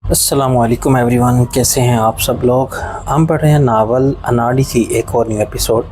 السلام علیکم every one, کیسے ہیں آپ سب لوگ؟ ہم پڑھ رہے ہیں ناول اناڑی کی ایک اور نیو ایپیسوڈ۔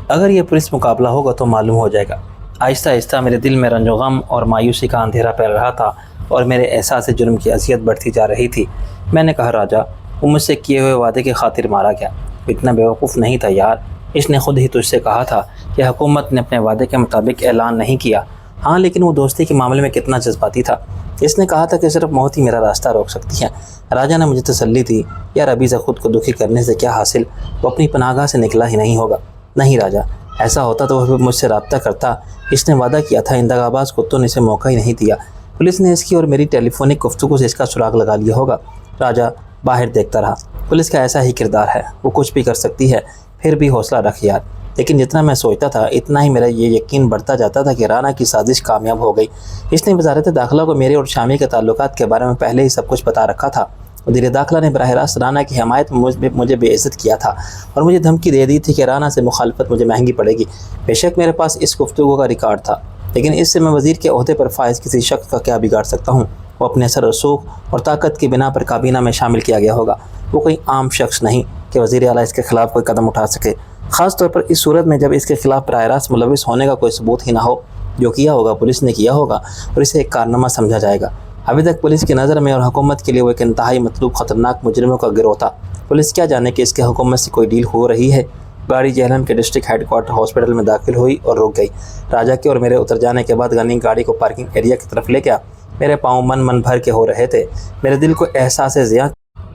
اگر یہ پولیس مقابلہ ہوگا تو معلوم ہو جائے گا۔ آہستہ آہستہ میرے دل میں رنج و غم اور مایوسی کا اندھیرا پھیل رہا تھا اور میرے احساس جرم کی اذیت بڑھتی جا رہی تھی۔ میں نے کہا، راجا، وہ مجھ سے کیے ہوئے وعدے کی خاطر مارا گیا۔ اتنا بیوقوف نہیں تھا یار، اس نے خود ہی تجھ سے کہا تھا کہ حکومت نے اپنے وعدے کے مطابق اعلان نہیں کیا۔ ہاں، لیکن وہ دوستی کے معاملے میں کتنا جذباتی تھا۔ اس نے کہا تھا کہ صرف موت ہی میرا راستہ روک سکتی ہے۔ راجا نے مجھے تسلی دی، یار ابھی سے خود کو دکھی کرنے سے کیا حاصل، وہ اپنی پناہ گاہ سے نکلا ہی نہیں ہوگا۔ نہیں راجا، ایسا ہوتا تو وہ مجھ سے رابطہ کرتا۔ اس نے وعدہ کیا تھا، ان دغاباز کتوں نے اسے موقع ہی نہیں دیا۔ پولیس نے اس کی اور میری ٹیلی فونک گفتگو سے اس کا سراغ لگا لیا ہوگا۔ راجا باہر دیکھتا رہا۔ پولیس کا ایسا ہی کردار ہے، وہ کچھ بھی کر سکتی ہے، پھر بھی حوصلہ رکھ یار۔ لیکن جتنا میں سوچتا تھا اتنا ہی میرا یہ یقین بڑھتا جاتا تھا کہ رانا کی سازش کامیاب ہو گئی۔ اس نے وزارت داخلہ کو میرے اور شامی کے تعلقات کے بارے میں پہلے ہی سب کچھ بتا رکھا تھا۔ وزیر داخلہ نے براہ راست رانا کی حمایت میں مجھے بے عزت کیا تھا اور مجھے دھمکی دے دی تھی کہ رانا سے مخالفت مجھے مہنگی پڑے گی۔ بے شک میرے پاس اس گفتگو کا ریکارڈ تھا، لیکن اس سے میں وزیر کے عہدے پر فائز کسی شخص کا کیا بگاڑ سکتا ہوں؟ وہ اپنے اثر رسوخ اور طاقت کی بنا پر کابینہ میں شامل کیا گیا ہوگا۔ وہ کوئی عام شخص نہیں کہ وزیر اعلیٰ اس کے خلاف کوئی قدم اٹھا سکے، خاص طور پر اس صورت میں جب اس کے خلاف براہ راست ملوث ہونے کا کوئی ثبوت ہی نہ ہو۔ جو کیا ہوگا پولیس نے کیا ہوگا اور اسے ایک کارنامہ سمجھا جائے گا۔ ابھی تک پولیس کی نظر میں اور حکومت کے لیے وہ ایک انتہائی مطلوب خطرناک مجرموں کا گروہ تھا۔ پولیس کیا جانے کہ اس کے حکومت سے کوئی ڈیل ہو رہی ہے۔ گاڑی جہلم کے ڈسٹرکٹ ہیڈ کوارٹر ہاسپٹل میں داخل ہوئی اور رک گئی۔ راجا کے اور میرے اتر جانے کے بعد غنی گاڑی کو پارکنگ ایریا کی طرف لے گیا۔ میرے پاؤں من بھر کے ہو رہے تھے۔ میرے دل کو احساس زیاں،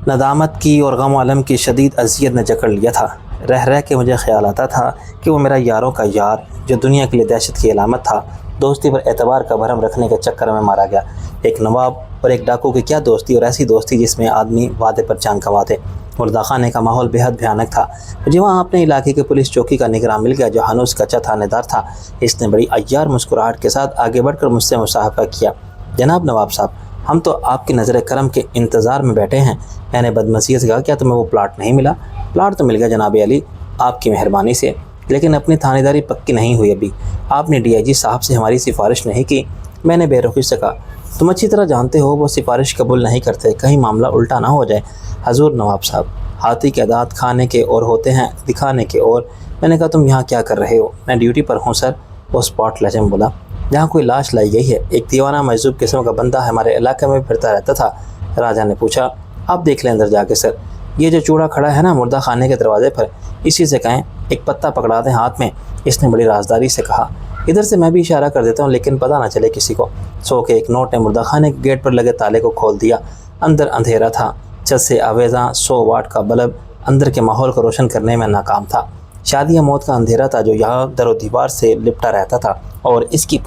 ندامت کی اور غم و الم کی شدید اذیت نے جکڑ لیا تھا۔ رہ کے مجھے خیال آتا تھا کہ وہ میرا یاروں کا یار جو دنیا کے لیے دہشت کی علامت تھا، دوستی پر اعتبار کا بھرم رکھنے کے چکر میں مارا گیا۔ ایک نواب اور ایک ڈاکو کی کیا دوستی، اور ایسی دوستی جس میں آدمی وعدے پر جان گنوا دے۔ مردہ خانے کا ماحول بے حد بھیانک تھا۔ مجھے وہاں اپنے علاقے کے پولیس چوکی کا نگراں مل گیا جو ہنوز کچا تھانے دار تھا۔ اس نے بڑی عیار مسکراہٹ کے ساتھ آگے بڑھ کر مجھ سے مصافحہ کیا۔ جناب نواب صاحب، ہم تو آپ کی نظر کرم کے انتظار میں بیٹھے ہیں۔ میں نے بدمزیت سے کہا، کیا تمہیں وہ پلاٹ نہیں ملا؟ پلاٹ تو مل گیا جناب علی، آپ کی مہربانی سے، لیکن اپنی تھانے داری پکی نہیں ہوئی ابھی۔ آپ نے DIG صاحب سے ہماری سفارش نہیں کی۔ میں نے بے رخی سے کہا، تم اچھی طرح جانتے ہو وہ سفارش قبول نہیں کرتے، کہیں معاملہ الٹا نہ ہو جائے۔ حضور نواب صاحب، ہاتھی کے دانت کھانے کے اور ہوتے ہیں دکھانے کے اور۔ میں نے کہا، تم یہاں کیا کر رہے ہو؟ میں ڈیوٹی پر ہوں سر، وہ اسپاٹ لہجے میں بولا۔ جہاں کوئی لاش لائی گئی ہے، ایک دیوانہ مجذوب قسم کا بندہ ہمارے علاقے میں پھرتا رہتا تھا۔ راجا نے پوچھا، آپ دیکھ لیں اندر جا کے سر، یہ جو چوڑا کھڑا ہے نا مردہ خانے کے دروازے پر، اسی سے کہیں ایک پتا پکڑا دیں ہاتھ میں۔ اس نے بڑی رازداری سے کہا۔ ادھر سے میں بھی اشارہ کر دیتا ہوں لیکن پتہ نہ چلے کسی کو۔ سو کے ایک نوٹ نے مردہ خانے کے گیٹ پر لگے تالے کو کھول دیا۔ اندر اندھیرا تھا، چھت سے آویزاں 100 واٹ کا بلب اندر کے ماحول کو روشن کرنے میں ناکام تھا۔ شادی موت کا اندھیرا تھا جو یہاں در و دیوار سے لپٹا رہتا تھا اور اس کی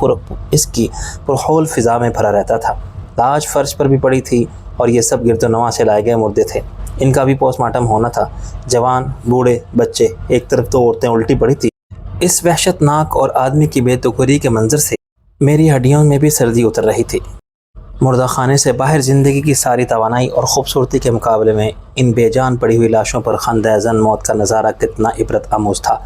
پرخول فضا میں بھرا رہتا تھا۔ لاش فرش پر بھی پڑی تھی اور یہ سب گرد و نواح سے لائے گئے مردے تھے۔ ان کا بھی پوسٹ مارٹم ہونا تھا۔ جوان، بوڑھے، بچے، ایک طرف تو عورتیں الٹی پڑی تھی۔ اس وحشت ناک اور آدمی کی بے تکری کے منظر سے میری ہڈیوں میں بھی سردی اتر رہی تھی۔ مردہ خانے سے باہر زندگی کی ساری توانائی اور خوبصورتی کے مقابلے میں ان بے جان پڑی ہوئی لاشوں پر خندہ زن موت کا نظارہ کتنا عبرت آموز تھا۔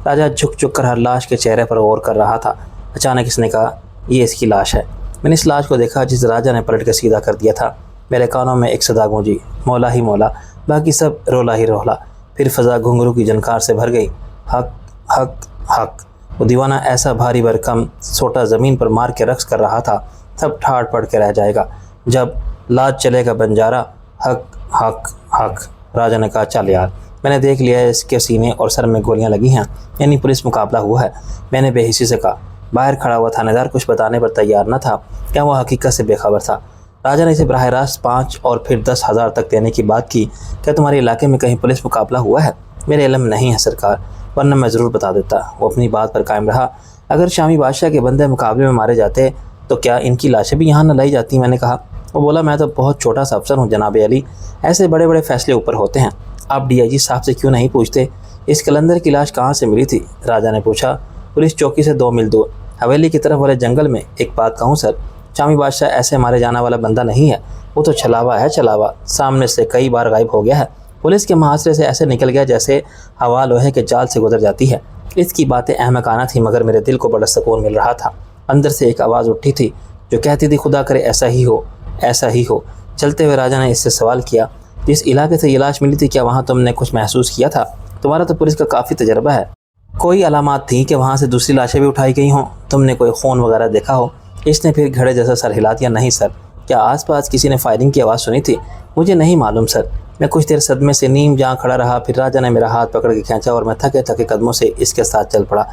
راجا جھک جھک کر ہر لاش کے چہرے پر غور کر رہا تھا۔ اچانک اس نے کہا، یہ اس کی لاش ہے۔ میں نے اس لاش کو دیکھا جس راجا نے پلٹ کے سیدھا کر دیا تھا۔ میرے کانوں میں ایک صدا گونجی، مولا ہی مولا، باقی سب رولا ہی رولا۔ پھر فضا گھنگرو کی جھنکار سے بھر گئی۔ حق حق حق۔ وہ دیوانہ ایسا بھاری بھرکم سوٹا زمین پر مار کے رقص کر رہا تھا، سب ٹھاڑ پڑ کے رہ جائے گا جب لاج چلے گا بنجارا۔ حق حق حق۔ راجا نے کہا، چل یار، میں نے دیکھ لیا ہے اس کے سینے اور سر میں گولیاں لگی ہیں، یعنی پولیس مقابلہ ہوا ہے۔ میں نے بے حسی سے کہا۔ باہر کھڑا ہوا تھانے دار کچھ بتانے پر تیار نہ تھا، کیا وہ حقیقت سے بے خبر تھا۔ راجا نے اسے براہ راست 5 اور پھر 10,000 تک دینے کی بات کی۔ کیا تمہارے علاقے میں کہیں پولیس مقابلہ ہوا ہے؟ میرے علم نہیں ہے سرکار، ورنہ میں ضرور بتا دیتا۔ وہ اپنی بات پر قائم رہا۔ اگر شامی بادشاہ کے بندے مقابلے میں مارے جاتے تو کیا ان کی لاشیں بھی یہاں نہ لائی جاتی؟ میں نے کہا۔ وہ بولا، میں تو بہت چھوٹا سا افسر ہوں جناب علی، ایسے بڑے بڑے فیصلے اوپر ہوتے ہیں۔ آپ DIG صاحب سے کیوں نہیں پوچھتے اس کلندر کی لاش کہاں سے ملی تھی؟ راجا نے پوچھا۔ پولیس چوکی سے 2 میل دور حویلی کی طرف والے جنگل میں۔ ایک بات کہوں سر، شامی بادشاہ ایسے مارے جانے والا بندہ نہیں ہے، وہ تو چھلاوا ہے، چھلاوا، سامنے سے کئی بار غائب ہو گیا ہے۔ پولیس کے محاصرے سے ایسے نکل گیا جیسے ہوا لوہے کے جال سے گزر جاتی ہے۔ اس کی باتیں احمقانہ تھیں مگر میرے دل کو بڑا سکون مل رہا تھا۔ اندر سے ایک آواز اٹھی تھی جو کہتی تھی، خدا کرے ایسا ہی ہو، ایسا ہی ہو۔ چلتے ہوئے راجہ نے اس سے سوال کیا، جس علاقے سے یہ لاش ملی تھی کیا وہاں تم نے کچھ محسوس کیا تھا؟ تمہارا تو پولیس کا کافی تجربہ ہے، کوئی علامات تھیں کہ وہاں سے دوسری لاشیں بھی اٹھائی گئی ہوں؟ تم نے کوئی خون وغیرہ دیکھا ہو؟ اس نے پھر گھڑے جیسا سر ہلا دیا۔ نہیں سر۔ کیا آس پاس کسی نے فائرنگ کی آواز سنی تھی؟ مجھے نہیں معلوم سر۔ میں کچھ دیر صدمے سے نیم جہاں کھڑا رہا، پھر راجہ نے میرا ہاتھ پکڑ کے کھینچا اور میں تھکے تھکے قدموں سے اس کے ساتھ چل پڑا۔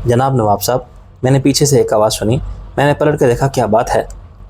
جناب نواب صاحب، میں نے پیچھے سے ایک آواز سنی۔ میں نے پلٹ کے دیکھا، کیا بات ہے؟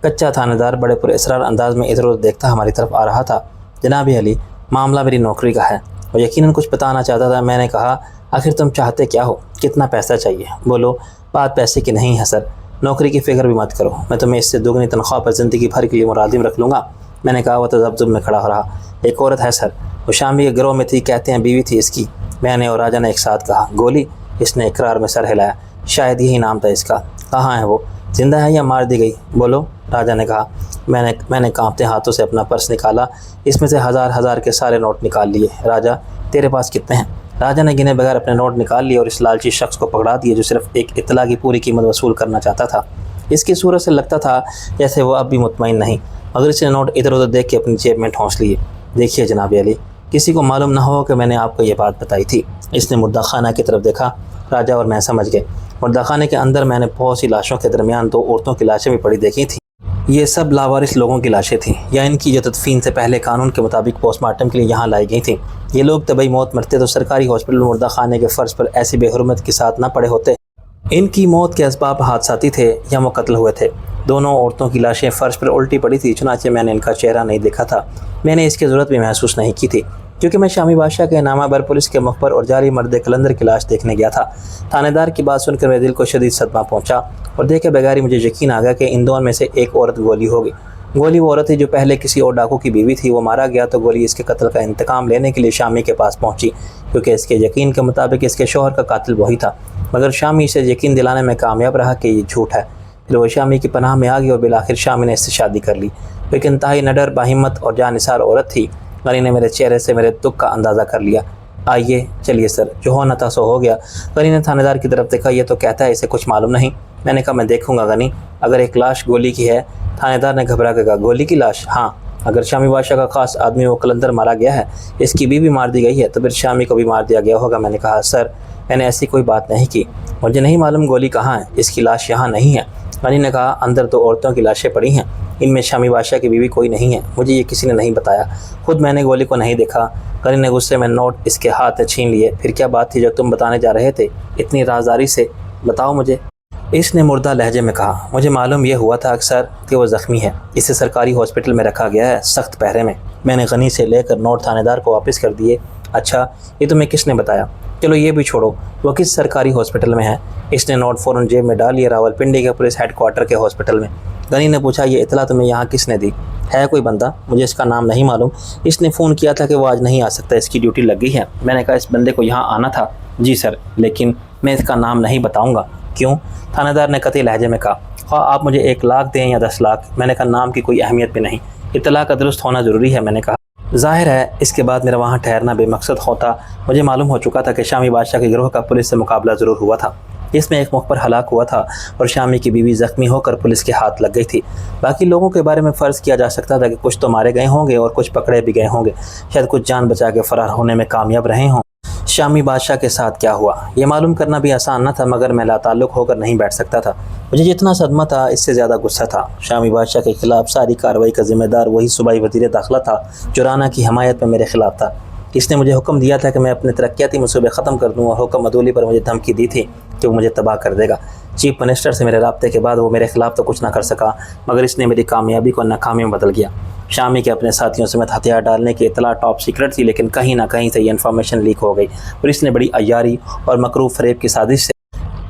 کچا تھانہ دار بڑے پر اسرار انداز میں ادھر ادھر دیکھتا ہماری طرف آ رہا تھا۔ جناب علی، معاملہ میری نوکری کا ہے، وہ یقیناً کچھ بتانا چاہتا تھا۔ میں نے کہا، آخر تم چاہتے کیا ہو؟ کتنا پیسہ چاہیے؟ بولو۔ بات پیسے کی نہیں ہے سر، نوکری کی فکر بھی مت کرو، میں تمہیں اس سے دوگنی تنخواہ پر زندگی بھر کے لیے مرادم رکھ لوں گا۔ میں نے کہا۔ وہ تذبذب میں کھڑا ہو رہا۔ ایک عورت ہے سر، وہ شامی کے گروہ میں تھی، کہتے ہیں بیوی تھی اس کی۔ میں نے اور راجہ نے ایک ساتھ کہا۔ گولی؟ اس نے اقرار میں سر ہلایا۔ شاید یہی نام تھا اس کا۔ کہاں ہے وہ؟ زندہ ہے یا مار دی گئی؟ بولو، راجہ نے کہا۔ میں نے کانپتے ہاتھوں سے اپنا پرس نکالا، اس میں سے ہزار کے سارے نوٹ نکال لیے۔ راجہ، تیرے پاس کتنے ہیں؟ راجہ نے گنے بغیر اپنے نوٹ نکال لیے اور اس لالچی شخص کو پکڑا دیے جو صرف ایک اطلاع کی پوری قیمت وصول کرنا چاہتا تھا۔ اس کی صورت سے لگتا تھا جیسے وہ اب بھی مطمئن نہیں، مگر اس نے نوٹ ادھر ادھر دیکھ کے اپنی جیب میں ٹھونس لیے۔ دیکھیے جناب علی، کسی کو معلوم نہ ہو کہ میں نے آپ کو یہ بات بتائی تھی۔ اس نے مردہ خانہ کی طرف دیکھا۔ راجہ اور میں سمجھ گئے۔ مردہ خانے کے اندر میں نے بہت سی لاشوں کے درمیان 2 عورتوں کی لاشیں بھی پڑی دیکھی تھیں۔ یہ سب لاوارث لوگوں کی لاشیں تھیں، یا ان کی جو تدفین سے پہلے قانون کے مطابق پوسٹ مارٹم کے لیے یہاں لائی گئی تھیں۔ یہ لوگ طبعی موت مرتے تو سرکاری ہاسپٹل مردہ خانے کے فرش پر ایسی بے حرمت کے ساتھ نہ پڑے ہوتے۔ ان کی موت کے اسباب حادثاتی تھے یا وہ قتل ہوئے تھے۔ دونوں عورتوں کی لاشیں فرش پر الٹی پڑی تھی، چنانچہ میں نے ان کا چہرہ نہیں دیکھا تھا۔ میں نے اس کی ضرورت بھی محسوس نہیں کی تھی، کیونکہ میں شامی بادشاہ کے نامہ بر پولیس کے مخبر اور جعلی مرد کلندر کی لاش دیکھنے گیا تھا۔ تھانے دار کی بات سن کر میرے دل کو شدید صدمہ پہنچا اور دیکھے بغیر ہی مجھے یقین آ گیا کہ ان دونوں میں سے ایک عورت گولی ہوگی۔ گولی وہ عورت تھی جو پہلے کسی اور ڈاکو کی بیوی تھی۔ وہ مارا گیا تو گولی اس کے قتل کا انتقام لینے کے لیے شامی کے پاس پہنچی، کیونکہ اس کے یقین کے مطابق اس کے شوہر کا قاتل وہی تھا۔ مگر شامی اسے یقین دلانے میں کامیاب رہا کہ یہ جھوٹ ہے۔ پھر وہ شامی کی پناہ میں آ گئی اور بالآخر شامی نے اس سے شادی کر لی۔ وہ ایک انتہائی نڈر، باہمت اور جانثار عورت تھی۔ غنی نے میرے چہرے سے میرے دکھ کا اندازہ کر لیا۔ آئیے چلیے سر، جو ہونا تھا سو ہو گیا۔ غنی نے تھانے دار کی طرف دیکھا۔ یہ تو کہتا ہے اسے کچھ معلوم نہیں۔ میں نے کہا، میں دیکھوں گا غنی، اگر ایک لاش گولی کی ہے۔ تھانے دار نے گھبرا کے کہا، گولی کی لاش؟ ہاں، اگر شامی بادشاہ کا خاص آدمی وہ کلندر مارا گیا ہے، اس کی بیوی مار دی گئی ہے، تو پھر شامی کو بھی مار دیا گیا ہوگا۔ میں نے کہا، سر میں نے ایسی کوئی بات نہیں کی، مجھے نہیں معلوم گولی کہاں ہے، اس کی لاش یہاں نہیں ہے۔ غنی نے کہا، اندر 2 عورتوں کی لاشیں پڑی ہیں، ان میں شامی بادشاہ کی بیوی کوئی نہیں ہے، مجھے یہ کسی نے نہیں بتایا، خود میں نے گولی کو نہیں دیکھا۔ غنی نے غصے میں نوٹ اس کے ہاتھ سے چھین لیے۔ پھر کیا بات تھی جو تم بتانے جا رہے تھے اتنی رازداری سے؟ بتاؤ مجھے۔ اس نے مردہ لہجے میں کہا، مجھے معلوم یہ ہوا تھا اکثر کہ وہ زخمی ہے، اسے سرکاری ہاسپٹل میں رکھا گیا ہے، سخت پہرے میں۔ میں نے غنی سے لے کر نوٹ تھانے دار کو واپس کر دیے۔ اچھا، یہ تمہیں کس نے بتایا؟ چلو یہ بھی چھوڑو، وہ کس سرکاری ہاسپٹل میں ہے؟ اس نے نوٹ فوراً جیب میں ڈال لیا۔ راولپنڈی کے پولیس ہیڈ کوارٹر کے ہاسپٹل میں۔ غنی نے پوچھا، یہ اطلاع تمہیں یہاں کس نے دی؟ ہے کوئی بندہ؟ مجھے اس کا نام نہیں معلوم، اس نے فون کیا تھا کہ وہ آج نہیں آ سکتا، اس کی ڈیوٹی لگ گئی ہے۔ میں نے کہا، اس بندے کو یہاں آنا تھا؟ جی سر، لیکن میں اس کا نام نہیں بتاؤں گا۔ کیوں؟ تھانے دار نے قطعی لہجے میں کہا، خواہ آپ مجھے 1 لاکھ دیں یا 10 لاکھ۔ میں نے کہا، نام کی کوئی اہمیت بھی نہیں، اطلاع کا درست ہونا ضروری ہے۔ میں نے کہا، ظاہر ہے اس کے بعد میرا وہاں ٹھہرنا بے مقصد ہوتا۔ مجھے معلوم ہو چکا تھا کہ شامی بادشاہ کے گروہ کا پولیس سے مقابلہ ضرور ہوا تھا، جس میں ایک مخبر ہلاک ہوا تھا اور شامی کی بیوی زخمی ہو کر پولیس کے ہاتھ لگ گئی تھی۔ باقی لوگوں کے بارے میں فرض کیا جا سکتا تھا کہ کچھ تو مارے گئے ہوں گے اور کچھ پکڑے بھی گئے ہوں گے، شاید کچھ جان بچا کے فرار ہونے میں کامیاب رہے ہوں۔ شامی بادشاہ کے ساتھ کیا ہوا یہ معلوم کرنا بھی آسان نہ تھا، مگر میں لا تعلق ہو کر نہیں بیٹھ سکتا تھا۔ مجھے جتنا صدمہ تھا اس سے زیادہ غصہ تھا۔ شامی بادشاہ کے خلاف ساری کارروائی کا ذمہ دار وہی صوبائی وزیر داخلہ تھا جو رانا کی حمایت میں میرے خلاف تھا۔ اس نے مجھے حکم دیا تھا کہ میں اپنے ترقیاتی منصوبے ختم کر دوں، اور حکم عدولی پر مجھے دھمکی دی تھی کہ وہ مجھے تباہ کر دے گا۔ چیف منسٹر سے میرے رابطے کے بعد وہ میرے خلاف تو کچھ نہ کر سکا، مگر اس نے میری کامیابی کو ناکامی میں بدل گیا۔ شامی کے اپنے ساتھیوں سمیت ہتھیار ڈالنے کی اطلاع ٹاپ سیکرٹ تھی، لیکن کہیں نہ کہیں سے یہ انفارمیشن لیک ہو گئی اور اس نے بڑی عیاری اور مکروہ فریب کی سازش سے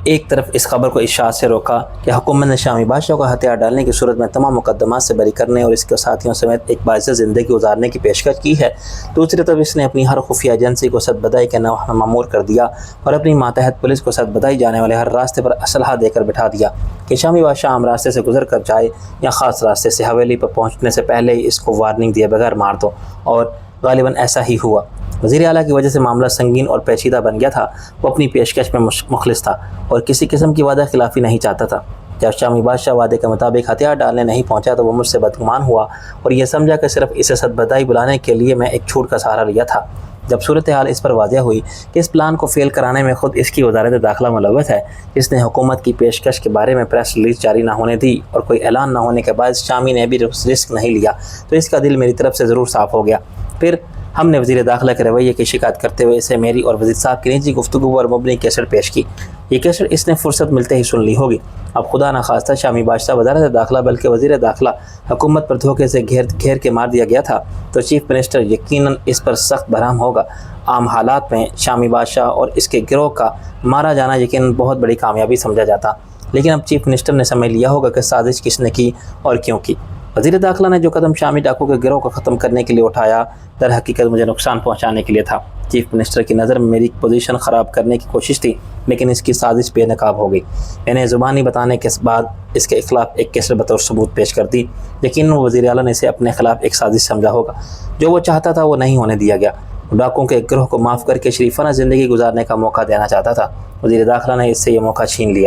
ایک طرف اس خبر کو اشاعت سے روکا کہ حکومت نے شامی بادشاہ کو ہتھیار ڈالنے کی صورت میں تمام مقدمات سے بری کرنے اور اس کے ساتھیوں سمیت ایک باعث زندگی گزارنے کی پیشکش کی ہے۔ دوسری طرف اس نے اپنی ہر خفیہ ایجنسی کو صدبدائی کے نوح مامور کر دیا اور اپنی ماتحت پولیس کو صدبدائی جانے والے ہر راستے پر اسلحہ دے کر بٹھا دیا کہ شامی بادشاہ عام راستے سے گزر کر جائے یا خاص راستے سے حویلی پر پہنچنے سے پہلے ہی اس کو وارننگ دیے بغیر مار دو، اور غالباً ایسا ہی ہوا۔ وزیر اعلیٰ کی وجہ سے معاملہ سنگین اور پیچیدہ بن گیا تھا۔ وہ اپنی پیشکش میں مخلص تھا اور کسی قسم کی وعدہ خلافی نہیں چاہتا تھا۔ جب شامی بادشاہ وعدے کے مطابق ہتھیار ڈالنے نہیں پہنچا تو وہ مجھ سے بدگمان ہوا اور یہ سمجھا کہ صرف اسے صدبدائی بلانے کے لیے میں ایک جھوٹ کا سہارا لیا تھا۔ جب صورتحال اس پر واضح ہوئی کہ اس پلان کو فیل کرانے میں خود اس کی وزارت داخلہ ملوث ہے، جس نے حکومت کی پیشکش کے بارے میں پریس ریلیز جاری نہ ہونے دی اور کوئی اعلان نہ ہونے کے بعد شامی نے بھی رسک نہیں لیا، تو اس کا دل میری طرف سے ضرور صاف ہو گیا۔ پھر ہم نے وزیر داخلہ کے رویے کی شکایت کرتے ہوئے اسے میری اور وزیر صاحب کی نجی گفتگو پر مبنی کیسٹ پیش کی۔ یہ کیسٹ اس نے فرصت ملتے ہی سن لی ہوگی۔ اب خدا نخواستہ شامی بادشاہ وزارت داخلہ بلکہ وزیر داخلہ حکومت پر دھوکے سے گھیر کے مار دیا گیا تھا تو چیف منسٹر یقیناً اس پر سخت برہم ہوگا۔ عام حالات میں شامی بادشاہ اور اس کے گروہ کا مارا جانا یقیناً بہت بڑی کامیابی سمجھا جاتا، لیکن اب چیف منسٹر نے سمجھ لیا ہوگا کہ سازش کس نے کی اور کیوں کی۔ وزیر داخلہ نے جو قدم شامی ڈاکو کے گروہ کو ختم کرنے کے لیے اٹھایا، در حقیقت مجھے نقصان پہنچانے کے لیے تھا۔ چیف منسٹر کی نظر میں میری پوزیشن خراب کرنے کی کوشش تھی، لیکن اس کی سازش بے نقاب ہو گئی۔ میں نے زبانی بتانے کے بعد اس کے خلاف ایک کیسٹ بطور ثبوت پیش کر دی۔ یقیناً وزیر اعلیٰ نے اسے اپنے خلاف ایک سازش سمجھا ہوگا۔ جو وہ چاہتا تھا وہ نہیں ہونے دیا گیا۔ ڈاکوؤں کے گروہ کو معاف کر کے شریفانہ زندگی گزارنے کا موقع دینا چاہتا تھا۔ وزیر داخلہ نے اس سے یہ موقع چھین لیا۔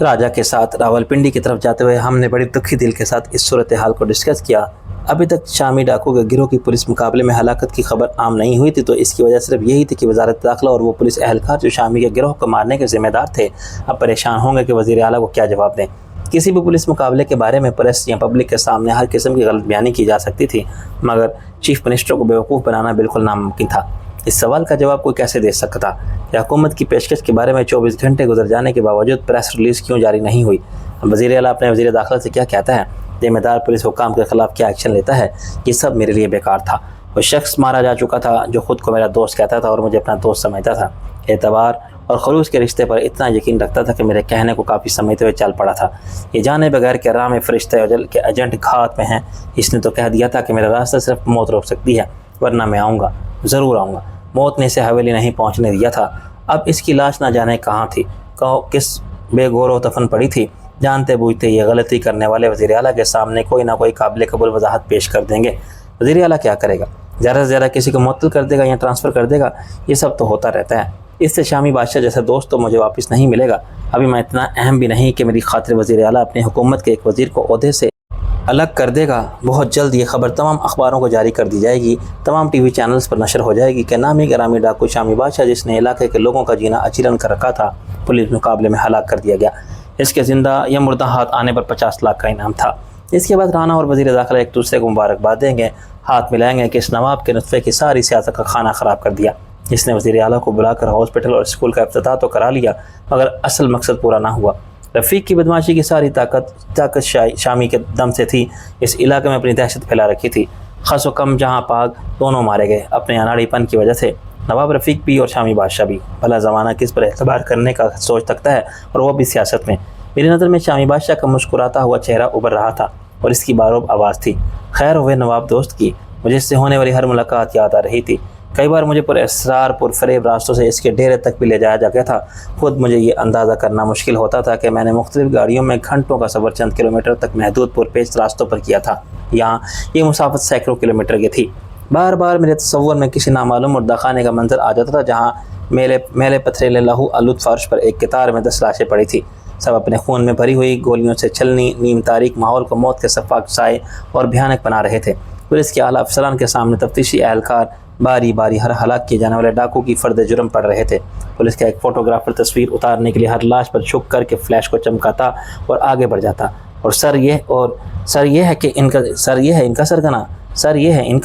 راجہ کے ساتھ راولپنڈی کی طرف جاتے ہوئے ہم نے بڑی دکھی دل کے ساتھ اس صورتحال کو ڈسکس کیا۔ ابھی تک شامی ڈاکو کے گروہ کی پولیس مقابلے میں ہلاکت کی خبر عام نہیں ہوئی تھی، تو اس کی وجہ صرف یہی تھی کہ وزارت داخلہ اور وہ پولیس اہلکار جو شامی کے گروہ کو مارنے کے ذمہ دار تھے اب پریشان ہوں گے کہ وزیر اعلیٰ کو کیا جواب دیں۔ کسی بھی پولیس مقابلے کے بارے میں پریس یا پبلک کے سامنے ہر قسم کی غلط بیانی کی جا سکتی تھی، مگر چیف منسٹر کو بیوقوف بنانا بالکل ناممکن تھا۔ اس سوال کا جواب کوئی کیسے دے سکتا کہ حکومت کی پیشکش کے بارے میں 24 گھنٹے گزر جانے کے باوجود پریس ریلیز کیوں جاری نہیں ہوئی؟ وزیر اعلیٰ اپنے وزیر داخلہ سے کیا کہتا ہے، ذمہ دار پولیس حکام کے خلاف کیا ایکشن لیتا ہے، یہ سب میرے لیے بیکار تھا۔ وہ شخص مارا جا چکا تھا جو خود کو میرا دوست کہتا تھا اور مجھے اپنا دوست سمجھتا تھا، اعتبار اور خلوص کے رشتے پر اتنا یقین رکھتا تھا کہ میرے کہنے کو کافی سمجھتے ہوئے چل پڑا تھا۔ یہ جانے بغیر کہ راہ میں فرشتے اجل کے ایجنٹ گھات میں ہیں، اس نے تو کہہ دیا تھا کہ میرا راستہ صرف موت روک سکتی ہے، ورنہ میں آؤں گا، ضرور آؤں گا۔ موت نے اسے حویلی نہیں پہنچنے دیا تھا۔ اب اس کی لاش نہ جانے کہاں تھی، کس بے گور و دفن پڑی تھی۔ جانتے بوجھتے یہ غلطی کرنے والے وزیر اعلیٰ کے سامنے کوئی نہ کوئی قابل قبول وضاحت پیش کر دیں گے۔ وزیر اعلیٰ کیا کرے گا؟ زیادہ سے زیادہ کسی کو معطل کر دے گا یا ٹرانسفر کر دے گا۔ یہ سب تو ہوتا رہتا ہے۔ اس سے شامی بادشاہ جیسا دوست تو مجھے واپس نہیں ملے گا۔ ابھی میں اتنا اہم بھی نہیں کہ میری خاطر وزیر اعلیٰ اپنی حکومت کے ایک وزیر کو عہدے سے الگ کر دے گا۔ بہت جلد یہ خبر تمام اخباروں کو جاری کر دی جائے گی، تمام ٹی وی چینلز پر نشر ہو جائے گی کہ نامی گرامی ڈاکو شامی بادشاہ، جس نے علاقے کے لوگوں کا جینا اچیرن کر رکھا تھا، پولیس مقابلے میں ہلاک کر دیا گیا۔ اس کے زندہ یا مردہ ہاتھ آنے پر 50 لاکھ کا انعام تھا۔ اس کے بعد رانا اور وزیر داخلہ ایک دوسرے کو مبارکباد دیں گے، ہاتھ ملائیں گے کہ اس نواب کے نطفے کی ساری سیاست کا کھانا خراب کر دیا۔ اس نے وزیر اعلیٰ کو بلا کر ہاسپٹل اور اسکول کا افتتاح تو کرا لیا، مگر اصل مقصد پورا نہ ہوا۔ رفیق کی بدماشی کی ساری طاقت شامی کے دم سے تھی۔ اس علاقے میں اپنی دہشت پھیلا رکھی تھی۔ خس و کم جہاں پاک دونوں مارے گئے اپنے اناڑی پن کی وجہ سے، نواب رفیق بھی اور شامی بادشاہ بھی۔ بھلا زمانہ کس پر اعتبار کرنے کا سوچ سکتا ہے، اور وہ بھی سیاست میں۔ میری نظر میں شامی بادشاہ کا مسکراتا ہوا چہرہ ابھر رہا تھا اور اس کی باروب آواز تھی، خیر ہوئے نواب دوست کی۔ مجھے اس سے ہونے والی ہر ملاقات یاد آ رہی تھی۔ کئی بار مجھے پر اسرار پر فریب راستوں سے اس کے ڈیرے تک بھی لے جایا گیا تھا۔ خود مجھے یہ اندازہ کرنا مشکل ہوتا تھا کہ میں نے مختلف گاڑیوں میں گھنٹوں کا سفر چند کلومیٹر تک محدود پرپیچ راستوں پر کیا تھا۔ یہاں یہ مسافت سینکڑوں کلومیٹر کی تھی۔ بار بار میرے تصور میں کسی نامعلوم مردہ خانے کا منظر آ جاتا تھا، جہاں میلے پتھریلے لہو آلود فرش پر ایک قطار میں 10 لاشیں پڑی تھی، سب اپنے خون میں بھری ہوئی، گولیوں سے چھلنی، نیم تاریک ماحول کو موت کے سفاک سائے اور بھیانک بنا رہے تھے۔ پولیس کے اعلیٰ افسران کے سامنے تفتیشی اہلکار باری باری ہر ہلاک کیے جانے والے ڈاکو کی فرد جرم پڑھ رہے تھے۔ پولیس کا ایک فوٹوگرافر تصویر اتارنے کے لیے ہر لاش پر چھپ کر کے فلیش کو چمکاتا اور آگے بڑھ جاتا، اور سر یہ ہے ان کا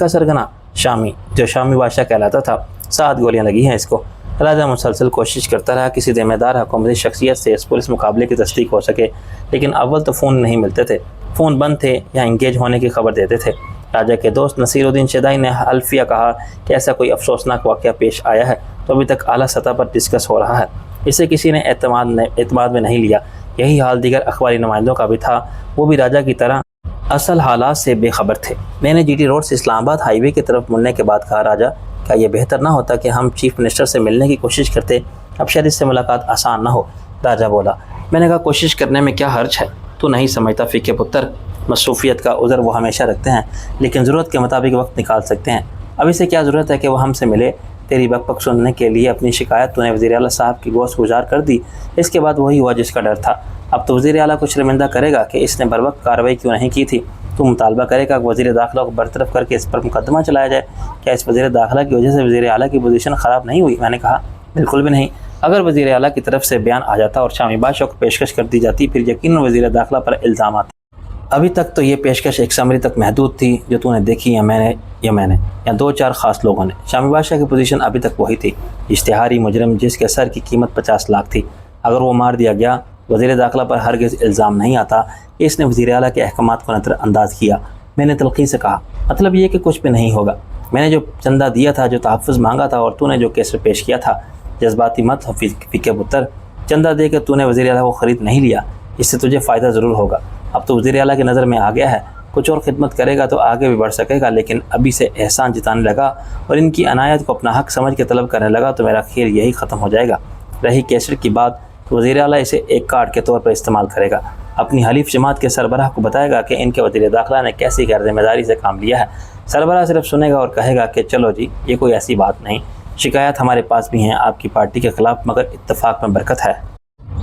سرگنا شامی، جو شامی بادشاہ کہلاتا تھا۔ 7 گولیاں لگی ہیں اس کو۔ راجہ مسلسل کوشش کرتا رہا کسی ذمہ دار حکومتی شخصیت سے اس پولیس مقابلے کی تصدیق ہو سکے، لیکن اول تو فون نہیں ملتے تھے، فون بند تھے یا انگیج ہونے کی خبر دیتے تھے۔ راجہ کے دوست نصیر الدین شیدائی نے حلفیہ کہا کہ ایسا کوئی افسوسناک واقعہ پیش آیا ہے تو ابھی تک اعلیٰ سطح پر ڈسکس ہو رہا ہے، اسے کسی نے اعتماد میں نہیں لیا۔ یہی حال دیگر اخباری نمائندوں کا بھی تھا، وہ بھی راجہ کی طرح اصل حالات سے بے خبر تھے۔ میں نے جی ٹی روڈ سے اسلام آباد ہائی وے کی طرف مڑنے کے بعد کہا، راجہ کیا یہ بہتر نہ ہوتا کہ ہم چیف منسٹر سے ملنے کی کوشش کرتے؟ اب شاید اس سے ملاقات آسان نہ ہو۔ راجہ بولا، میں نے کہا کوشش کرنے میں کیا حرج ہے؟ تو نہیں سمجھتا فقہ پتر، مصروفیت کا عذر وہ ہمیشہ رکھتے ہیں، لیکن ضرورت کے مطابق وقت نکال سکتے ہیں۔ اب اسے کیا ضرورت ہے کہ وہ ہم سے ملے؟ تیری بک بک سننے کے لیے اپنی شکایت تو نے وزیر اعلیٰ صاحب کی گوشت گزار کر دی، اس کے بعد وہی ہوا جس کا ڈر تھا۔ اب تو وزیر اعلیٰ کو شرمندہ کرے گا کہ اس نے بروقت کارروائی کیوں نہیں کی تھی۔ تو مطالبہ کرے گا کہ وزیر داخلہ کو برطرف کر کے اس پر مقدمہ چلایا جائے۔ کیا اس وزیر داخلہ کی وجہ سے وزیر اعلیٰ کی پوزیشن خراب نہیں ہوئی؟ میں نے کہا بالکل بھی نہیں۔ اگر وزیر اعلیٰ کی طرف سے بیان آ جاتا اور شامی بادشاہ کو پیشکش کر دی جاتی پھر یقیناً وزیر داخلہ پر الزامات۔ ابھی تک تو یہ پیشکش ایک سمری تک محدود تھی جو تو نے دیکھی یا میں نے یا دو چار خاص لوگوں نے۔ شامی بادشاہ کی پوزیشن ابھی تک وہی تھی، اشتہاری مجرم جس کے سر کی قیمت 50 لاکھ تھی۔ اگر وہ مار دیا گیا وزیر داخلہ پر ہرگز الزام نہیں آتا کہ اس نے وزیر اعلیٰ کے احکامات کو نظر انداز کیا۔ میں نے تلخی سے کہا مطلب یہ کہ کچھ بھی نہیں ہوگا۔ میں نے جو چندہ دیا تھا، جو تحفظ مانگا تھا اور تو نے جو کیس پیش کیا تھا، جذباتی مت ہو فقہ پتر، چندہ دے کے تو نے وزیر اعلیٰ کو خرید نہیں لیا، اس سے تجھے فائدہ ضرور ہوگا۔ اب تو وزیر اعلیٰ کی نظر میں آ گیا ہے، کچھ اور خدمت کرے گا تو آگے بھی بڑھ سکے گا، لیکن ابھی سے احسان جتانے لگا اور ان کی عنایت کو اپنا حق سمجھ کے طلب کرنے لگا تو میرا خیر یہی ختم ہو جائے گا۔ رہی کیسٹ کی بات تو وزیر اعلیٰ اسے ایک کارڈ کے طور پر استعمال کرے گا، اپنی حلیف جماعت کے سربراہ کو بتائے گا کہ ان کے وزیر داخلہ نے کیسی غیر ذمہ داری سے کام لیا ہے۔ سربراہ صرف سنے گا اور کہے گا کہ چلو جی یہ کوئی ایسی بات نہیں، شکایات ہمارے پاس بھی ہیں آپ کی پارٹی کے خلاف، مگر اتفاق میں برکت ہے۔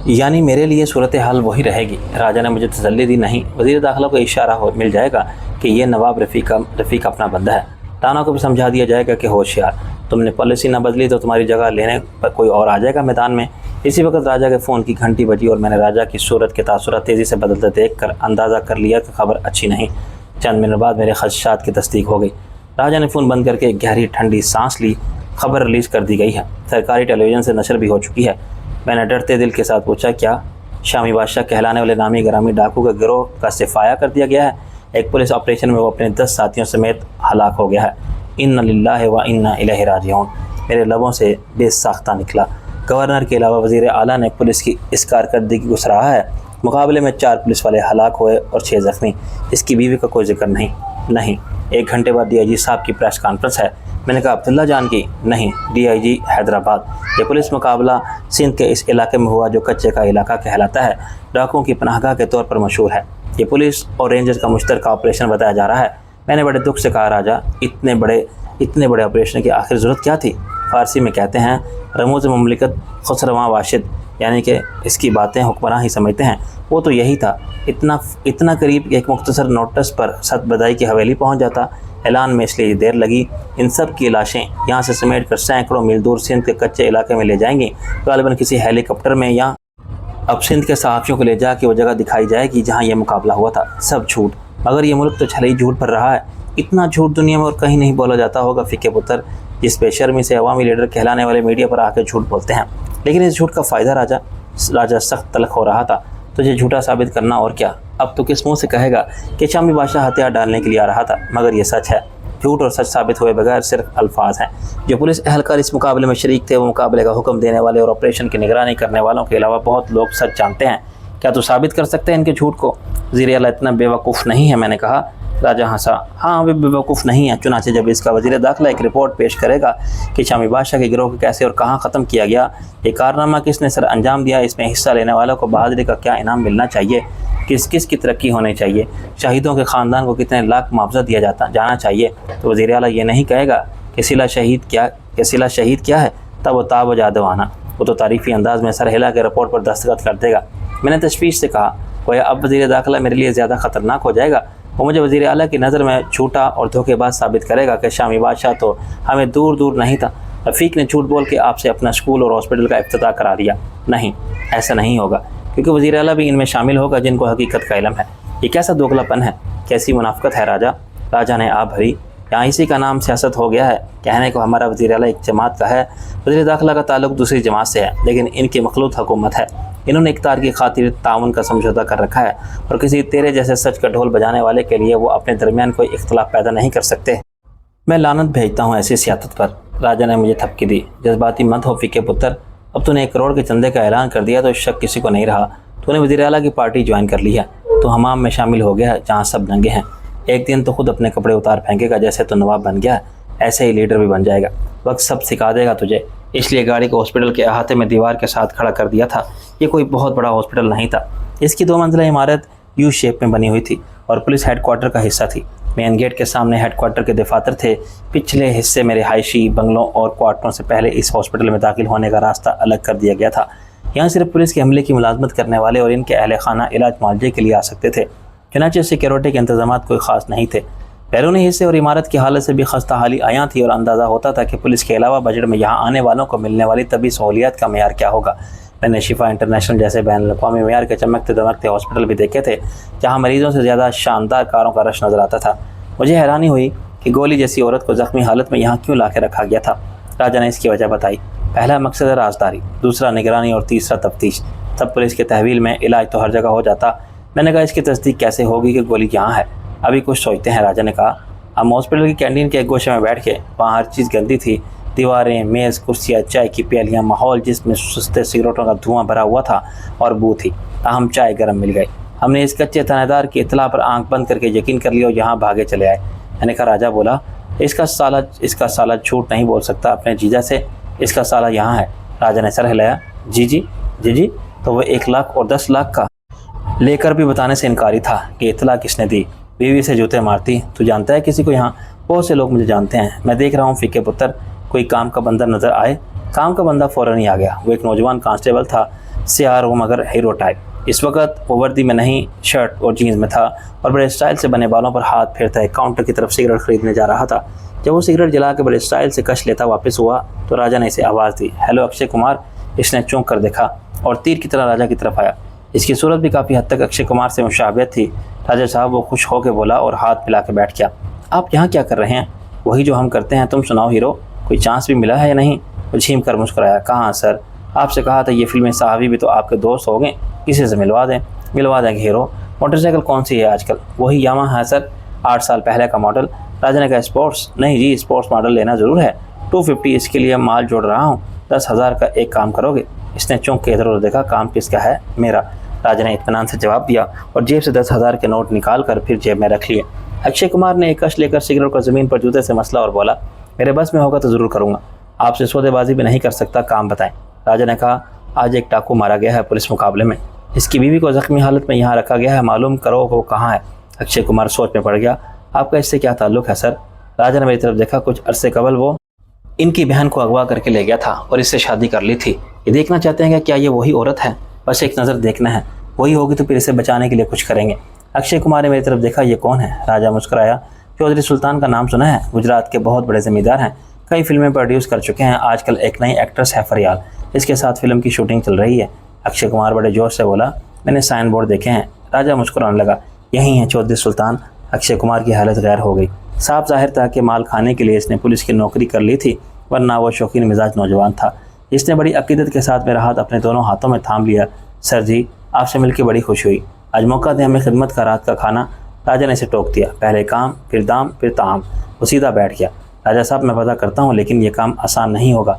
یعنی میرے لیے صورتحال وہی رہے گی۔ راجہ نے مجھے تسلی دی، نہیں، وزیر داخلہ کو اشارہ مل جائے گا کہ یہ نواب رفیق اپنا بندہ ہے۔ رانا کو بھی سمجھا دیا جائے گا کہ ہوشیار، تم نے پالیسی نہ بدلی تو تمہاری جگہ لینے پر کوئی اور آ جائے گا میدان میں۔ اسی وقت راجہ کے فون کی گھنٹی بجی اور میں نے راجہ کی صورت کے تاثرات تیزی سے بدلتے دیکھ کر اندازہ کر لیا کہ خبر اچھی نہیں۔ چند منٹ بعد میرے خدشات کی تصدیق ہو گئی۔ راجہ نے فون بند کر کے ایک گہری ٹھنڈی سانس لی۔ خبر ریلیز کر دی گئی ہے، سرکاری ٹیلی ویژن سے نشر بھی ہو چکی ہے۔ میں نے ڈرتے دل کے ساتھ پوچھا کیا شامی بادشاہ کہلانے والے نامی گرامی ڈاکو کے گروہ کا صفایا کر دیا گیا ہے؟ ایک پولیس آپریشن میں وہ اپنے 10 ساتھیوں سمیت ہلاک ہو گیا ہے۔ انا للہ و انا الیہ راجعون میرے لبوں سے بے ساختہ نکلا۔ گورنر کے علاوہ وزیر اعلیٰ نے پولیس کی اس کارکردگی کو سراہا ہے۔ مقابلے میں 4 پولیس والے ہلاک ہوئے اور 6 زخمی۔ اس کی بیوی کا کوئی ذکر نہیں۔ 1 گھنٹے بعد ڈی آئی جی صاحب کی پریس کانفرنس ہے۔ میں نے کہا عبداللہ جان کی؟ نہیں، ڈی آئی جی حیدرآباد۔ یہ پولیس مقابلہ سندھ کے اس علاقے میں ہوا جو کچے کا علاقہ کہلاتا ہے، ڈاکوؤں کی پناہ گاہ کے طور پر مشہور ہے۔ یہ پولیس اور رینجرز کا مشترکہ آپریشن بتایا جا رہا ہے۔ میں نے بڑے دکھ سے کہا راجہ اتنے بڑے آپریشن کی آخر ضرورت کیا تھی؟ فارسی میں کہتے ہیں رموز مملکت خسرواں واشد، یعنی کہ اس کی باتیں حکمراں ہی سمجھتے ہیں۔ وہ تو یہی تھا، اتنا قریب کہ ایک مختصر نوٹس پر ست بدائی کی حویلی پہنچ جاتا۔ اعلان میں اس لیے دیر لگی۔ ان سب کی لاشیں یہاں سے سمیٹ کر سینکڑوں میل دور سندھ کے کچے علاقے میں لے جائیں گی، غالباً کسی ہیلی کاپٹر میں، یا اب سندھ کے صحافیوں کو لے جا کے وہ جگہ دکھائی جائے گی جہاں یہ مقابلہ ہوا تھا۔ سب جھوٹ، مگر یہ ملک تو چھلئی جھوٹ پر رہا ہے۔ اتنا جھوٹ دنیا میں اور کہیں نہیں بولا جاتا ہوگا فقہ پتر، جس بے شرمی سے عوامی لیڈر کہلانے والے میڈیا پر آ کے جھوٹ بولتے ہیں۔ لیکن اس جھوٹ کا فائدہ راجہ سخت تلخ ہو رہا تھا۔ تجھے جھوٹا ثابت کرنا اور کیا؟ اب تو کس منہ سے کہے گا کہ شامی بادشاہ ہتھیار ڈالنے کے لیے آ رہا تھا؟ مگر یہ سچ ہے۔ جھوٹ اور سچ ثابت ہوئے بغیر صرف الفاظ ہیں۔ جو پولیس اہلکار اس مقابلے میں شریک تھے وہ مقابلے کا حکم دینے والے اور آپریشن کی نگرانی کرنے والوں کے علاوہ بہت لوگ سچ جانتے ہیں۔ کیا تو ثابت کر سکتے ہیں ان کے جھوٹ کو؟ وزیر اعلیٰ اتنا بے وقوف نہیں ہے، میں نے کہا۔ راجہ ہنسا، ہاں وہ بے وقوف نہیں ہے، چنانچہ جب اس کا وزیر داخلہ ایک رپورٹ پیش کرے گا کہ شامی بادشاہ کے گروہ کو کیسے اور کہاں ختم کیا گیا، یہ کارنامہ کس نے سر انجام دیا، اس میں حصہ لینے والوں کو بہادری کا کیا انعام ملنا چاہیے، کس کس کی ترقی ہونی چاہیے، شہیدوں کے خاندان کو کتنے لاکھ معاوضہ دیا جانا چاہیے، تو وزیر اعلیٰ یہ نہیں کہے گا کہ صلہ شہید کیا ہے، تب و تاب و جادوانا، وہ تو تعریفی انداز میں سر ہلا کے رپورٹ پر دستخط کر دے گا۔ میں نے تشویش سے کہا، گویا اب وزیر داخلہ میرے لیے زیادہ خطرناک ہو جائے گا۔ وہ مجھے وزیر اعلیٰ کی نظر میں جھوٹا اور دھوکے باز ثابت کرے گا کہ شامی بادشاہ تو ہمیں دور نہیں تھا، رفیق نے جھوٹ بول کے آپ سے اپنا اسکول اور ہاسپٹل کا افتتاح کرا دیا۔ نہیں، ایسا نہیں ہوگا، کیونکہ وزیر اعلیٰ بھی ان میں شامل ہوگا جن کو حقیقت کا علم ہے۔ یہ کیسا دوگلا پن ہے، کیسی منافقت ہے راجہ نے آ بھری۔ یہاں اسی کا نام سیاست ہو گیا ہے۔ کہنے کو ہمارا وزیر اعلیٰ ایک جماعت کا ہے، وزیر داخلہ کا تعلق دوسری جماعت سے ہے، لیکن ان کی مخلوط حکومت ہے۔ انہوں نے اقتدار کی خاطر تعاون کا سمجھوتہ کر رکھا ہے، اور کسی تیرے جیسے سچ کا ڈھول بجانے والے کے لیے وہ اپنے درمیان کوئی اختلاف پیدا نہیں کر سکتے۔ میں لعنت بھیجتا ہوں ایسی سیاست پر۔ راجہ نے مجھے تھپکی دی، جذباتی مت ہو فقہ پتر، اب تو نے 1 کروڑ کے چندے کا اعلان کر دیا تو شک کسی کو نہیں رہا۔ تو نے وزیر اعلیٰ کی پارٹی جوائن کر لی ہے، تو حمام میں شامل ہو گیا ہے جہاں سب ننگے ہیں۔ ایک دن تو خود اپنے کپڑے اتار پھینکے گا، جیسے تو نواب بن گیا ہے ایسے ہی لیڈر بھی بن جائے گا۔ وقت سب سکھا دے گا تجھے۔ اس لیے گاڑی کو ہاسپٹل کے احاطے میں دیوار کے ساتھ کھڑا کر دیا تھا۔ یہ کوئی بہت بڑا ہاسپٹل نہیں تھا، اس کی 2 منزلہ عمارت یو شیپ میں بنی ہوئی تھی اور پولیس ہیڈ کوارٹر کا حصہ تھی۔ مین گیٹ کے سامنے ہیڈ کوارٹر کے دفاتر تھے، پچھلے حصے میں رہائشی بنگلوں اور کوارٹروں سے پہلے اس ہاسپٹل میں داخل ہونے کا راستہ الگ کر دیا گیا تھا۔ یہاں صرف پولیس کے عملے کی ملازمت کرنے والے اور ان کے اہل خانہ علاج معالجے کے لیے آ سکتے تھے، چنانچہ سیکیورٹی کے انتظامات کوئی خاص نہیں تھے۔ بیرونی حصے اور عمارت کی حالت سے بھی خستہ حالی عیاں تھی اور اندازہ ہوتا تھا کہ پولیس کے علاوہ بجٹ میں یہاں آنے والوں کو ملنے والی طبی سہولیات کا معیار کیا ہوگا۔ میں نے شفا انٹرنیشنل جیسے بین الاقوامی معیار کے چمکتے دمکتے ہاسپٹل بھی دیکھے تھے، جہاں مریضوں سے زیادہ شاندار کاروں کا رش نظر آتا تھا۔ مجھے حیرانی ہوئی کہ گولی جیسی عورت کو زخمی حالت میں یہاں کیوں لا کے رکھا گیا تھا۔ راجہ نے اس کی وجہ بتائی۔ پہلا مقصد رازداری، دوسرا نگرانی اور تیسرا تفتیش۔ تب پولیس کے تحویل میں علاج تو ہر جگہ ہو جاتا۔ میں نے کہا اس کی تصدیق کیسے ہوگی کہ گولی یہاں ہے؟ ابھی کچھ سوچتے ہیں، راجہ نے کہا۔ ہم ہاسپٹل کی کینٹین کے ایک گوشے میں بیٹھ کے، وہاں ہر چیز گندی تھی، دیواریں، میز، کرسیاں، چائے کی پیالیاں، ماحول جس میں سستے سگریٹوں کا دھواں بھرا ہوا تھا اور بو تھی۔ تاہم چائے گرم مل گئی۔ ہم نے اس کچے تھانے دار کی اطلاع پر آنکھ بند کر کے یقین کر لیا اور یہاں بھاگے چلے آئے۔ میں نے کہا، راجہ بولا، اس کا سالہ جھوٹ نہیں بول سکتا اپنے جیجا سے، اس کا سالہ یہاں ہے۔ راجہ نے سر ہلایا۔ جی، تو وہ 1 لاکھ اور 10 لاکھ کا لے کر بھی بتانے سے انکاری تھا کہ اطلاع کس نے دی۔ بیوی سے جوتے مارتی، تو جانتا ہے کسی کو یہاں؟ بہت سے لوگ مجھے جانتے ہیں، میں دیکھ رہا ہوں فیکے پتر، کوئی کام کا بندہ نظر آئے؟ کام کا بندہ فوراً ہی آ گیا۔ وہ ایک نوجوان کانسٹیبل تھا، سیاہ مگر ہیرو ٹائپ۔ اس وقت وہ وردی میں نہیں، شرٹ اور جینز میں تھا اور بڑے اسٹائل سے بنے بالوں پر ہاتھ پھیرتا ہے کاؤنٹر کی طرف سگریٹ خریدنے جا رہا تھا۔ جب وہ سگریٹ جلا کے بڑے اسٹائل سے کش لیتا واپس ہوا تو راجہ نے اسے آواز دی، ہیلو اکشے کمار۔ اس نے چونک کر دیکھا اور تیر کی طرح راجہ کی طرف آیا۔ اس کی صورت بھی کافی حد تک اکشے کمار سے مشابہت تھی۔ راجہ صاحب، وہ خوش ہو کے بولا اور ہاتھ ملا کے بیٹھ گیا۔ آپ یہاں کیا کر رہے ہیں؟ وہی جو ہم کرتے ہیں، تم سناؤ ہیرو، کوئی چانس بھی ملا ہے یا نہیں؟ وہ جھیم کر مسکرایا۔ کہاں سر، آپ سے کہا تھا یہ فلمی صحافی بھی تو آپ کے دوست ہو گئے، کسی سے ملوا دیں گے ہیرو۔ موٹر سائیکل کون سی ہے آج کل؟ وہی یامہا ہے سر، 8 سال پہلے کا ماڈل۔ راجہ نے کہا، اسپورٹس؟ نہیں جی، اسپورٹس ماڈل لینا ضرور ہے، 250 اس کے لیے مال جوڑ رہا ہوں، 10,000 کا ایک کام کرو گے؟ اس نے چونک کے ادھر ادھر دیکھا۔ کام کس کا ہے؟ میرا۔ راجہ نے اطمینان سے جواب دیا اور جیب سے 10,000 کے نوٹ نکال کر پھر جیب میں رکھ لیے۔ اکشے کمار نے ایک کش لے کر سگریٹ کو زمین پر جوتے سے مسلا اور بولا، میرے بس میں ہوگا تو ضرور کروں گا، آپ سے سودے بازی بھی نہیں کر سکتا، کام بتائیں۔ راجہ نے کہا، آج ایک ڈاکو مارا گیا ہے پولیس مقابلے میں، اس کی بیوی کو زخمی حالت میں یہاں رکھا گیا ہے، معلوم کرو وہ کہاں ہے۔ اکشے کمار سوچ میں پڑ گیا۔ آپ کا اس سے کیا تعلق ہے سر؟ راجہ نے میری طرف دیکھا۔ کچھ عرصے قبل وہ ان کی بہن کو اغوا کر کے لے گیا تھا اور اس سے شادی کر لی تھی۔ یہ دیکھنا چاہتے ہیں کہ کیا یہ وہی عورت ہے؟ بس ایک نظر دیکھنا ہے، وہی ہوگی تو پھر اسے بچانے کے لیے کچھ کریں گے۔ اکشے کمار نے میری طرف دیکھا۔ یہ کون ہے؟ راجہ مسکرایا۔ چودھری سلطان کا نام سنا ہے؟ گجرات کے بہت بڑے زمیندار ہیں، کئی فلمیں پروڈیوس کر چکے ہیں، آج کل ایک نئی ایکٹریس ہے فریال، اس کے ساتھ فلم کی شوٹنگ چل رہی ہے۔ اکشے کمار بڑے جوش سے بولا، میں نے سائن بورڈ دیکھے ہیں۔ راجہ مسکرانے لگا۔ یہی ہیں چودھری سلطان۔ اکشے کمار کی حالت غیر ہو گئی۔ صاف ظاہر تھا کہ مال کھانے کے لیے اس نے پولیس کی نوکری کر لی تھی، ورنہ وہ شوقین مزاج نوجوان تھا۔ اس نے بڑی عقیدت کے ساتھ میرا ہاتھ اپنے دونوں ہاتھوں میں تھام لیا۔ سر جی، آپ سے مل کے بڑی خوشی ہوئی، آج موقع دیں ہمیں خدمت کا، رات کا کھانا۔ راجہ نے اسے ٹوک دیا۔ پہلے کام، پھر دام، پھر طعام۔ وہ سیدھا بیٹھ گیا۔ راجہ صاحب، میں پتہ کرتا ہوں لیکن یہ کام آسان نہیں ہوگا۔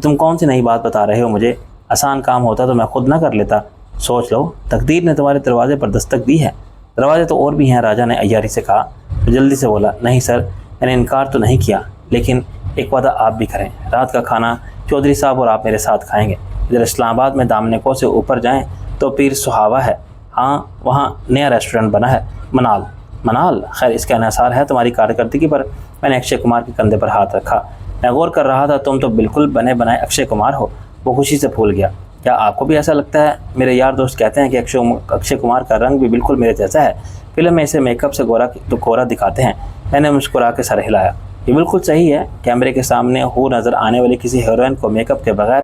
تم کون سی نئی بات بتا رہے ہو مجھے؟ آسان کام ہوتا تو میں خود نہ کر لیتا۔ سوچ لو، تقدیر نے تمہارے دروازے پر دستک دی ہے۔ دروازے تو اور بھی ہیں، راجہ نے عیاری سے کہا۔ وہ جلدی سے بولا، نہیں سر، میں نے انکار تو نہیں کیا، لیکن ایک وعدہ آپ بھی کریں، رات کا کھانا چودھری صاحب اور آپ میرے ساتھ کھائیں گے۔ ادھر اسلام آباد میں دامنے کو سے اوپر جائیں تو پیر سہاوا ہے، ہاں وہاں نیا ریسٹورنٹ بنا ہے، منال۔ خیر، اس کا انحصار ہے تمہاری کارکردگی پر۔ میں نے اکشے کمار کے کندھے پر ہاتھ رکھا۔ میں غور کر رہا تھا، تم تو بالکل بنے بنائے اکشے کمار ہو۔ وہ خوشی سے پھول گیا۔ کیا آپ کو بھی ایسا لگتا ہے؟ میرے یار دوست کہتے ہیں کہ اکشے کمار کا رنگ بھی بالکل میرے جیسا ہے، فلم میں اسے میک اپ سے گورا دکھاتے ہیں۔ میں نے مسکرا کے سر ہلایا۔ یہ بالکل صحیح ہے، کیمرے کے سامنے ہو نظر آنے والی کسی ہیروئن کو میک اپ کے بغیر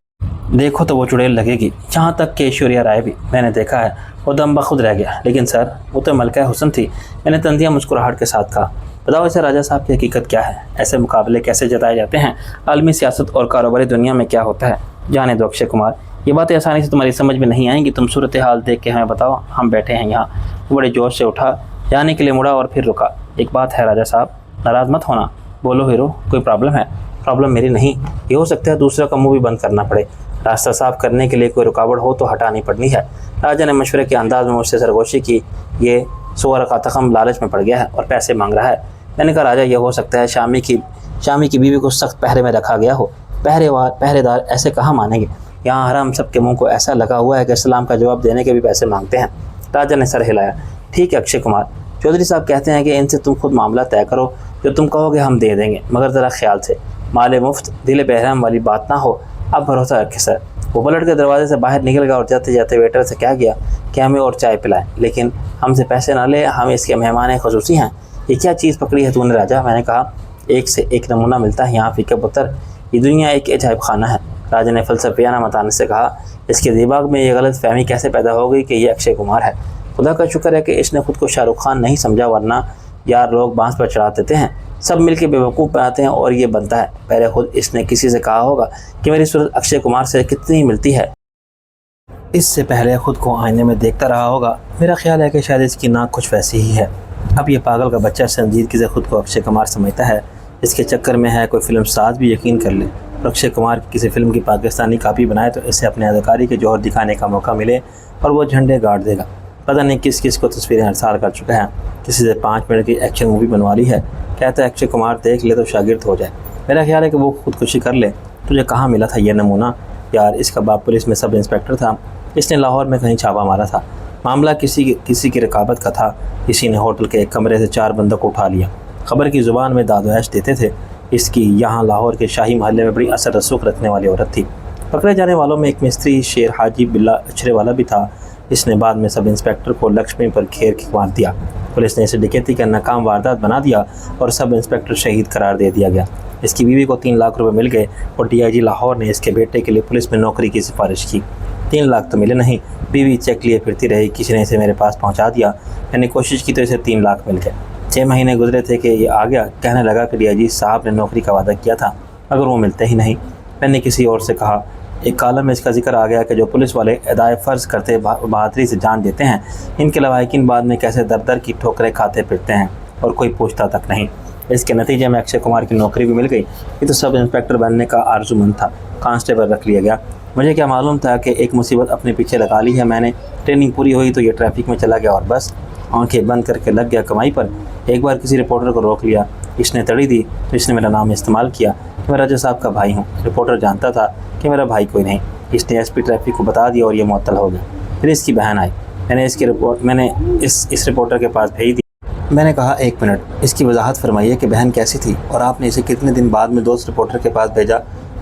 دیکھو تو وہ چڑیل لگے گی، جہاں تک کہ ایشوریا رائے بھی میں نے دیکھا ہے، وہ دم بخود رہ گیا۔ لیکن سر، وہ تو ملکہ حسن تھی، میں نے تندیاں مسکراہٹ کے ساتھ کہا۔ بتاؤ اسے راجہ صاحب کی حقیقت کیا ہے؟ ایسے مقابلے کیسے جتائے جاتے ہیں؟ عالمی سیاست اور کاروباری دنیا میں کیا ہوتا ہے؟ جانے دو اکشے کمار، یہ باتیں آسانی سے تمہاری سمجھ میں نہیں آئیں گی، تم صورتحال دیکھ کے ہمیں بتاؤ، ہم بیٹھے ہیں یہاں۔ وہ بڑے جوش سے اٹھا، جانے کے لیے مڑا اور پھر رکا۔ ایک بات ہے راجہ صاحب، ناراض مت ہونا۔ بولو ہیرو، کوئی پرابلم ہے؟ پرابلم میری نہیں، یہ ہو سکتا ہے دوسرا کا منہ بھی بند کرنا پڑے، راستہ صاف کرنے کے لیے کوئی رکاوٹ ہو تو ہٹانی پڑنی ہے۔ راجہ نے مشورے کے انداز میں مجھ سے سرگوشی کی۔ یہ سور کا تخم لالچ میں پڑ گیا ہے اور پیسے مانگ رہا ہے۔ میں نے کہا، راجہ یہ ہو سکتا ہے شامی کی بیوی کو سخت پہرے میں رکھا گیا ہو، پہرے دار ایسے کہاں مانیں گے؟ یہاں حرام سب کے منہ کو ایسا لگا ہوا ہے کہ سلام کا جواب دینے کے بھی پیسے مانگتے ہیں۔ راجہ نے سر ہلایا۔ ٹھیک ہے اکشے کمار، چودھری صاحب کہتے ہیں کہ ان سے تم خود معاملہ طے کرو، جو تم کہو گے ہم دے دیں گے، مگر ذرا خیال سے، مال مفت دل بحرام والی بات نہ ہو۔ اب بھروسہ رکھے سر، وہ پلٹ کے دروازے سے باہر نکل گیا اور جاتے جاتے ویٹر سے کہہ گیا کہ ہمیں اور چائے پلائیں، لیکن ہم سے پیسے نہ لے، ہم اس کے مہمان خصوصی ہیں۔ یہ کیا چیز پکڑی ہے تو نے راجا؟ میں نے کہا ایک سے ایک نمونہ ملتا ہے یہاں فیکے پتر، یہ دنیا ایک عجائب خانہ ہے۔ راجا نے فلسفیانہ متانے سے کہا اس کے دماغ میں یہ غلط فہمی کیسے پیدا ہو گئی کہ یہ اکشے کمار ہے؟ خدا کا شکر ہے کہ اس نے خود کو شاہ رخ خان نہیں سمجھا، ورنہ یار لوگ بانس پر چڑھا دیتے ہیں، سب مل کے بیوقوف بناتے ہیں اور یہ بنتا ہے۔ پہلے خود اس نے کسی سے کہا ہوگا کہ میری صورت اکشے کمار سے کتنی ملتی ہے، اس سے پہلے خود کو آئینے میں دیکھتا رہا ہوگا۔ میرا خیال ہے کہ شاید اس کی ناک کچھ ویسی ہی ہے۔ اب یہ پاگل کا بچہ سنجیدگی سے خود کو اکشے کمار سمجھتا ہے، اس کے چکر میں ہے کوئی فلم ساز بھی یقین کر لے اور اکشے کمار کی کسی فلم کی پاکستانی کاپی بنائے تو اسے اپنے اداکاری کے جوہر دکھانے کا موقع ملے اور وہ جھنڈے گاڑ دے گا۔ پتہ نہیں کس کس کو تصویریں ارسال کر چکا ہے، کسی سے 5 منٹ کی ایکشن مووی بنوا لی ہے، کہتا ہے اکشے کمار دیکھ لے تو شاگرد ہو جائے۔ میرا خیال ہے کہ وہ خودکشی کر لے۔ تجھے کہاں ملا تھا یہ نمونہ؟ یار اس کا باپ پولیس میں سب انسپیکٹر تھا، اس نے لاہور میں کہیں چھاپا مارا تھا۔ معاملہ کسی کی رقابت کا تھا، کسی نے ہوٹل کے ایک کمرے سے 4 بندوں کو اٹھا لیا، خبر کی زبان میں داد و عیش دیتے تھے۔ اس کی یہاں لاہور کے شاہی محلے میں بڑی اثر رسوخ رکھنے والی عورت تھی۔ پکڑے جانے والوں میں ایک مستری شیر حاجی بلا اچھرے والا بھی تھا، اس نے بعد میں سب انسپیکٹر کو لکشمی پر گھیر کے مار دیا۔ پولیس نے اسے ڈکیتی کا ناکام واردات بنا دیا اور سب انسپیکٹر شہید قرار دے دیا گیا۔ اس کی بیوی کو 3 لاکھ روپے مل گئے اور DIG لاہور نے اس کے بیٹے کے لیے پولیس میں نوکری کی سفارش کی۔ 3 لاکھ تو ملے نہیں، بیوی چیک لیے پھرتی رہی، کسی نے اسے میرے پاس پہنچا دیا، میں نے کوشش کی تو اسے 3 لاکھ مل گئے۔ 6 مہینے گزرے تھے کہ یہ آ گیا، کہنے لگا کہ DIG صاحب نے نوکری کا وعدہ کیا تھا مگر وہ ملتے ہی نہیں۔ میں نے کسی اور سے کہا، ایک کالم میں اس کا ذکر آ گیا کہ جو پولیس والے ادائے فرض کرتے بہادری سے جان دیتے ہیں، ان کے لواحقین بعد میں کیسے در در کی ٹھوکریں کھاتے پھرتے ہیں اور کوئی پوچھتا تک نہیں۔ اس کے نتیجے میں اکشے کمار کی نوکری بھی مل گئی۔ یہ تو سب انسپیکٹر بننے کا آرزو مند تھا، کانسٹیبل رکھ لیا گیا۔ مجھے کیا معلوم تھا کہ ایک مصیبت اپنے پیچھے لگا لی ہے۔ میں نے ٹریننگ پوری ہوئی تو یہ ٹریفک میں چلا گیا اور بس آنکھیں بند کر کے لگ گیا کمائی پر۔ ایک بار کسی رپورٹر کو روک لیا، اس نے تڑی دی تو اس نے میرا نام استعمال کیا کہ میں راجا صاحب کا بھائی ہوں۔ رپورٹر جانتا تھا کہ میرا بھائی کوئی نہیں، اس نے SP ٹریفک کو بتا دیا اور یہ معطل ہو گیا۔ پھر اس کی بہن آئی، میں نے اس رپورٹر کے پاس بھیج دی۔ میں نے کہا 1 منٹ، اس کی وضاحت فرمائیے کہ بہن کیسی تھی اور آپ نے اسے کتنے دن بعد میں دوست رپورٹر کے پاس بھیجا؟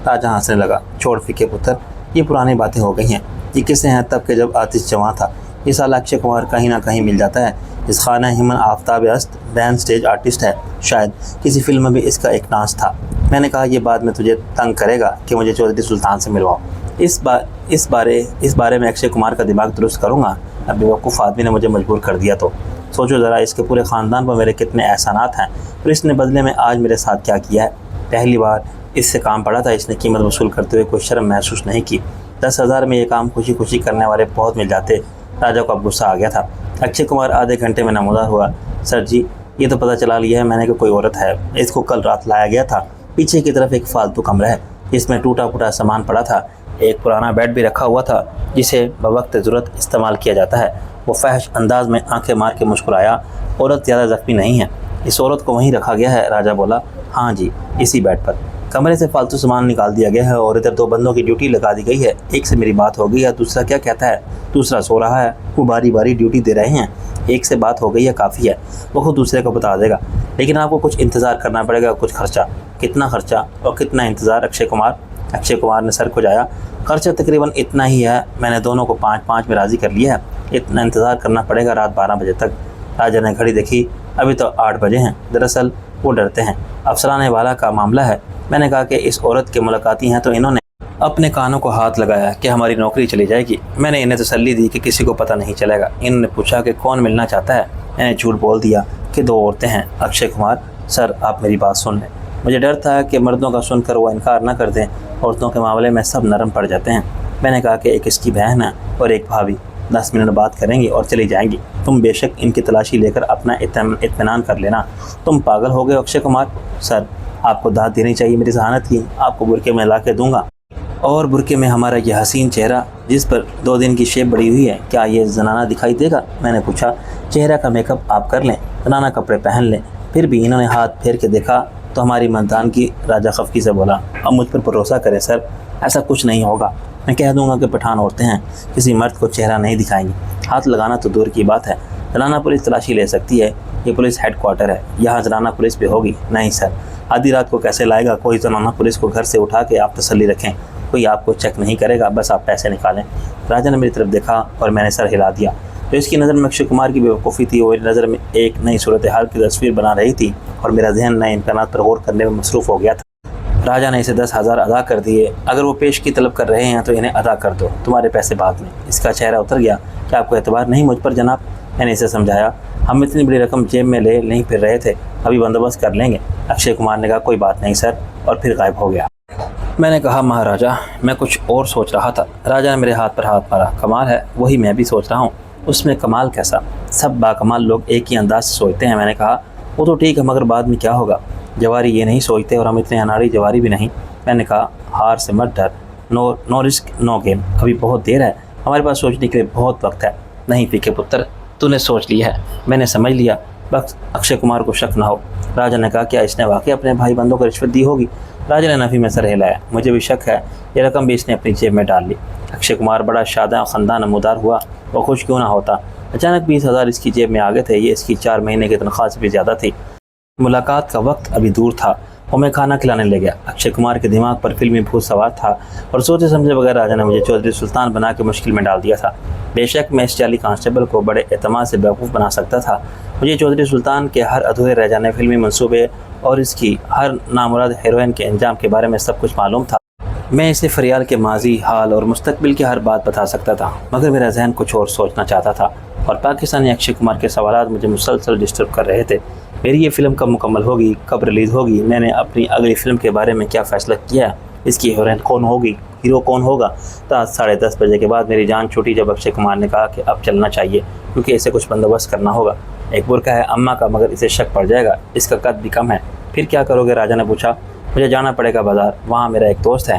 راجا ہنسنے لگا، چھوڑ فیکے پتر، یہ پرانی باتیں ہو گئی ہیں، یہ قصے ہیں تب کہ جب آتش جواں تھا۔ یہ سال اکشے کمار کہیں نہ کہیں مل جاتا ہے۔ اس خانہ ہمن آفتاب است بین سٹیج آرٹسٹ ہے، شاید کسی فلم میں بھی اس کا ایک ڈانس تھا۔ میں نے کہا یہ بات میں تجھے تنگ کرے گا کہ مجھے چودھری سلطان سے ملواؤ، اس بارے میں اکشے کمار کا دماغ درست کروں گا۔ اب بیوقوف آدمی نے مجھے مجبور کر دیا تو سوچو ذرا، اس کے پورے خاندان پر میرے کتنے احسانات ہیں اور اس نے بدلے میں آج میرے ساتھ کیا کیا ہے۔ پہلی بار اس سے کام پڑا تھا، اس نے قیمت وصول کرتے ہوئے کوئی شرم محسوس نہیں کی۔ 10,000 میں یہ کام خوشی خوشی کرنے والے بہت مل جاتے۔ راجا کو اب غصہ آ گیا تھا۔ اکشے کمار آدھے گھنٹے میں نمودار ہوا۔ سر جی، یہ تو پتہ چلا لیا ہے میں نے کہ کوئی عورت ہے، اس کو کل رات لایا گیا تھا۔ پیچھے کی طرف ایک فالتو کمرہ ہے، جس میں ٹوٹا پھوٹا سامان پڑا تھا، ایک پرانا بیڈ بھی رکھا ہوا تھا جسے بوقت ضرورت استعمال کیا جاتا ہے۔ وہ فحش انداز میں آنکھیں مار کے مسکرایا۔ عورت زیادہ زخمی نہیں ہے، اس عورت کو وہیں رکھا گیا ہے۔ راجا بولا، ہاں جی، اسی بیڈ پر۔ کمرے سے فالتو سامان نکال دیا گیا ہے اور ادھر 2 بندوں کی ڈیوٹی لگا دی گئی ہے۔ ایک سے میری بات ہو گئی ہے، دوسرا کیا کہتا ہے؟ دوسرا سو رہا ہے، وہ باری باری ڈیوٹی دے رہے ہیں۔ ایک سے بات ہو گئی ہے کافی ہے، وہ خود دوسرے کو بتا دے گا، لیکن آپ کو کچھ انتظار کرنا پڑے گا، کچھ خرچہ۔ کتنا خرچہ اور کتنا انتظار؟ اکشے کمار نے سر کھجایا۔ خرچہ تقریباً اتنا ہی ہے، میں نے دونوں کو 5-5 میں راضی کر لیا ہے۔ اتنا انتظار کرنا پڑے گا رات 12 بجے تک۔ راجا نے گھڑی دیکھی، ابھی تو 8 بجے ہیں۔ دراصل وہ ڈرتے ہیں، افسرانے والا کا معاملہ ہے۔ میں نے کہا کہ اس عورت کے ملاقاتی ہیں تو انہوں نے اپنے کانوں کو ہاتھ لگایا کہ ہماری نوکری چلی جائے گی۔ میں نے انہیں تسلی دی کہ کسی کو پتہ نہیں چلے گا۔ انہوں نے پوچھا کہ کون ملنا چاہتا ہے؟ میں نے جھوٹ بول دیا کہ 2 عورتیں ہیں۔ اکشے کمار، سر آپ میری بات سن لیں۔ مجھے ڈر تھا کہ مردوں کا سن کر وہ انکار نہ کر دیں، عورتوں کے معاملے میں سب نرم پڑ جاتے ہیں۔ میں نے کہا کہ ایک اس کی بہن ہے اور ایک بھابھی، 10 منٹ بات کریں گی اور چلی جائیں گی۔ تم بے شک ان کی تلاشی لے کر اپنا اطمینان کر لینا۔ تم پاگل ہو گئے اکشے کمار؟ سر آپ کو داد دینی چاہیے میری ذہانت کی، آپ کو برقعے میں لا کے دوں گا، اور برقعے میں ہمارا یہ حسین چہرہ جس پر 2 دن کی شیپ بڑی ہوئی ہے، کیا یہ زنانہ دکھائی دے گا؟ میں نے پوچھا۔ چہرہ کا میک اپ آپ کر لیں، زنانہ کپڑے پہن لیں۔ پھر بھی انہوں نے ہاتھ پھیر کے دیکھا تو ہماری مردان کی راجا خفگی سے بولا، اب مجھ پر بھروسہ کریں سر، ایسا کچھ نہیں ہوگا۔ میں کہہ دوں گا کہ پٹھان عورتیں ہیں، کسی مرد کو چہرہ نہیں دکھائیں گی، ہاتھ لگانا تو دور کی بات ہے۔ زنانہ پولیس تلاشی لے سکتی ہے، یہ پولیس ہیڈ کوارٹر ہے، یہاں زنانہ پولیس بھی ہوگی؟ نہیں سر، آدھی رات کو کیسے لائے گا کوئی زنانہ پولیس کو گھر سے اٹھا کے؟ آپ تسلی رکھیں، کوئی آپ کو چیک نہیں کرے گا، بس آپ پیسے نکالیں۔ راجہ نے میری طرف دیکھا اور میں نے سر ہلا دیا۔ جو اس کی نظر میں اکشے کمار کی بے وقوفی تھی، وہ میری نظر میں ایک نئی صورتحال کی تصویر بنا رہی تھی اور میرا ذہن نئے امکانات پر غور کرنے میں مصروف ہو گیا تھا۔ راجہ نے اسے 10,000 ادا کر دیے، اگر وہ پیش کی طلب کر رہے ہیں تو انہیں ادا کر دو، تمہارے پیسے بعد میں۔ اس کا چہرہ اتر گیا۔ کیا آپ کو اعتبار نہیں مجھ پر جناب؟ میں نے اسے سمجھایا، ہم اتنی بڑی رقم جیب میں لے نہیں پھر رہے تھے، ابھی بندوبست کر لیں گے۔ اکشے کمار نے کہا، کوئی بات نہیں سر، اور پھر غائب ہو گیا۔ میں نے کہا، مہاراجہ میں کچھ اور سوچ رہا تھا۔ راجہ نے میرے ہاتھ پر ہاتھ مارا، کمال ہے، وہی میں بھی سوچ رہا ہوں۔ اس میں کمال کیسا؟ سب باکمال لوگ ایک ہی انداز سے سوچتے ہیں۔ میں نے کہا، وہ تو ٹھیک ہے، مگر بعد میں کیا ہوگا؟ جواری یہ نہیں سوچتے، اور ہم اتنے اناڑی جواری بھی نہیں۔ میں نے کہا، ہار سے مت ڈر، نو رسک نو گیم، ابھی بہت دیر ہے، ہمارے پاس سوچنے کے لیے بہت وقت ہے۔ نہیں پی کے پتر، تو نے سوچ لیا ہے۔ میں نے سمجھ لیا، بس اکشے کمار کو شک نہ ہو۔ راجہ نے کہا، کیا اس نے واقعی اپنے بھائی بندوں کو رشوت دی ہوگی؟ راجہ نے نفی میں سر ہلایا، مجھے بھی شک ہے، یہ رقم بھی اس نے اپنی جیب میں ڈال لی۔ اکشے کمار بڑا شاداں خندہ نمودار ہوا، وہ خوش کیوں نہ ہوتا؟ اچانک 20,000 اس کی جیب میں آ گئے تھے، یہ اس کی 4 مہینے کی تنخواہ سے بھی زیادہ تھی۔ ملاقات کا وقت ابھی دور تھا، وہ میں کھانا کھلانے لے گیا۔ اکشے کمار کے دماغ پر فلمی بھوت سوار تھا، اور سوچے سمجھے بغیر راجہ نے مجھے چودھری سلطان بنا کے مشکل میں ڈال دیا تھا۔ بے شک میں اس جعلی کانسٹیبل کو بڑے اعتماد سے بیوقوف بنا سکتا تھا۔ مجھے چودھری سلطان کے ہر ادھورے رہ جانے فلمی منصوبے اور اس کی ہر نامراد ہیروئن کے انجام کے بارے میں سب کچھ معلوم تھا۔ میں اسے فریال کے ماضی، حال اور مستقبل کی ہر بات بتا سکتا تھا، مگر میرا ذہن کچھ اور سوچنا چاہتا تھا، اور پاکستانی اکشے کمار کے سوالات مجھے مسلسل ڈسٹرب کر رہے تھے۔ میری یہ فلم کب مکمل ہوگی، کب ریلیز ہوگی، میں نے اپنی اگلی فلم کے بارے میں کیا فیصلہ کیا، اس کی ہیروئن کون ہوگی، ہیرو کون ہوگا؟ رات 10:30 بجے کے بعد میری جان چھوٹی جب اکشے کمار نے کہا کہ اب چلنا چاہیے، کیونکہ اسے کچھ بندوبست کرنا ہوگا۔ ایک برقع ہے اماں کا، مگر اسے شک پڑ جائے گا، اس کا قد بھی کم ہے۔ پھر کیا کرو گے؟ راجہ نے پوچھا۔ مجھے جانا پڑے گا بازار، وہاں میرا ایک دوست ہے،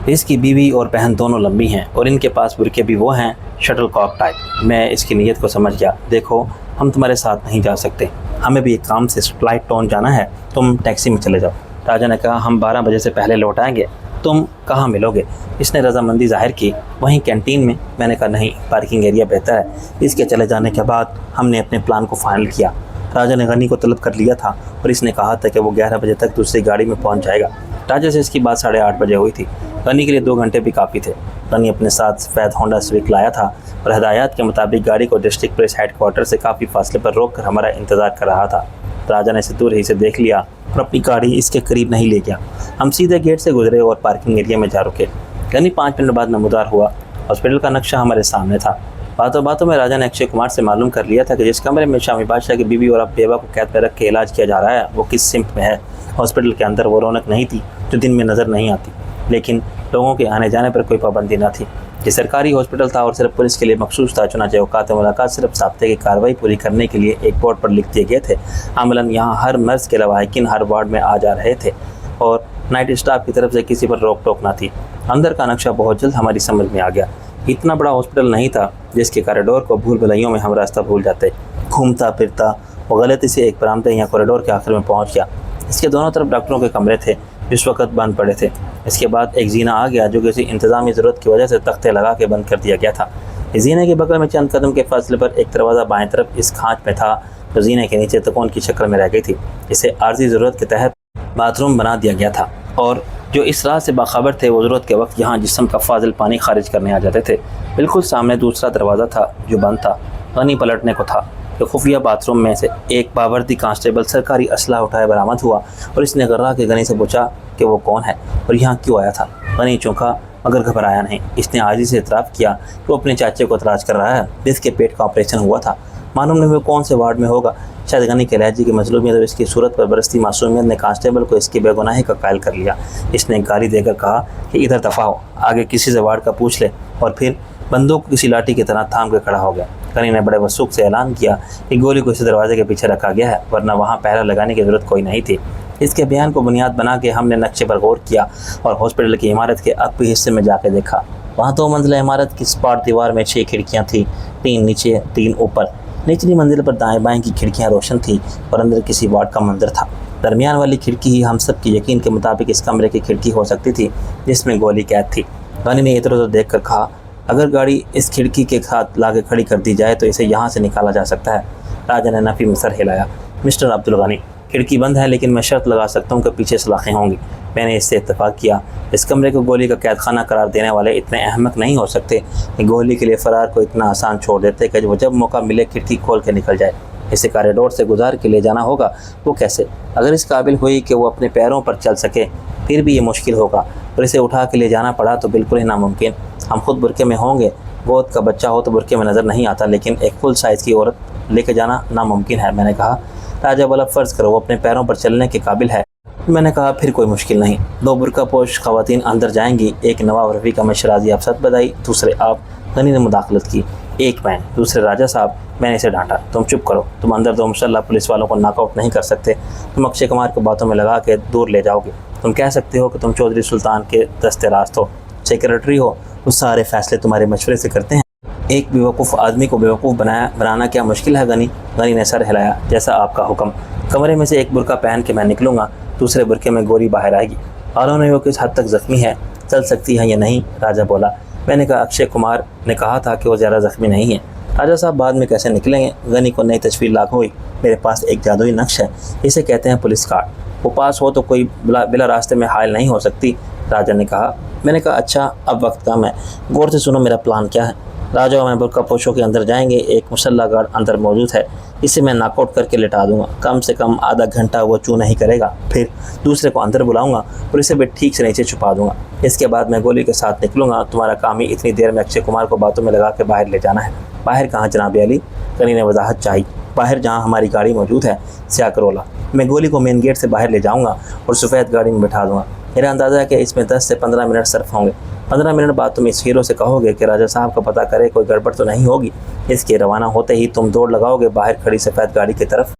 اس کی بیوی اور بہن دونوں لمبی ہیں، اور ان کے پاس برقعے بھی وہ ہیں شٹل کاک ٹائپ۔ میں اس کی نیت کو سمجھ گیا۔ دیکھو، ہم تمہارے ساتھ نہیں جا سکتے، ہمیں بھی ایک کام سے فلائٹ ٹون جانا ہے، تم ٹیکسی میں چلے جاؤ۔ راجہ نے کہا، ہم 12 بجے سے پہلے لوٹ آئیں گے، تم کہاں ملو گے؟ اس نے رضامندی ظاہر کی۔ وہیں کینٹین میں۔ میں نے کہا، نہیں، پارکنگ ایریا بہتر ہے۔ اس کے چلے جانے کے بعد ہم نے اپنے پلان کو فائنل کیا۔ راجہ نے غنی کو طلب کر لیا تھا، اور اس نے کہا تھا کہ وہ 11 بجے تک دوسری گاڑی میں پہنچ جائے گا۔ راجہ سے اس کی بات 8:30 بجے ہوئی تھی۔ غنی کے لیے 2 گھنٹے بھی کافی تھے۔ غنی اپنے ساتھ سفید ہونڈا سویک لایا تھا، اور ہدایات کے مطابق گاڑی کو ڈسٹرکٹ پولیس ہیڈ کوارٹر سے کافی فاصلے پر روک کر ہمارا انتظار کر رہا تھا۔ راجہ نے اسے دور ہی سے دیکھ لیا اور اپنی گاڑی اس کے قریب نہیں لے گیا۔ ہم سیدھے گیٹ سے گزرے اور پارکنگ ایریا میں جا رکے۔ غنی 5 منٹ بعد نمودار ہوا۔ ہاسپٹل کا نقشہ ہمارے سامنے تھا۔ باتوں باتوں میں راجہ نے اکشے کمار سے معلوم کر لیا تھا کہ جس کمرے میں شامی بادشاہ کی بیوی اور اب بیوہ کو قید میں رکھ کے علاج کیا جا رہا ہے، وہ کس سمت میں ہے۔ ہاسپٹل کے اندر وہ رونق نہیں تھی جو دن میں نظر نہیں آتی، لیکن لوگوں کے آنے جانے پر کوئی پابندی نہ تھی۔ یہ سرکاری ہاسپٹل تھا اور صرف پولیس کے لیے مخصوص تھا، چنانچہ اوقات ملاقات صرف ضابطے کی کارروائی پوری کرنے کے لیے ایک بورڈ پر لکھ دیے گئے تھے۔ عملاً یہاں ہر مرض کے لواحقین ہر وارڈ میں آ جا رہے تھے، اور نائٹ اسٹاف کی طرف سے کسی پر روک ٹوک نہ تھی۔ اندر کا نقشہ بہت جلد ہماری سمجھ میں آ گیا۔ اتنا بڑا ہاسپٹل نہیں تھا جس کے کوریڈور کو بھول بھلائیوں میں ہم راستہ بھول جاتے۔ گھومتا پھرتا وہ غلطی سے ایک برآمدے یا کوریڈور کے آخر میں پہنچ گیا۔ اس کے دونوں طرف ڈاکٹروں کے کمرے تھے، اس وقت بند پڑے تھے۔ اس کے بعد ایک زینہ آ گیا جو کسی انتظامی ضرورت کی وجہ سے تختے لگا کے بند کر دیا گیا تھا۔ اس زینے کے بغل میں چند قدم کے فاصلے پر ایک دروازہ بائیں طرف اس کھانچ میں تھا جو زینے کے نیچے تکون کی شکل میں رہ گئی تھی۔ اسے عارضی ضرورت کے تحت باتھ روم بنا دیا گیا تھا، اور جو اس راز سے باخبر تھے وہ ضرورت کے وقت یہاں جسم کا فاضل پانی خارج کرنے آ جاتے تھے۔ بالکل سامنے دوسرا دروازہ تھا جو بند تھا۔ غنی پلٹنے کو تھا کہ خفیہ باتھ روم میں سے ایک باوردی کانسٹیبل سرکاری اسلحہ اٹھائے برآمد ہوا، اور اس نے غرا کے غنی سے پوچھا کہ وہ کون ہے اور یہاں کیوں آیا تھا۔ غنی چونکا مگر گھبرایا نہیں۔ اس نے عاجزی سے اعتراف کیا کہ وہ اپنے چاچے کو تلاش کر رہا ہے جس کے پیٹ کا آپریشن ہوا تھا۔ معلوم نہیں وہ کون سے وارڈ میں ہوگا۔ شاید غنی کے لہجے کی مظلومیت اور اس کی صورت پر برستی معصومیت نے کانسٹیبل کو اس کی بے گناہی کا قائل کر لیا۔ اس نے گالی دے کر کہا کہ ادھر دفع ہو، آگے کسی سے وارڈ کا پوچھ لے، اور پھر بندوق کو کسی لاٹھی کی طرح تھام کے کھڑا ہو گیا۔ غنی نے بڑے وثوق سے اعلان کیا کہ گولی کو اسی دروازے کے پیچھے رکھا گیا ہے، ورنہ وہاں پہرا لگانے کی ضرورت کوئی نہیں تھی۔ اس کے بیان کو بنیاد بنا کے ہم نے نقشے پر غور کیا اور ہاسپٹل کی عمارت کے عقبی حصے میں جا کے دیکھا۔ وہاں 2 منزلہ عمارت کی سپاٹ دیوار میں 6 کھڑکیاں تھیں، 3 نیچے 3 اوپر۔ نچلی منزل پر دائیں بائیں کی کھڑکیاں روشن تھیں اور اندر کسی وارڈ کا منظر تھا۔ درمیان والی کھڑکی ہی ہم سب کی یقین کے مطابق اس کمرے کی کھڑکی ہو سکتی تھی جس میں گولی قید تھی۔ غنی نے ادھر ادھر دیکھ کر کہا، اگر گاڑی اس کھڑکی کے ساتھ لا کے کھڑی کر دی جائے تو اسے یہاں سے نکالا جا سکتا ہے۔ راجہ نے نفی میں سر ہلایا۔ مسٹر عبدالغنی، کھڑکی بند ہے لیکن میں شرط لگا سکتا ہوں کہ پیچھے سلاخیں ہوں گی۔ میں نے اس سے اتفاق کیا۔ اس کمرے کو گولی کا قید خانہ قرار دینے والے اتنے احمق نہیں ہو سکتے کہ گولی کے لیے فرار کو اتنا آسان چھوڑ دیتے کہ وہ جب موقع ملے کھڑکی کھول کے نکل جائے۔ اسے کاریڈور سے گزار کے لے جانا ہوگا، وہ کیسے؟ اگر اس قابل ہوئی کہ وہ اپنے پیروں پر چل سکے پھر بھی یہ مشکل ہوگا، اور اسے اٹھا کے لے جانا پڑا تو بالکل ہی ناممکن۔ ہم خود برقعے میں ہوں گے، گود کا بچہ ہو تو برقعے میں نظر نہیں آتا، لیکن ایک فل سائز کی عورت لے کے جانا ناممکن ہے۔ میں نے کہا۔ راجہ بولا، فرض کرو وہ اپنے پیروں پر چلنے کے قابل ہے۔ میں نے کہا، پھر کوئی مشکل نہیں۔ 2 برقع پوش خواتین اندر جائیں گی، ایک نواب رفیع کا مشرازی افسد بدائی، دوسرے آپ۔ غنی نے مداخلت کی، ایک میں، دوسرے راجہ صاحب۔ میں نے اسے ڈانٹا، تم چپ کرو، تم اندر 2 مسلح پولیس والوں کو ناک آؤٹ نہیں کر سکتے، تم اکشے کمار کو باتوں میں لگا کے دور لے جاؤ گے۔ تم کہہ سکتے ہو کہ تم چودھری سلطان کے دست راست ہو، سیکریٹری ہو، وہ سارے فیصلے تمہارے مشورے سے کرتے ہیں۔ ایک بیوقوف آدمی کو بیوقوف بنانا کیا مشکل ہے غنی؟ غنی نے سر ہلایا، جیسا آپ کا حکم۔ کمرے میں سے ایک برقع پہن کے میں نکلوں گا، دوسرے برقعے میں گولی باہر آئے گی۔ اور وہ کس حد تک زخمی ہے، چل سکتی ہے یا نہیں؟ راجہ بولا۔ میں نے کہا، اکشے کمار نے کہا تھا کہ وہ زیادہ زخمی نہیں ہے۔ راجہ صاحب بعد میں کیسے نکلیں گے؟ غنی کو نئی تصویر لاگو ہوئی۔ میرے پاس ایک جادوئی نقش ہے، اسے کہتے ہیں پولیس کارڈ، وہ پاس ہو تو کوئی بلا راستے میں حائل نہیں ہو سکتی، راجہ نے کہا۔ میں نے کہا، اچھا اب وقت کم ہے، غور سے سنو میرا پلان کیا ہے۔ راجہ اور میں برقع پوشوں کے اندر جائیں گے، ایک مسلح گارڈ اندر موجود ہے، اسے میں ناک آؤٹ کر کے لٹا دوں گا، کم سے کم آدھا گھنٹہ وہ چوں نہیں کرے گا۔ پھر دوسرے کو اندر بلاؤں گا اور اسے بھی ٹھیک سے نیچے چھپا دوں گا۔ اس کے بعد میں گولی کے ساتھ نکلوں گا۔ تمہارا کام ہی اتنی دیر میں اکشے کمار کو باتوں میں لگا کے باہر لے جانا ہے۔ باہر کہاں جناب علی؟ غنی نے وضاحت چاہی۔ باہر جہاں ہماری گاڑی موجود ہے، سیاہ کرولا۔ میں گولی کو مین گیٹ سے باہر لے جاؤں گا اور سفید گاڑی میں بٹھا دوں گا۔ میرا اندازہ ہے کہ اس میں 10 سے 15 منٹ صرف ہوں گے۔ 15 منٹ بعد تم اس ہیرو سے کہو گے کہ راجہ صاحب کا پتہ کرے کوئی گڑبڑ تو نہیں ہوگی۔ اس کے روانہ ہوتے ہی تم دوڑ لگاؤ گے باہر کھڑی سفید گاڑی کی طرف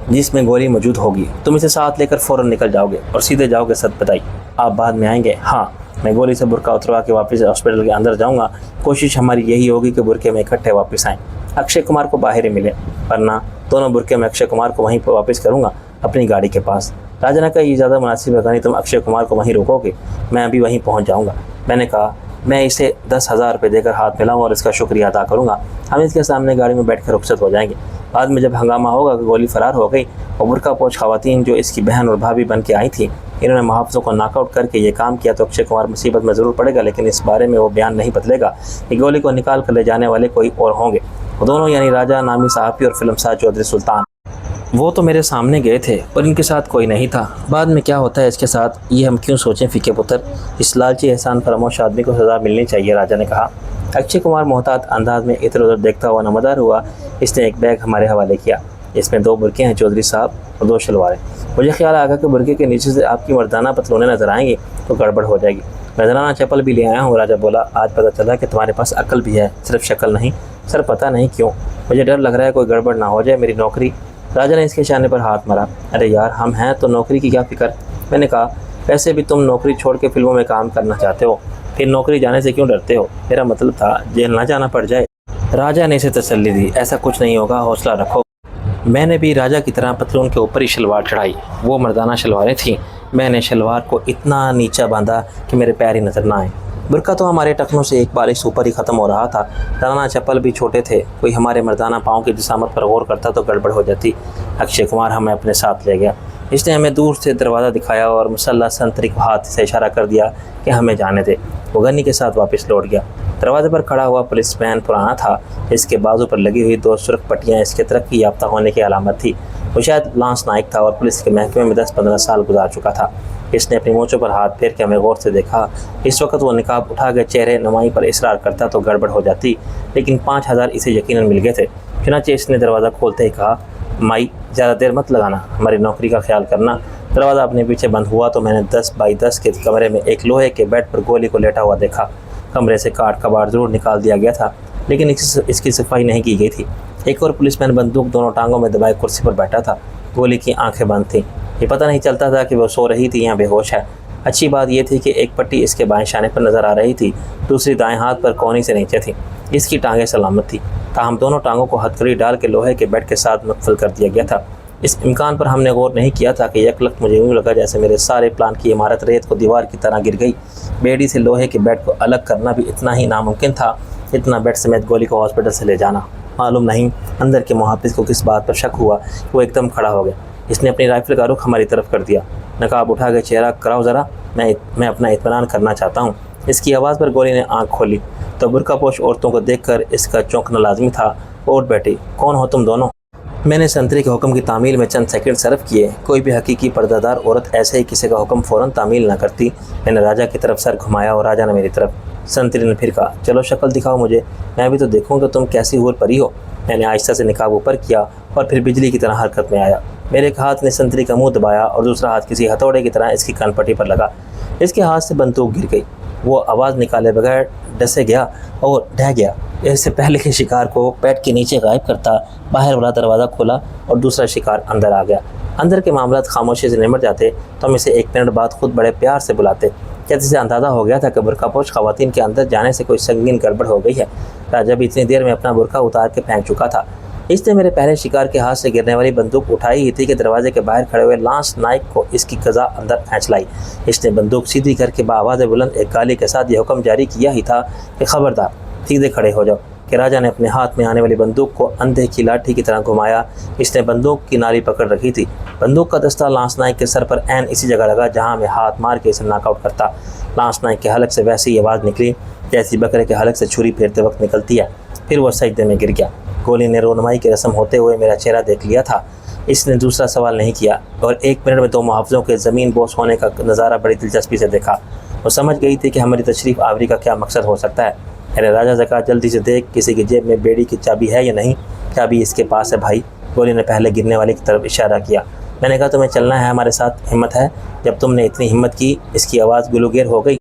جس میں گولی موجود ہوگی۔ تم اسے ساتھ لے کر فوراً نکل جاؤ گے اور سیدھے جاؤ گے ست بدائی۔ آپ بعد میں آئیں گے؟ ہاں۔ میں گولی سے برقع اتروا کے واپس ہاسپٹل کے اندر جاؤں گا۔ کوشش ہماری یہی ہوگی کہ برقعے میں اکٹھے واپس آئیں، اکشے کمار کو باہر ہی ملے، ورنہ دونوں برقعے میں اکشے کمار کو وہیں پر واپس کروں گا اپنی گاڑی کے پاس۔ راجہ نے کہا، یہ زیادہ مناسب ہے غنی، تم اکشے کمار کو وہیں روکو گے، میں ابھی وہیں پہنچ جاؤں گا۔ میں نے کہا، میں اسے 10,000 روپے دے کر ہاتھ ملاؤں اور اس کا شکریہ ادا کروں گا۔ ہم اس کے سامنے گاڑی میں بیٹھ کر رخصت ہو جائیں گے۔ بعد میں جب ہنگامہ ہوگا کہ گولی فرار ہو گئی اور برقع پوش خواتین جو اس کی بہن اور بھابھی بن کے آئی تھیں، انہوں نے محافظوں کو ناک آؤٹ کر کے یہ کام کیا، تو اکشے کمار مصیبت میں ضرور پڑے گا، لیکن اس بارے میں وہ بیان نہیں بدلے گا کہ گولی کو نکال کر لے جانے والے کوئی اور ہوں گے۔ وہ دونوں یعنی راجہ، نامی صحافی اور فلم ساز چودھری سلطان، وہ تو میرے سامنے گئے تھے اور ان کے ساتھ کوئی نہیں تھا۔ بعد میں کیا ہوتا ہے اس کے ساتھ یہ ہم کیوں سوچیں فیکے پتر؟ اس لالچی احسان فراموش آدمی کو سزا ملنی چاہیے، راجہ نے کہا۔ اکشے کمار محتاط انداز میں ادھر ادھر دیکھتا ہوا نمودار ہوا۔ اس نے ایک بیگ ہمارے حوالے کیا، اس میں 2 برقعے ہیں چودھری صاحب اور 2 شلواریں۔ مجھے خیال آ گیا کہ برقعے کے نیچے سے آپ کی مردانہ پتلونیں نظر آئیں گی تو گڑبڑ ہو جائے گی۔ میں زنانہ چپل بھی لے آیا ہوں، راجہ بولا۔ آج پتہ چلا کہ تمہارے پاس عقل بھی ہے، صرف شکل نہیں۔ سر پتہ نہیں کیوں مجھے ڈر لگ رہا ہے کوئی گڑبڑ نہ ہو جائے، میری نوکری۔ راجہ نے اس کے شانے پر ہاتھ مارا۔ ارے یار، ہم ہیں تو نوکری کی کیا فکر؟ میں نے کہا، ویسے بھی تم نوکری چھوڑ کے فلموں میں کام کرنا چاہتے ہو، پھر نوکری جانے سے کیوں ڈرتے ہو؟ میرا مطلب تھا جیل نہ جانا پڑ جائے۔ راجہ نے اسے تسلی دی، ایسا کچھ نہیں ہوگا، حوصلہ رکھو۔ میں نے بھی راجہ کی طرح پتلون کے اوپر ہی شلوار چڑھائی، وہ مردانہ شلواریں تھیں۔ میں نے شلوار کو اتنا نیچا باندھا کہ میرے پیر ہی نظر نہ آئے۔ برقعہ تو ہمارے ٹخنوں سے ایک بار اس اوپر ہی ختم ہو رہا تھا، زنانہ چپل بھی چھوٹے تھے، کوئی ہمارے مردانہ پاؤں کی جسامت پر غور کرتا تو گڑبڑ ہو جاتی۔ اکشے کمار ہمیں اپنے ساتھ لے گیا۔ اس نے ہمیں دور سے دروازہ دکھایا اور مسلح سنتری کو ہاتھ سے اشارہ کر دیا کہ ہمیں جانے دے۔ وہ غنی کے ساتھ واپس لوٹ گیا۔ دروازے پر کھڑا ہوا پولیس مین پرانا تھا، اس کے بازو پر لگی ہوئی 2 سرخ پٹیاں اس کے ترقی یافتہ ہونے کی علامت تھی۔ وہ شاید لانس نائک تھا اور پولیس کے محکمے میں 10-15 سال گزار چکا تھا۔ اس نے اپنی مونچھوں پر ہاتھ پھیر کے ہمیں غور سے دیکھا۔ اس وقت وہ نقاب اٹھا کے چہرے نمائی پر اصرار کرتا تو گڑبڑ ہو جاتی، لیکن 5,000 اسے یقیناً مل گئے تھے۔ چنانچہ اس نے دروازہ کھولتے ہی کہا، مائی زیادہ دیر مت لگانا، ہماری نوکری کا خیال کرنا۔ دروازہ اپنے پیچھے بند ہوا تو میں نے 10x10 کے کمرے میں ایک لوہے کے بیڈ پر گولی کو لیٹا ہوا دیکھا۔ کمرے سے کاٹ کباڑ ضرور نکال دیا گیا تھا، لیکن اس کی صفائی نہیں کی گئی تھی۔ ایک اور پولیس مین بندوق دونوں ٹانگوں میں دبائے کرسی پر بیٹھا تھا، گولی کی آنکھیں بند تھیں، یہ پتہ نہیں چلتا تھا کہ وہ سو رہی تھی یا بے ہوش ہے۔ اچھی بات یہ تھی کہ ایک پٹی اس کے بائیں شانے پر نظر آ رہی تھی، دوسری دائیں ہاتھ پر کونی سے نیچے تھی۔ اس کی ٹانگیں سلامت تھی، تاہم دونوں ٹانگوں کو ہتھکڑی ڈال کے لوہے کے بیڈ کے ساتھ مقفل کر دیا گیا تھا۔ اس امکان پر ہم نے غور نہیں کیا تھا کہ یک لخت مجھے یوں لگا جیسے میرے سارے پلان کی عمارت ریت کو دیوار کی طرح گر گئی۔ بیڑی سے لوہے کے بیڈ کو الگ کرنا بھی اتنا ہی ناممکن تھا جتنا بیڈ سمیت گولی کو ہاسپٹل سے لے جانا۔ معلوم نہیں اندر کے محافظ کو کس بات پر شک ہوا کہ وہ ایک دم کھڑا ہو گیا۔ اس نے اپنی رائفل کا رخ ہماری طرف کر دیا۔ نقاب اٹھا کے چہرہ کراؤ ذرا، میں اپنا اطمینان کرنا چاہتا ہوں۔ اس کی آواز پر گولی نے آنکھ کھولی تو برقع پوش عورتوں کو دیکھ کر اس کا چونکنا لازمی تھا۔ اٹھ بیٹھی۔ کون ہو تم دونوں؟ میں نے سنتری کے حکم کی تعمیل میں چند سیکنڈ صرف کیے۔ کوئی بھی حقیقی پردہ دار عورت ایسے ہی کسی کا حکم فوراً تعمیل نہ کرتی۔ میں نے راجہ کی طرف سر گھمایا اور راجہ نے میری طرف۔ سنتری نے پھر کہا، چلو شکل دکھاؤ مجھے، میں بھی تو دیکھوں کہ تم کیسی حور پری ہو۔ میں نے آہستہ سے نقاب اوپر کیا اور پھر بجلی کی طرح حرکت میں آیا۔ میرے ایک ہاتھ نے سنتری کا منہ دبایا اور دوسرا ہاتھ کسی ہتھوڑے کی طرح اس کی کان پٹی پر لگا۔ اس کے ہاتھ سے بندوق گر گئی۔ وہ آواز نکالے بغیر ڈسے گیا اور ڈہ گیا۔ اس سے پہلے کہ شکار کو پیٹ کے نیچے غائب کرتا، باہر والا دروازہ کھولا اور دوسرا شکار اندر آ گیا۔ اندر کے معاملات خاموشی سے نمٹ جاتے تو ہم اسے ایک منٹ بعد خود بڑے پیار سے بلاتے۔ جیسے سے اندازہ ہو گیا تھا کہ برقع پوش خواتین کے اندر جانے سے کوئی سنگین گڑبڑ ہو گئی ہے۔ راجہ بھی اتنی دیر میں اپنا برقع اتار کے پھینک چکا تھا۔ اس نے میرے پہلے شکار کے ہاتھ سے گرنے والی بندوق اٹھائی ہی تھی کہ دروازے کے باہر کھڑے ہوئے لانس نائک کو اس کی قضا اندر کھینچ لائی۔ اس نے بندوق سیدھی کر کے بآواز بلند ایک گالی کے ساتھ یہ حکم جاری کیا ہی تھا کہ خبردار سیدھے کھڑے ہو جاؤ، کہ راجہ نے اپنے ہاتھ میں آنے والی بندوق کو اندھے کی لاٹھی کی طرح گھمایا۔ اس نے بندوق کی نالی پکڑ رکھی تھی۔ بندوق کا دستہ لانس نائک کے سر پر عین اسی جگہ لگا جہاں میں ہاتھ مار کے اسے ناک آؤٹ کرتا۔ لانس نائک کے حلق سے ویسی آواز نکلی جیسی بکرے کے حلق سے چھری پھیرتے وقت نکلتی ہے۔ پھر وہ سجدے میں گر گیا۔ گولی نے رونمائی کی رسم ہوتے ہوئے میرا چہرہ دیکھ لیا تھا۔ اس نے دوسرا سوال نہیں کیا اور ایک منٹ میں دو محافظوں کے زمین بوس ہونے کا نظارہ بڑی دلچسپی سے دیکھا۔ وہ سمجھ گئی تھی کہ ہماری تشریف آوری کا کیا مقصد ہو سکتا ہے۔ ارے راجہ زکا، جلدی سے دیکھ کسی کی جیب میں بیڑی کی چابی ہے یا نہیں۔ چابی اس کے پاس ہے بھائی۔ گولی نے پہلے گرنے والے کی طرف اشارہ کیا۔ میں نے کہا تمہیں چلنا ہے ہمارے ساتھ، ہمت ہے؟ جب تم نے اتنی ہمت کی۔ اس کی آواز گلوگیر ہو گئی۔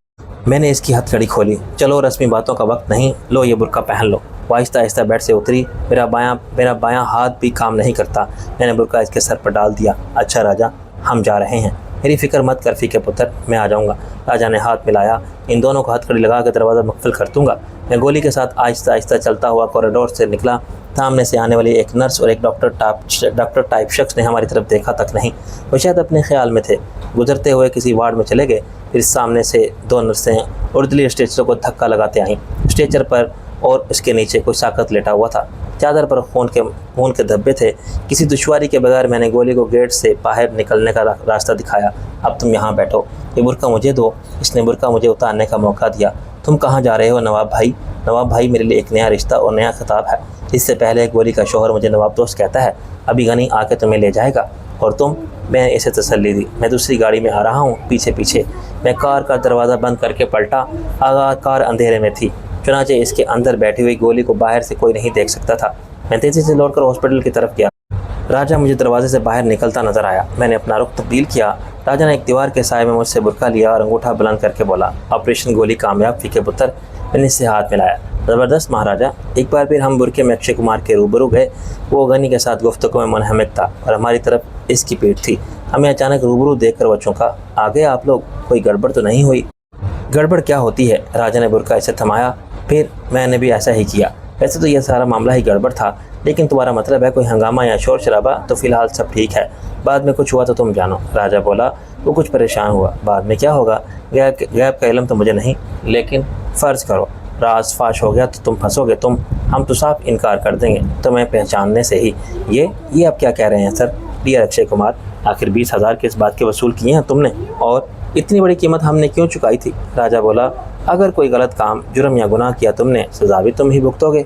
میں نے اس کی ہتھ کڑی کھولی۔ چلو رسمی باتوں کا وقت نہیں، لو یہ برقع پہن لو۔ وہ آہستہ آہستہ بیڈ سے اتری۔ میرا بایاں ہاتھ بھی کام نہیں کرتا۔ میں نے برقع اس کے سر پر ڈال دیا۔ اچھا راجہ، ہم جا رہے ہیں۔ میری فکر مت کر فیکے پتر، میں آ جاؤں گا۔ راجہ نے ہاتھ ملایا۔ ان دونوں کو ہتھ کڑی لگا کے دروازہ مقفل کر دوں گا۔ میں گولی کے ساتھ آہستہ آہستہ چلتا ہوا کوریڈور سے نکلا۔ سامنے سے آنے والی ایک نرس اور ایک ڈاکٹر ٹائپ شخص نے ہماری طرف دیکھا تک نہیں۔ وہ شاید اپنے خیال میں تھے۔ گزرتے ہوئے کسی وارڈ میں چلے گئے۔ پھر سامنے سے دو نرسیں اردلی اسٹریچر کو دھکا لگاتے آئیں۔ اسٹریچر پر اور اس کے نیچے کوئی ساقط لیٹا ہوا تھا۔ چادر پر خون کے دھبے تھے۔ کسی دشواری کے بغیر میں نے گولی کو گیٹ سے باہر نکلنے کا راستہ دکھایا۔ اب تم یہاں بیٹھو، یہ برقع مجھے دو۔ اس نے برقع مجھے اتارنے کا موقع دیا۔ تم کہاں جا رہے ہو نواب بھائی؟ نواب بھائی میرے لیے ایک نیا رشتہ اور نیا خطاب ہے۔ اس سے پہلے گولی کا شوہر مجھے نواب دوست کہتا ہے۔ ابھی غنی آ کے تمہیں لے جائے گا۔ اور تم؟ میں نے اسے تسلی دی۔ میں دوسری گاڑی میں آ رہا ہوں، پیچھے پیچھے۔ میں کار کا دروازہ بند کر کے پلٹا۔ کار اندھیرے میں تھی، چنانچہ اس کے اندر بیٹھی ہوئی گولی کو باہر سے کوئی نہیں دیکھ سکتا تھا۔ میں تیزی سے لوٹ کر ہاسپٹل کی طرف گیا۔ راجہ مجھے دروازے سے باہر نکلتا نظر آیا۔ میں نے اپنا رخ تبدیل کیا۔ راجہ نے ایک دیوار کے سائے میں مجھ سے برقع لیا اور انگوٹھا بلند کر کے بولا، آپریشن گولی کامیاب فیکے پتر۔ میں نے اس سے ہاتھ ملایا۔ زبردست مہاراجہ۔ ایک بار پھر ہم برقعے میں اکشے کمار کے روبرو گئے۔ وہ غنی کے ساتھ گفتگو میں منہمک تھا اور ہماری طرف اس کی پیٹھ تھی۔ ہمیں اچانک روبرو دیکھ کر وہ چونکا۔ آگے آپ لوگ، کوئی گڑبڑ تو نہیں ہوئی؟ گڑبڑ کیا ہوتی ہے؟ راجہ نے برقع اسے تھمایا۔ پھر میں نے بھی ایسا ہی کیا۔ ویسے تو یہ سارا معاملہ ہی گڑبڑ تھا، لیکن تمہارا مطلب ہے کوئی ہنگامہ یا شور شرابہ؟ تو فی الحال سب ٹھیک ہے، بعد میں کچھ ہوا تو تم جانو۔ راجہ بولا۔ وہ کچھ پریشان ہوا۔ بعد میں کیا ہوگا؟ غیب کا علم تو مجھے نہیں، لیکن فرض کرو راز فاش ہو گیا تو تم پھنسو گے۔ ہم تو صاف انکار کر دیں گے تمہیں پہچاننے سے ہی۔ یہ اب کیا کہہ رہے ہیں سر؟ ڈیئر اکشے کمار، آخر 20,000 کے اس بات کے وصول کیے ہیں تم نے، اور اتنی بڑی قیمت ہم نے کیوں چکائی تھی؟ راجہ بولا، اگر کوئی غلط کام، جرم یا گناہ کیا تم نے، سزا بھی تم ہی بھگتو گے۔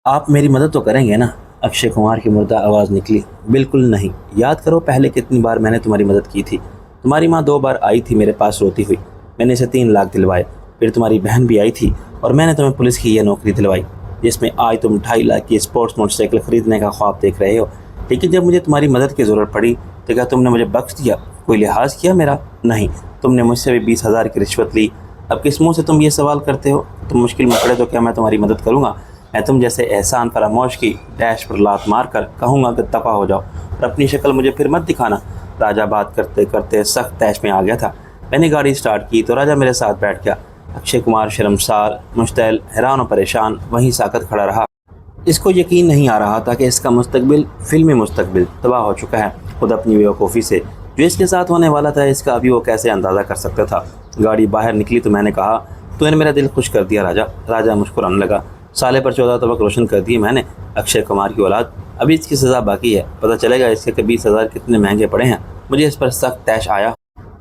آپ میری مدد تو کریں گے نا؟ اکشے کمار کی مردہ آواز نکلی۔ بالکل نہیں۔ یاد کرو پہلے کتنی بار میں نے تمہاری مدد کی تھی۔ تمہاری ماں 2 بار آئی تھی میرے پاس روتی ہوئی، میں نے اسے 3 لاکھ دلوائے۔ پھر تمہاری بہن بھی آئی تھی اور میں نے تمہیں پولیس کی یہ نوکری دلوائی، جس میں آج تم 2.5 لاکھ کی اسپورٹس موٹر سائیکل خریدنے کا خواب دیکھ رہے ہو۔ لیکن جب مجھے تمہاری مدد کی ضرورت پڑی تو کیا تم نے مجھے بخش دیا؟ کوئی لحاظ کیا میرا؟ نہیں، تم نے مجھ سے بھی 20,000 کی رشوت لی۔ اب کس منہ سے تم یہ سوال کرتے ہو؟ تم مشکل میں پڑے تو کیا میں تمہاری مدد کروں گا؟ میں تم جیسے احسان فراموش کی ڈیش پر لات مار کر کہوں گا کہ دفع ہو جاؤ اور اپنی شکل مجھے پھر مت دکھانا۔ راجہ بات کرتے کرتے سخت طیش میں آ گیا تھا۔ میں نے گاڑی سٹارٹ کی تو راجہ میرے ساتھ بیٹھ گیا۔ اکشے کمار شرمسار، مشتعل، حیران و پریشان وہیں ساکت کھڑا رہا۔ اس کو یقین نہیں آ رہا تھا کہ اس کا مستقبل، فلمی مستقبل، تباہ ہو چکا ہے۔ خود اپنی بیوقوفی سے جو اس کے ساتھ ہونے والا تھا، اس کا ابھی وہ کیسے اندازہ کر سکتا تھا۔ گاڑی باہر نکلی تو میں نے کہا، تو نے میرا دل خوش کر دیا راجہ۔ راجہ مسکرانے لگا۔ سالے پر 14 طبق روشن کر دیے میں نے۔ اکشے کمار کی اولاد، ابھی اس کی سزا باقی ہے، پتہ چلے گا اس کے 20,000 کتنے مہنگے پڑے ہیں۔ مجھے اس پر سخت طیش آیا۔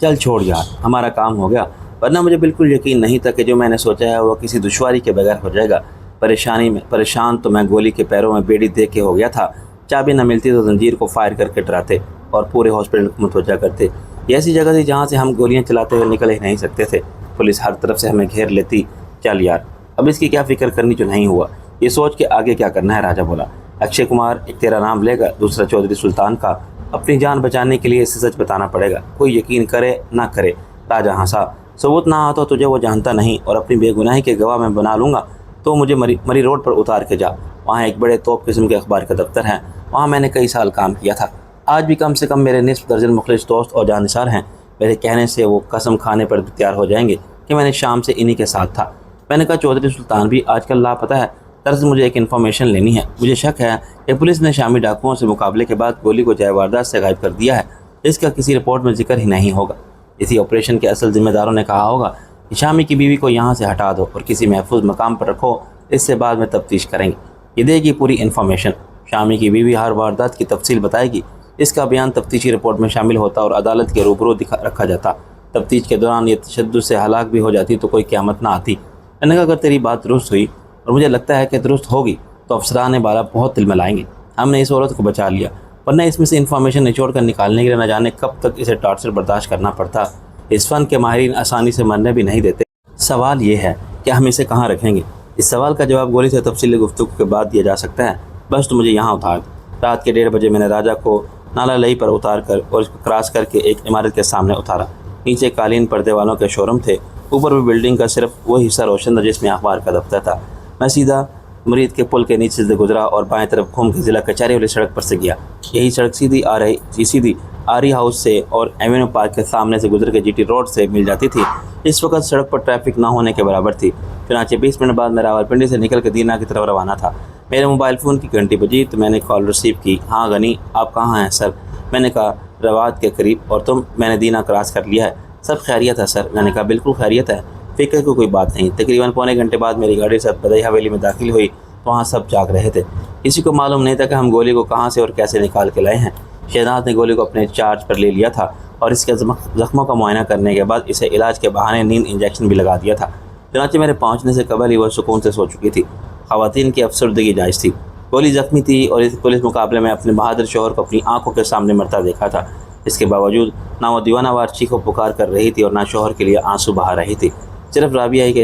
چل چھوڑ یار، ہمارا کام ہو گیا، ورنہ مجھے بالکل یقین نہیں تھا کہ جو میں نے سوچا ہے وہ کسی دشواری کے بغیر ہو جائے گا۔ پریشان تو میں گولی کے پیروں میں بیڑی دے کے ہو گیا تھا۔ چابی نہ ملتی تو زنجیر کو فائر کر کے ڈراتے اور پورے ہاسپٹل کو متوجہ کرتے۔ یہ ایسی جگہ تھی جہاں سے ہم گولیاں چلاتے ہوئے نکل ہی نہیں سکتے تھے۔ پولیس ہر طرف سے ہمیں گھیر لیتی۔ چل یار، اب اس کی کیا فکر کرنی جو نہیں ہوا، یہ سوچ کے آگے کیا کرنا ہے۔ راجہ بولا، اکشے کمار ایک تیرا نام لے گا، دوسرا چودھری سلطان کا۔ اپنی جان بچانے کے لیے اسے سچ بتانا پڑے گا، کوئی یقین کرے نہ کرے۔ راجہ ہنسا۔ ثبوت نہ آتا تجھے وہ جانتا نہیں اور اپنی بے گناہی کے گواہ میں بنا لوں گا تو مجھے مری روڈ پر اتار کے جا۔ وہاں ایک بڑے توپ قسم کے اخبار کا دفتر ہے، وہاں میں نے کئی سال کام کیا تھا۔ آج بھی کم سے کم میرے نصف درجن مخلص دوست اور جانثار ہیں۔ میرے کہنے سے وہ قسم کھانے پر تیار ہو جائیں گے کہ میں نے شام سے انہی کے ساتھ تھا۔ میں نے کہا چودھری سلطان بھی آج کل لاپتہ ہے، دراصل مجھے ایک انفارمیشن لینی ہے۔ مجھے شک ہے کہ پولیس نے شامی ڈاکوؤں سے مقابلے کے بعد گولی کو جائے واردات سے غائب کر دیا ہے، اس کا کسی رپورٹ میں ذکر ہی نہیں ہوگا۔ اسی آپریشن کے اصل ذمہ داروں نے کہا ہوگا کہ شامی کی بیوی کو یہاں سے ہٹا دو اور کسی محفوظ مقام پر رکھو، اس سے بعد میں تفتیش کریں گے۔ یہ دے گی پوری انفارمیشن۔ شامی کی بیوی ہر واردات کی تفصیل بتائے گی، اس کا بیان تفتیشی رپورٹ میں شامل ہوتا اور عدالت کے روبرو رکھا جاتا۔ تفتیش کے دوران یہ تشدد سے ہلاک بھی ہو جاتی تو کوئی قیامت نہ آتی۔ میں نے کہا اگر تیری بات درست ہوئی، اور مجھے لگتا ہے کہ درست ہوگی، تو افسران بالا بہت دل میں لائیں گے۔ ہم نے اس عورت کو بچا لیا، ورنہ اس میں سے انفارمیشن نچوڑ کر نکالنے کے لیے نہ جانے کب تک اسے ٹارچر برداشت کرنا پڑتا۔ اس فن کے ماہرین آسانی سے مرنے بھی نہیں دیتے۔ سوال یہ ہے کہ ہم اسے کہاں رکھیں گے؟ اس سوال کا جواب گولی سے تفصیلی گفتگو کے بعد دیا جا سکتا ہے۔ بس تو مجھے یہاں اتار۔ رات کے 1:30 بجے میں نے راجہ کو نالا لئی پر اتار کر اور اس کو کراس کر کے ایک عمارت کے سامنے اتارا۔ نیچے قالین پردے والوں کے شوروم تھے، اوپر بھی بلڈنگ کا صرف وہ حصہ روشن تھا جس میں اخبار کا دفتر تھا۔ میں سیدھا مرید کے پل کے نیچے سے گزرا اور بائیں طرف گھوم کے ضلع کچہری والی سڑک پر سے گیا۔ یہی سڑک سیدھی آری ہاؤس سے اور ایوینیو پارک کے سامنے سے گزر کے جی ٹی روڈ سے مل جاتی تھی۔ اس وقت سڑک پر ٹریفک نہ ہونے کے برابر تھی۔ چنانچہ 20 منٹ بعد میں راولپنڈی سے نکل کے دینا کی طرف روانہ تھا۔ میرے موبائل فون کی گھنٹی بجی تو میں نے کال ریسیو کی۔ ہاں غنی، آپ کہاں ہیں سر؟ میں نے کہا رواد کے قریب۔ اور تم؟ میں نے دینا کراس کر لیا ہے۔ سب خیریت ہے سر؟ میں نے کہا بالکل خیریت ہے، فکر کو کوئی بات نہیں۔ تقریباً پونے گھنٹے بعد میری گاڑی سے بدئی حویلی میں داخل ہوئی تو وہاں سب جاگ رہے تھے۔ کسی کو معلوم نہیں تھا کہ ہم گولی کو کہاں سے اور کیسے نکال کے لائے ہیں۔ شہناز نے گولی کو اپنے چارج پر لے لیا تھا اور اس کے زخموں کا معائنہ کرنے کے بعد اسے علاج کے بہانے نیند انجیکشن بھی لگا دیا تھا۔ چنانچہ میرے پہنچنے سے قبل ہی وہ سکون سے سو چکی تھی۔ خواتین کی افسردگی جائز تھی۔ گولی زخمی تھی اور اس پولیس مقابلے میں اپنے بہادر شوہر کو اپنی آنکھوں کے سامنے مرتا دیکھا تھا۔ اس کے باوجود نہ وہ دیوانہ وار چیخ و پکار کر رہی تھی اور نہ شوہر کے لیے آنسو بہا رہی تھی۔ صرف رابعہ ہی کہ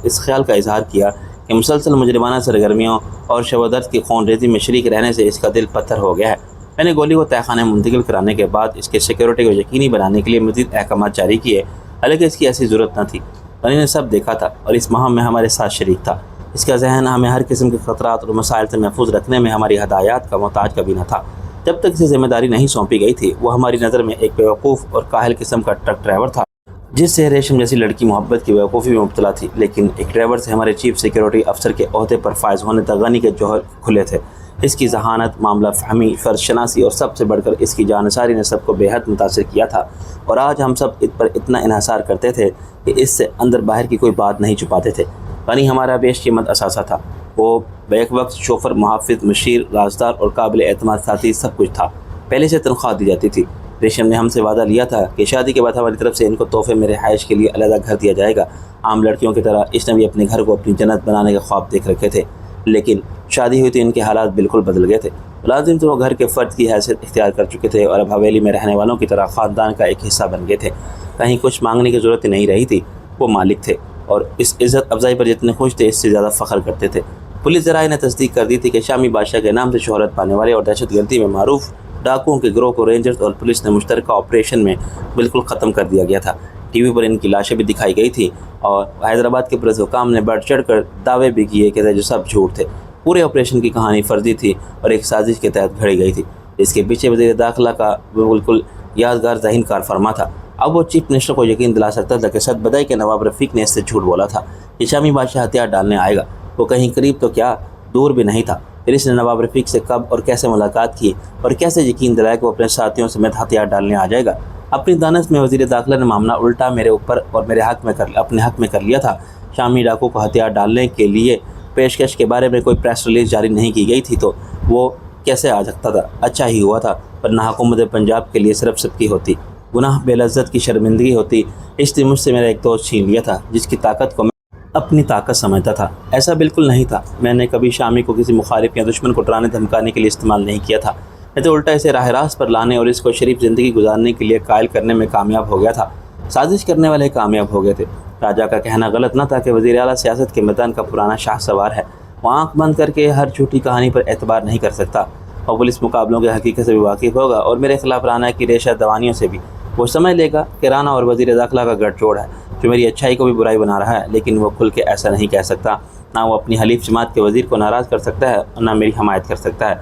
اس خیال کا اظہار کیا کہ مسلسل مجرمانہ سرگرمیوں اور شب و درد کی خون ریزی میں شریک رہنے سے اس کا دل پتھر ہو گیا ہے۔ میں نے گولی کو تہہ خانے منتقل کرانے کے بعد اس کے سیکیورٹی کو یقینی بنانے کے لیے مزید احکامات جاری کیے، حالانکہ اس کی ایسی ضرورت نہ تھی۔ غنی نے سب دیکھا تھا اور اس مہم میں ہمارے ساتھ شریک تھا۔ اس کا ذہن ہمیں ہر قسم کے خطرات اور مسائل سے محفوظ رکھنے میں ہماری ہدایات کا محتاج کبھی نہ تھا۔ جب تک اسے ذمہ داری نہیں سونپی گئی تھی، وہ ہماری نظر میں ایک بیوقوف اور کاہل قسم کا ٹرک ڈرائیور تھا، جس سے ریشم جیسی لڑکی محبت کی بیوقوفی میں مبتلا تھی۔ لیکن ایک ڈرائیور سے ہمارے چیف سیکیورٹی افسر کے عہدے پر فائز ہونے تک غنی کے جوہر کھلے تھے۔ اس کی ذہانت، معاملہ فہمی، فرض شناسی اور سب سے بڑھ کر اس کی جانثاری نے سب کو بے حد متاثر کیا تھا۔ اور آج ہم سب اس پر اتنا انحصار کرتے تھے کہ اس سے اندر باہر کی کوئی بات نہیں چھپاتے تھے۔ غنی ہمارا بیش قیمت اثاثہ تھا۔ وہ بیک وقت شوفر، محافظ، مشیر، رازدار اور قابل اعتماد ساتھی سب کچھ تھا۔ پہلے سے تنخواہ دی جاتی تھی۔ ریشم نے ہم سے وعدہ لیا تھا کہ شادی کے بعد ہماری طرف سے ان کو تحفے میں رہائش کے لیے علیحدہ گھر دیا جائے گا۔ عام لڑکیوں کی طرح اس نے بھی اپنے گھر کو اپنی جنت بنانے کے خواب دیکھ رکھے تھے، لیکن شادی ہوئی تو ان کے حالات بالکل بدل گئے تھے۔ ملازم تو وہ گھر کے فرد کی حیثیت اختیار کر چکے تھے اور اب حویلی میں رہنے والوں کی طرح خاندان کا ایک حصہ بن گئے تھے۔ کہیں کچھ مانگنے کی ضرورت نہیں رہی تھی، وہ مالک تھے اور اس عزت افزائی پر جتنے خوش تھے اس سے زیادہ فخر کرتے تھے۔ پولیس ذرائع نے تصدیق کر دی تھی کہ شامی بادشاہ کے نام سے شہرت پانے والے اور دہشت گردی میں معروف ڈاکوؤں کے گروہ کو رینجرز اور پولیس نے مشترکہ آپریشن میں بالکل ختم کر دیا گیا تھا۔ ٹی وی پر ان کی لاشیں بھی دکھائی گئی تھیں اور حیدرآباد کے پولیس حکام نے بڑھ چڑھ کر دعوے بھی کیے کہ جو سب جھوٹ تھے۔ پورے آپریشن کی کہانی فرضی تھی اور ایک سازش کے تحت گھڑی گئی تھی، اس کے پیچھے وزیر داخلہ کا بالکل یادگار ذہین کارفرما تھا۔ اب وہ چیف منسٹر کو یقین دلا سکتا تھا کہ سچ بدائی کہ نواب رفیق نے اس سے جھوٹ بولا تھا کہ شامی بادشاہ ہتھیار ڈالنے آئے گا۔ وہ کہیں قریب تو کیا، دور بھی نہیں تھا۔ پھر اس نے نواب رفیق سے کب اور کیسے ملاقات کی اور کیسے یقین دلایا کہ وہ اپنے ساتھیوں سمیت ہتھیار ڈالنے آ جائے گا۔ اپنی دانست میں وزیر داخلہ نے معاملہ الٹا میرے اوپر اور اپنے حق میں کر لیا تھا۔ شامی ڈاکو کو ہتھیار ڈالنے کے لیے پیشکش کے بارے میں کوئی پریس ریلیز جاری نہیں کی گئی تھی تو وہ کیسے آ سکتا تھا؟ اچھا ہی ہوا تھا ورنہ حکومت پنجاب کے لیے صرف سب کی ہوتی، گناہ بے لذت کی شرمندگی ہوتی۔ اس نے مجھ سے میرا ایک دوست چھین لیا تھا جس کی طاقت کو میں اپنی طاقت سمجھتا تھا۔ ایسا بالکل نہیں تھا، میں نے کبھی شامی کو کسی مخالف یا دشمن کو ڈرانے دھمکانے کے لیے استعمال نہیں کیا تھا، میں تو الٹا اسے راہ راست پر لانے اور اس کو شریف زندگی گزارنے کے لیے قائل کرنے میں کامیاب ہو گیا تھا۔ سازش کرنے والے کامیاب ہو گئے تھے۔ راجہ کا کہنا غلط نہ تھا کہ وزیر اعلیٰ سیاست کے میدان کا پرانا شاہ سوار ہے، وہ آنکھ بند کر کے ہر جھوٹی کہانی پر اعتبار نہیں کر سکتا، اور پولیس مقابلوں کے حقیقت سے بھی واقف ہوگا اور میرے خلاف رانا کی ریشہ دوانیوں سے بھی۔ وہ سمجھ لے گا کہ رانا اور وزیر داخلہ کا گٹھ جوڑ ہے جو میری اچھائی کو بھی برائی بنا رہا ہے، لیکن وہ کھل کے ایسا نہیں کہہ سکتا۔ نہ وہ اپنی حلیف جماعت کے وزیر کو ناراض کر سکتا ہے اور نہ میری حمایت کر سکتا ہے۔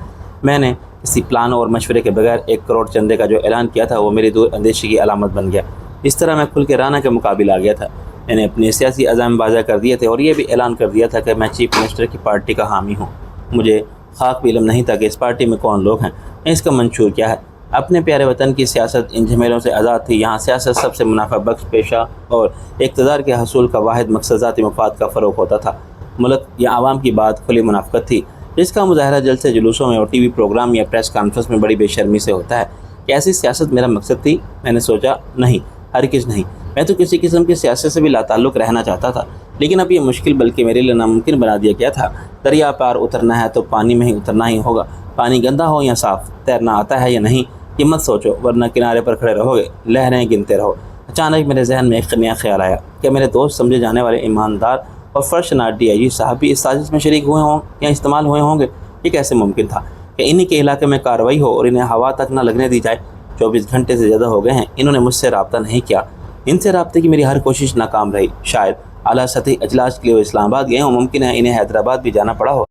میں نے کسی پلان اور مشورے کے بغیر 1 کروڑ چندے کا جو اعلان کیا تھا وہ میری دور اندیشی کی علامت بن گیا۔ اس طرح میں کھل کے رانا کے مقابل آ گیا تھا۔ میں نے اپنے سیاسی عزائم واضح کر دیے تھے اور یہ بھی اعلان کر دیا تھا کہ میں چیف منسٹر کی پارٹی کا حامی ہوں۔ مجھے خاک بھی علم نہیں تھا کہ اس پارٹی میں کون لوگ ہیں، اس کا منشور کیا ہے۔ اپنے پیارے وطن کی سیاست ان جھمیلوں سے آزاد تھی۔ یہاں سیاست سب سے منافع بخش پیشہ اور اقتدار کے حصول کا واحد مقصد ذاتی مفاد کا فروغ ہوتا تھا۔ ملک یا عوام کی بات کھلی منافقت تھی، جس کا مظاہرہ جلسے جلوسوں میں اور ٹی وی پروگرام یا پریس کانفرنس میں بڑی بے شرمی سے ہوتا ہے۔ کہ ایسی سیاست میرا مقصد تھی؟ میں نے سوچا نہیں، ہرگز نہیں۔ میں تو کسی قسم کی سیاست سے بھی لا تعلق رہنا چاہتا تھا، لیکن اب یہ مشکل بلکہ میرے لیے ناممکن بنا دیا گیا تھا۔ دریا پار اترنا ہے تو پانی میں ہی اترنا ہی ہوگا، پانی گندا ہو یا صاف، تیرنا آتا ہے یا نہیں یہ مت سوچو ورنہ کنارے پر کھڑے رہو گے، لہریں گنتے رہو۔ اچانک میرے ذہن میں ایک نیا خیال آیا کہ میرے دوست سمجھے جانے والے ایماندار اور فرشناک ڈی آئی جی صاحب بھی اس سازش میں شریک ہوئے ہوں یا استعمال ہوئے ہوں گے۔ یہ کیسے ممکن تھا کہ انہی کے علاقے میں کارروائی ہو اور انہیں ہوا تک نہ لگنے دی جائے؟ 24 گھنٹے سے زیادہ ہو گئے ہیں انہوں نے مجھ سے رابطہ نہیں کیا۔ ان سے رابطے کی میری ہر کوشش ناکام رہی۔ شاید اعلیٰ سطحی اجلاس کے لیے وہ اسلام آباد گئے ہوں، ممکن ہے انہیں حیدرآباد بھی جانا پڑا ہو،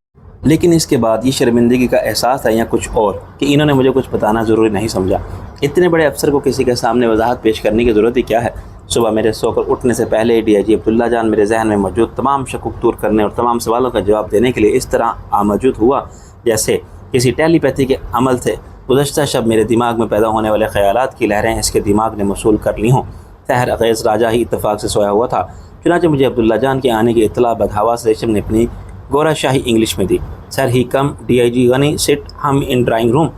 لیکن اس کے بعد یہ شرمندگی کا احساس ہے یا کچھ اور کہ انہوں نے مجھے کچھ بتانا ضروری نہیں سمجھا۔ اتنے بڑے افسر کو کسی کے سامنے وضاحت پیش کرنے کی ضرورت ہی کیا ہے؟ صبح میرے سو کر اٹھنے سے پہلے ہی ڈی آئی جی عبداللہ جان میرے ذہن میں موجود تمام شکوک دور کرنے اور تمام سوالوں کا جواب دینے کے لیے اس طرح آموجود ہوا جیسے کسی ٹیلی پیتھی کے عمل سے گزشتہ شب میرے دماغ میں پیدا ہونے والے خیالات کی لہریں اس کے دماغ نے موصول کر لی ہوں۔ سحر اغیز راجہ ہی اتفاق سے سویا ہوا تھا، چنانچہ مجھے عبداللہ جان کے آنے کی اطلاع بدحواس ریشم نے اپنی گورا شاہی انگلش میں دی۔ سر ہی کم ڈی آئی جی غنی سٹ ہم ان ڈرائنگ روم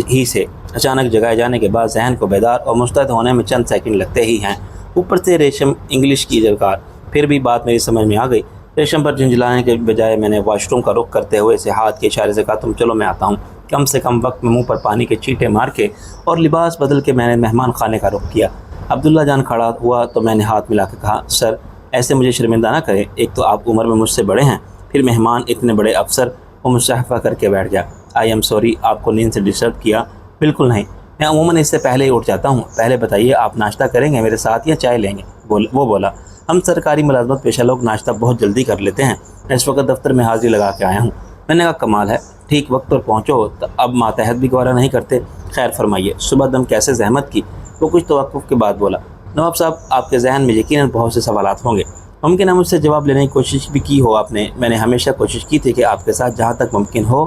ہی سے اچانک جگائے جانے کے بعد ذہن کو بیدار اور مستعد ہونے میں چند سیکنڈ لگتے ہی ہیں۔ اوپر سے ریشم انگلش کی جلکار، پھر بھی بات میری سمجھ میں آ گئی۔ ریشم پر جھنجھلانے کے بجائے میں نے واش روم کا رخ کرتے ہوئے اسے ہاتھ کے اشارے سے کہا تم چلو میں آتا ہوں۔ کم سے کم وقت میں منہ پر پانی کے چیٹے مار کے اور لباس بدل کے میں نے مہمان خانے کا رخ کیا۔ عبداللہ جان کھڑا ہوا تو میں نے ہاتھ ملا کے کہا سر ایسے مجھے شرمندہ نہ کریں، ایک تو آپ عمر میں مجھ سے بڑے ہیں، پھر مہمان اتنے بڑے افسر۔ وہ مصافحہ کر کے بیٹھ گیا۔ آئی ایم سوری، آپ کو نیند سے ڈسٹرب کیا؟ بالکل نہیں، میں عموماً اس سے پہلے ہی اٹھ جاتا ہوں۔ پہلے بتائیے آپ ناشتہ کریں گے میرے ساتھ یا چائے لیں گے؟ وہ بولا ہم سرکاری ملازمت پیشہ لوگ ناشتہ بہت جلدی کر لیتے ہیں، میں اس وقت دفتر میں حاضری لگا کے آیا ہوں۔ میں نے کہا کمال ہے، ٹھیک وقت پر پہنچو تو اب ماتحت بھی گوارا نہیں کرتے۔ خیر فرمائیے، صبح دم کیسے زحمت کی؟ وہ کچھ توقف کے بعد بولا نواب صاحب آپ کے ذہن میں یقیناً بہت سے سوالات ہوں گے، ممکن ہے مجھ سے جواب لینے کی کوشش بھی کی ہو آپ نے۔ میں نے ہمیشہ کوشش کی تھی کہ آپ کے ساتھ جہاں تک ممکن ہو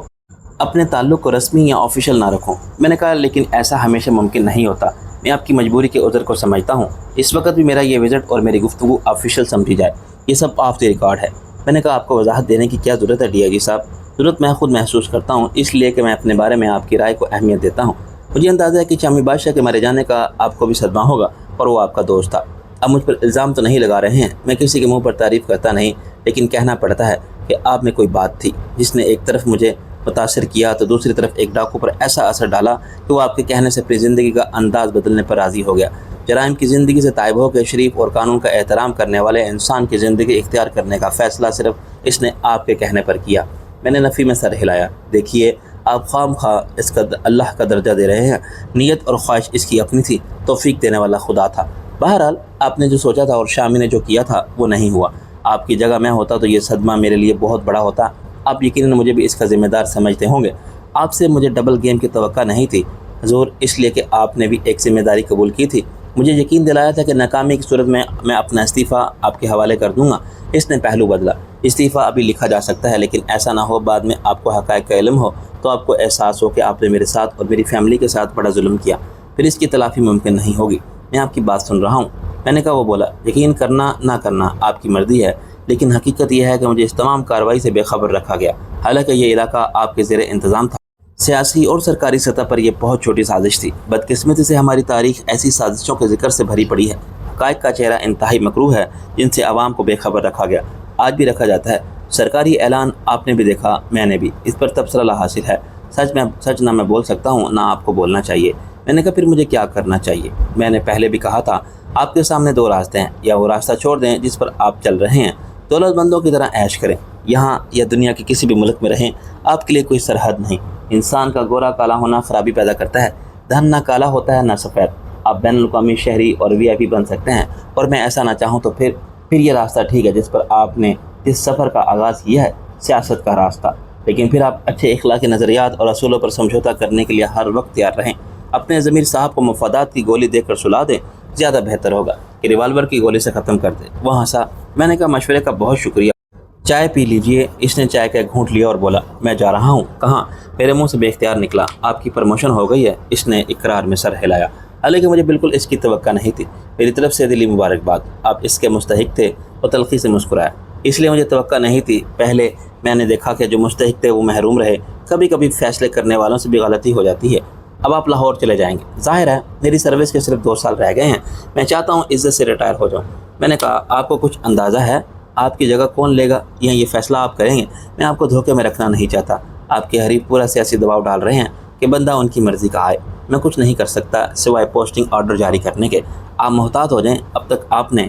اپنے تعلق کو رسمی یا آفیشیل نہ رکھوں۔ میں نے کہا لیکن ایسا ہمیشہ ممکن نہیں ہوتا، میں آپ کی مجبوری کے عذر کو سمجھتا ہوں۔ اس وقت بھی میرا یہ وزٹ اور میری گفتگو آفیشیل سمجھی جائے، یہ سب آف دی ریکارڈ ہے۔ میں نے کہا آپ کو وضاحت دینے کی کیا ضرورت ہے ڈی آئی جی صاحب؟ ضرورت میں خود محسوس کرتا ہوں، اس لیے کہ میں اپنے بارے میں آپ کی رائے کو اہمیت دیتا ہوں۔ مجھے اندازہ ہے کہ شامی بادشاہ کے مارے جانے کا آپ کو بھی صدمہ ہوگا اور وہ آپ کا دوست تھا۔ اب مجھ پر الزام تو نہیں لگا رہے ہیں، میں کسی کے منہ پر تعریف کرتا نہیں، لیکن کہنا پڑتا ہے کہ آپ میں کوئی بات تھی جس نے ایک طرف مجھے متاثر کیا تو دوسری طرف ایک ڈاکو پر ایسا اثر ڈالا کہ وہ آپ کے کہنے سے اپنی زندگی کا انداز بدلنے پر راضی ہو گیا۔ جرائم کی زندگی سے تائب ہو کے شریف اور قانون کا احترام کرنے والے انسان کی زندگی اختیار کرنے کا فیصلہ صرف اس نے آپ کے کہنے پر کیا۔ میں نے نفی میں سر ہلایا۔ دیکھیے آپ خام خواہ اس کا اللہ کا درجہ دے رہے ہیں، نیت اور خواہش اس کی اپنی تھی، توفیق دینے والا خدا تھا۔ بہرحال آپ نے جو سوچا تھا اور شامی نے جو کیا تھا وہ نہیں ہوا۔ آپ کی جگہ میں ہوتا تو یہ صدمہ میرے لیے بہت بڑا ہوتا۔ آپ یقیناً مجھے بھی اس کا ذمہ دار سمجھتے ہوں گے۔ آپ سے مجھے ڈبل گیم کی توقع نہیں تھی حضور، اس لیے کہ آپ نے بھی ایک ذمہ داری قبول کی تھی۔ مجھے یقین دلایا تھا کہ ناکامی کی صورت میں اپنا استعفیٰ آپ کے حوالے کر دوں گا۔ اس نے پہلو بدلا۔ استعفیٰ ابھی لکھا جا سکتا ہے، لیکن ایسا نہ ہو بعد میں آپ کو حقائق کا علم ہو تو آپ کو احساس ہو کہ آپ نے میرے ساتھ اور میری فیملی کے ساتھ بڑا ظلم کیا، پھر اس کی تلافی ممکن نہیں ہوگی۔ میں آپ کی بات سن رہا ہوں۔ میں نے کہا وہ بولا یقین کرنا نہ کرنا آپ کی مرضی ہے، لیکن حقیقت یہ ہے کہ مجھے اس تمام کارروائی سے بے خبر رکھا گیا، حالانکہ یہ علاقہ آپ کے زیر انتظام تھا۔ سیاسی اور سرکاری سطح پر یہ بہت چھوٹی سازش تھی۔ بدقسمتی سے ہماری تاریخ ایسی سازشوں کے ذکر سے بھری پڑی ہے۔ حقائق کا چہرہ انتہائی مکروہ ہے جن سے عوام کو بے خبر رکھا گیا، آج بھی رکھا جاتا ہے۔ سرکاری اعلان آپ نے بھی دیکھا، میں نے بھی، اس پر تبصرہ لا حاصل ہے۔ سچ نہ میں بول سکتا ہوں نہ آپ کو بولنا چاہیے۔ میں نے کہا پھر مجھے کیا کرنا چاہیے؟ میں نے پہلے بھی کہا تھا آپ کے سامنے دو راستے ہیں، یا وہ راستہ چھوڑ دیں جس پر آپ چل رہے ہیں، دولت مندوں کی طرح عیش کریں، یہاں یا دنیا کے کسی بھی ملک میں رہیں، آپ کے لیے کوئی سرحد نہیں۔ انسان کا گورا کالا ہونا خرابی پیدا کرتا ہے، دھن نہ کالا ہوتا ہے نہ سفید۔ آپ بین الاقوامی شہری اور VIP بن سکتے ہیں، اور میں ایسا نہ چاہوں تو پھر یہ راستہ ٹھیک ہے جس پر آپ نے اس سفر کا آغاز کیا ہے، سیاست کا راستہ۔ لیکن پھر آپ اچھے اخلاقی نظریات اور اصولوں پر سمجھوتہ کرنے کے لیے ہر وقت تیار رہیں۔ اپنے ضمیر صاحب کو مفادات کی گولی دے کر سلا دیں، زیادہ بہتر ہوگا کہ ریوالور کی گولی سے ختم کر دیں۔ وہ ہنسا۔ میں نے کہا مشورے کا بہت شکریہ، چائے پی لیجئے۔ اس نے چائے کا ایک گھونٹ لیا اور بولا میں جا رہا ہوں۔ کہاں؟ میرے منہ سے بے اختیار نکلا آپ کی پروموشن ہو گئی ہے۔ اس نے اقرار میں سر ہلایا، حالانکہ مجھے بالکل اس کی توقع نہیں تھی۔ میری طرف سے دلی مبارکباد، آپ اس کے مستحق تھے۔ وہ تلخی سے مسکرایا۔ اس لیے مجھے توقع نہیں تھی، پہلے میں نے دیکھا کہ جو مستحق تھے وہ محروم رہے۔ کبھی کبھی فیصلے کرنے والوں سے بھی غلطی ہو جاتی ہے۔ اب آپ لاہور چلے جائیں گے، ظاہر ہے میری سروس کے صرف 2 سال رہ گئے ہیں، میں چاہتا ہوں عزت سے ریٹائر ہو جاؤں۔ میں نے کہا آپ کو کچھ اندازہ ہے آپ کی جگہ کون لے گا، یا یہ فیصلہ آپ کریں گے؟ میں آپ کو دھوکے میں رکھنا نہیں چاہتا۔ آپ کے حریف پورا سیاسی دباؤ ڈال رہے ہیں کہ بندہ ان کی مرضی کا آئے۔ میں کچھ نہیں کر سکتا سوائے پوسٹنگ آرڈر جاری کرنے کے۔ آپ محتاط ہو جائیں، اب تک آپ نے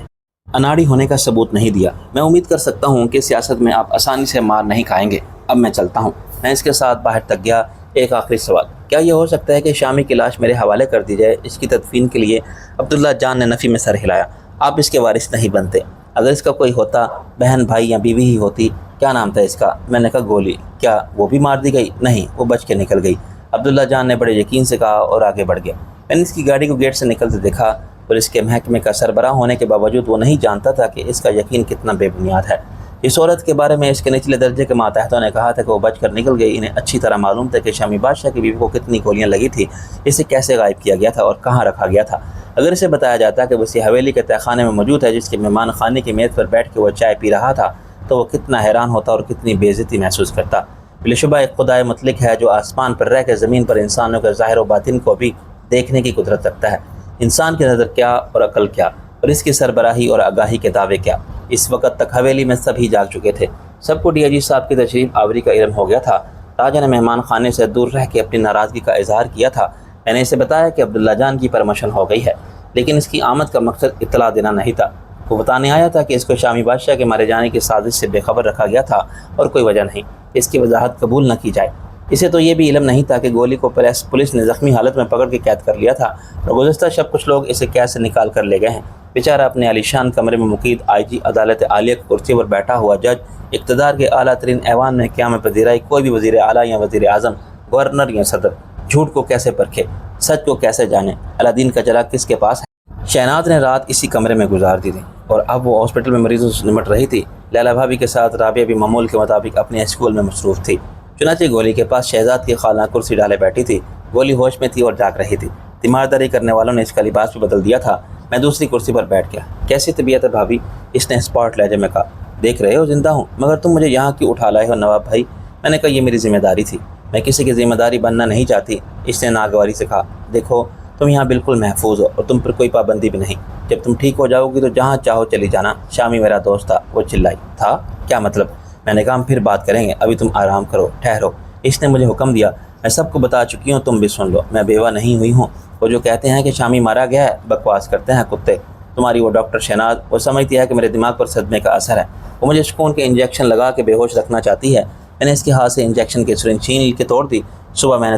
اناڑی ہونے کا ثبوت نہیں دیا۔ میں امید کر سکتا ہوں کہ سیاست میں آپ آسانی سے مار نہیں کھائیں گے۔ اب میں چلتا ہوں۔ میں اس کے ساتھ باہر تک گیا۔ ایک آخری سوال، کیا یہ ہو سکتا ہے کہ شامی کی لاش میرے حوالے کر دی جائے؟ اس کی تدفین کے لیے عبداللہ جان نے نفی میں سر ہلایا۔ آپ اس کے وارث نہیں بنتے۔ اگر اس کا کوئی ہوتا، بہن، بھائی یا بیوی ہی ہوتی۔ کیا نام تھا اس کا؟ میں نے کہا گولی۔ کیا وہ بھی مار دی گئی؟ نہیں، وہ بچ کے نکل گئی، عبداللہ جان نے بڑے یقین سے کہا اور آگے بڑھ گیا۔ میں نے اس کی گاڑی کو گیٹ سے نکلتے دیکھا۔ پولیس کے محکمے کا سربراہ ہونے کے باوجود وہ نہیں جانتا تھا کہ اس کا یقین کتنا بے بنیاد ہے۔ اس عورت کے بارے میں اس کے نچلے درجے کے ماتحتوں نے کہا تھا کہ وہ بچ کر نکل گئی۔ انہیں اچھی طرح معلوم تھا کہ شامی بادشاہ کی بیوی کو کتنی گولیاں لگی تھی، اسے کیسے غائب کیا گیا تھا اور کہاں رکھا گیا تھا۔ اگر اسے بتایا جاتا کہ وہ اسی حویلی کے تہہ خانے میں موجود ہے جس کے مہمان خانے کی میز پر بیٹھ کے وہ چائے پی رہا تھا، تو وہ کتنا حیران ہوتا اور کتنی بے عزتی محسوس کرتا۔ بلا شبہ ایک خدائے مطلق ہے جو آسمان پر رہ کے زمین پر انسانوں کے ظاہر و باطن کو بھی دیکھنے کی قدرت رکھتا ہے۔ انسان کی نظر کیا اور عقل کیا، اور اس کی سربراہی اور آگاہی کے دعوے کیا۔ اس وقت تک حویلی میں سب ہی جاگ چکے تھے۔ سب کو DIG صاحب کی تشریف آوری کا علم ہو گیا تھا۔ راجہ نے مہمان خانے سے دور رہ کے اپنی ناراضگی کا اظہار کیا تھا۔ میں نے اسے بتایا کہ عبداللہ جان کی پرموشن ہو گئی ہے، لیکن اس کی آمد کا مقصد اطلاع دینا نہیں تھا۔ وہ بتانے آیا تھا کہ اس کو شامی بادشاہ کے مارے جانے کی سازش سے بے خبر رکھا گیا تھا، اور کوئی وجہ نہیں کہ اس کی وضاحت قبول نہ کی جائے۔ اسے تو یہ بھی علم نہیں تھا کہ گولی کو پولیس نے زخمی حالت میں پکڑ کے قید کر لیا تھا، اور گزشتہ شب کچھ لوگ اسے قید سے نکال کر لے گئے ہیں۔ بیچارہ اپنے عالیشان کمرے میں مقید IG عدالت عالیہ کی کرسی پر بیٹھا ہوا جج، اقتدار کے اعلیٰ ترین ایوان میں قیام پذیرائی کوئی بھی وزیر اعلیٰ یا وزیر اعظم، گورنر یا صدر، جھوٹ کو کیسے پرکھے، سچ کو کیسے جانے، الادین کا چراغ کس کے پاس ہے؟ شہناز نے رات اسی کمرے میں گزار دی تھی، اور اب وہ ہاسپٹل میں مریضوں سے نمٹ رہی تھی۔ لیلا بھابھی کے ساتھ رابعہ بھی معمول کے مطابق اپنے اسکول میں مصروف تھی۔ چنانچہ گولی کے پاس شہزاد کی خالہ کرسی ڈالے بیٹھی تھی۔ گولی ہوش میں تھی اور جاگ رہی تھی۔ تیمارداری کرنے والوں نے اس کا لباس بھی بدل دیا تھا۔ میں دوسری کرسی پر بیٹھ گیا۔ کیسی طبیعت ہے بھابھی؟ اس نے اسپاٹ لہجے میں کہا۔ دیکھ رہے ہو زندہ ہوں، مگر تم مجھے یہاں کیوں اٹھا لائے ہو نواب بھائی؟ میں نے کہا یہ میری ذمہ داری تھی، میں کسی کی ذمہ داری بننا نہیں چاہتی۔ اس نے ناگواری سے کہا، دیکھو تم یہاں بالکل محفوظ ہو، اور تم پر کوئی پابندی بھی نہیں۔ جب تم ٹھیک ہو جاؤ گی تو جہاں چاہو چلی جانا۔ شامی میرا دوست تھا۔ وہ چلائی، تھا کیا مطلب؟ میں نے کہا ہم پھر بات کریں گے، ابھی تم آرام کرو، ٹھہرو۔ اس نے مجھے حکم دیا، میں سب کو بتا چکی ہوں، تم بھی سن لو، میں بیوہ نہیں ہوئی ہوں۔ وہ جو کہتے ہیں کہ شامی مارا گیا ہے، بکواس کرتے ہیں کتے۔ تمہاری وہ ڈاکٹر شہناز، وہ سمجھتی ہے کہ میرے دماغ پر صدمے کا اثر ہے، وہ مجھے سکون کے انجیکشن لگا کے بے ہوش رکھنا چاہتی ہے۔ میں نے اس کے ہاتھ سے انجیکشن کی سرنج چھین کے توڑ دی۔ صبح میں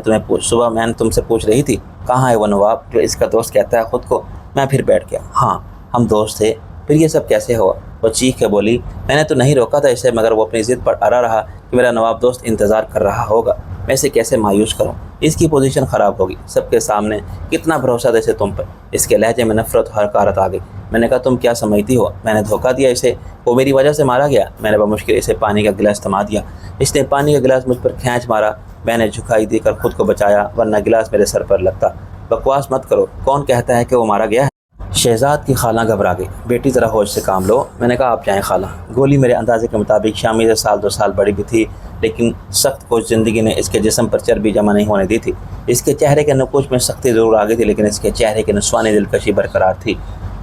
نے تم سے پوچھ رہی تھی کہاں ہے وہ نواب جو اس کا دوست کہتا ہے خود کو۔ میں پھر بیٹھ گیا۔ ہاں ہم دوست تھے، پھر یہ سب کیسے ہوا؟ وہ چیخ کے بولی، میں نے تو نہیں روکا تھا اسے، مگر وہ اپنی ضد پر اڑا رہا کہ میرا نواب دوست انتظار کر رہا ہوگا۔ میں اسے کیسے مایوس کروں؟ اس کی پوزیشن خراب ہوگی سب کے سامنے، کتنا بھروسہ تھا اسے تم پر۔ اس کے لہجے میں نفرت و حقارت آ گئی۔ میں نے کہا تم کیا سمجھتی ہو میں نے دھوکہ دیا اسے؟ وہ میری وجہ سے مارا گیا؟ میں نے بمشکل اسے پانی کا گلاس تھما دیا۔ اس نے پانی کا گلاس مجھ پر کھینچ مارا۔ میں نے جھکائی دے کر خود کو بچایا، ورنہ گلاس میرے سر پر لگتا۔ بکواس مت کرو، کون کہتا ہے کہ وہ مارا گیا ہے؟ شہزاد کی خالہ گھبرا گئی۔ بیٹی ذرا ہوش سے کام لو۔ میں نے کہا آپ جائیں خالہ۔ گولی میرے اندازے کے مطابق شامی سے سال 2 سال بڑی بھی تھی، لیکن سخت کوش زندگی نے اس کے جسم پر چربی جمع نہیں ہونے دی تھی۔ اس کے چہرے کے نقوش میں سختی ضرور آ گئی تھی، لیکن اس کے چہرے کے نسوانی دلکشی برقرار تھی۔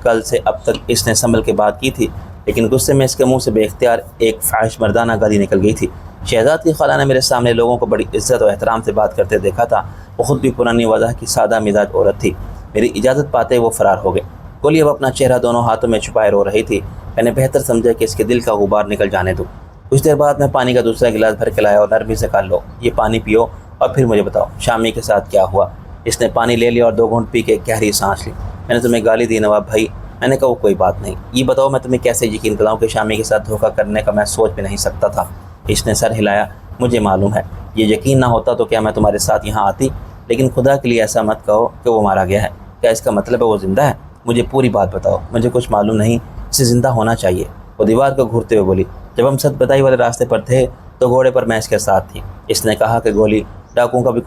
کل سے اب تک اس نے سنبھل کے بات کی تھی، لیکن غصے میں اس کے منہ سے بے اختیار ایک فاحش مردانہ گالی نکل گئی تھی۔ شہزاد کی خالہ نے میرے سامنے لوگوں کو بڑی عزت و احترام سے بات کرتے دیکھا تھا۔ وہ خود بھی پرانی وضع کی سادہ مزاج عورت تھی۔ میری اجازت پاتے وہ فرار ہو گئے۔ گولی اب اپنا چہرہ دونوں ہاتھوں میں چھپائے رو رہی تھی۔ میں نے بہتر سمجھا کہ اس کے دل کا غبار نکل جانے دوں۔ کچھ دیر بعد میں پانی کا دوسرا گلاس بھر کے لایا اور نرمی سے کہا، لو یہ پانی پیو اور پھر مجھے بتاؤ شامی کے ساتھ کیا ہوا۔ اس نے پانی لے لیا اور 2 گھونٹ پی کے ایک گہری سانس لی۔ میں نے تمہیں گالی دی نواب بھائی؟ میں نے کہا وہ کوئی بات نہیں، یہ بتاؤ میں تمہیں کیسے یقین دلاؤں کہ شامی کے ساتھ دھوکہ کرنے کا میں سوچ بھی نہیں سکتا تھا۔ اس نے سر ہلایا۔ مجھے معلوم ہے، یہ یقین نہ ہوتا تو کیا میں تمہارے ساتھ یہاں آتی، لیکن خدا کے لیے ایسا مت کہو کہ وہ مارا گیا ہے۔ کیا اس کا مطلب ہے وہ زندہ ہے؟ مجھے پوری بات بتاؤ، مجھے کچھ معلوم نہیں، اسے زندہ ہونا چاہیے۔ وہ دیوار کو گھورتے ہوئے بولی، جب ہم ست بدائی والے راستے پر تھے تو گھوڑے پر میں اس کے ساتھ تھی۔ اس نے کہا کہ گولی ڈاکوؤں کا بھی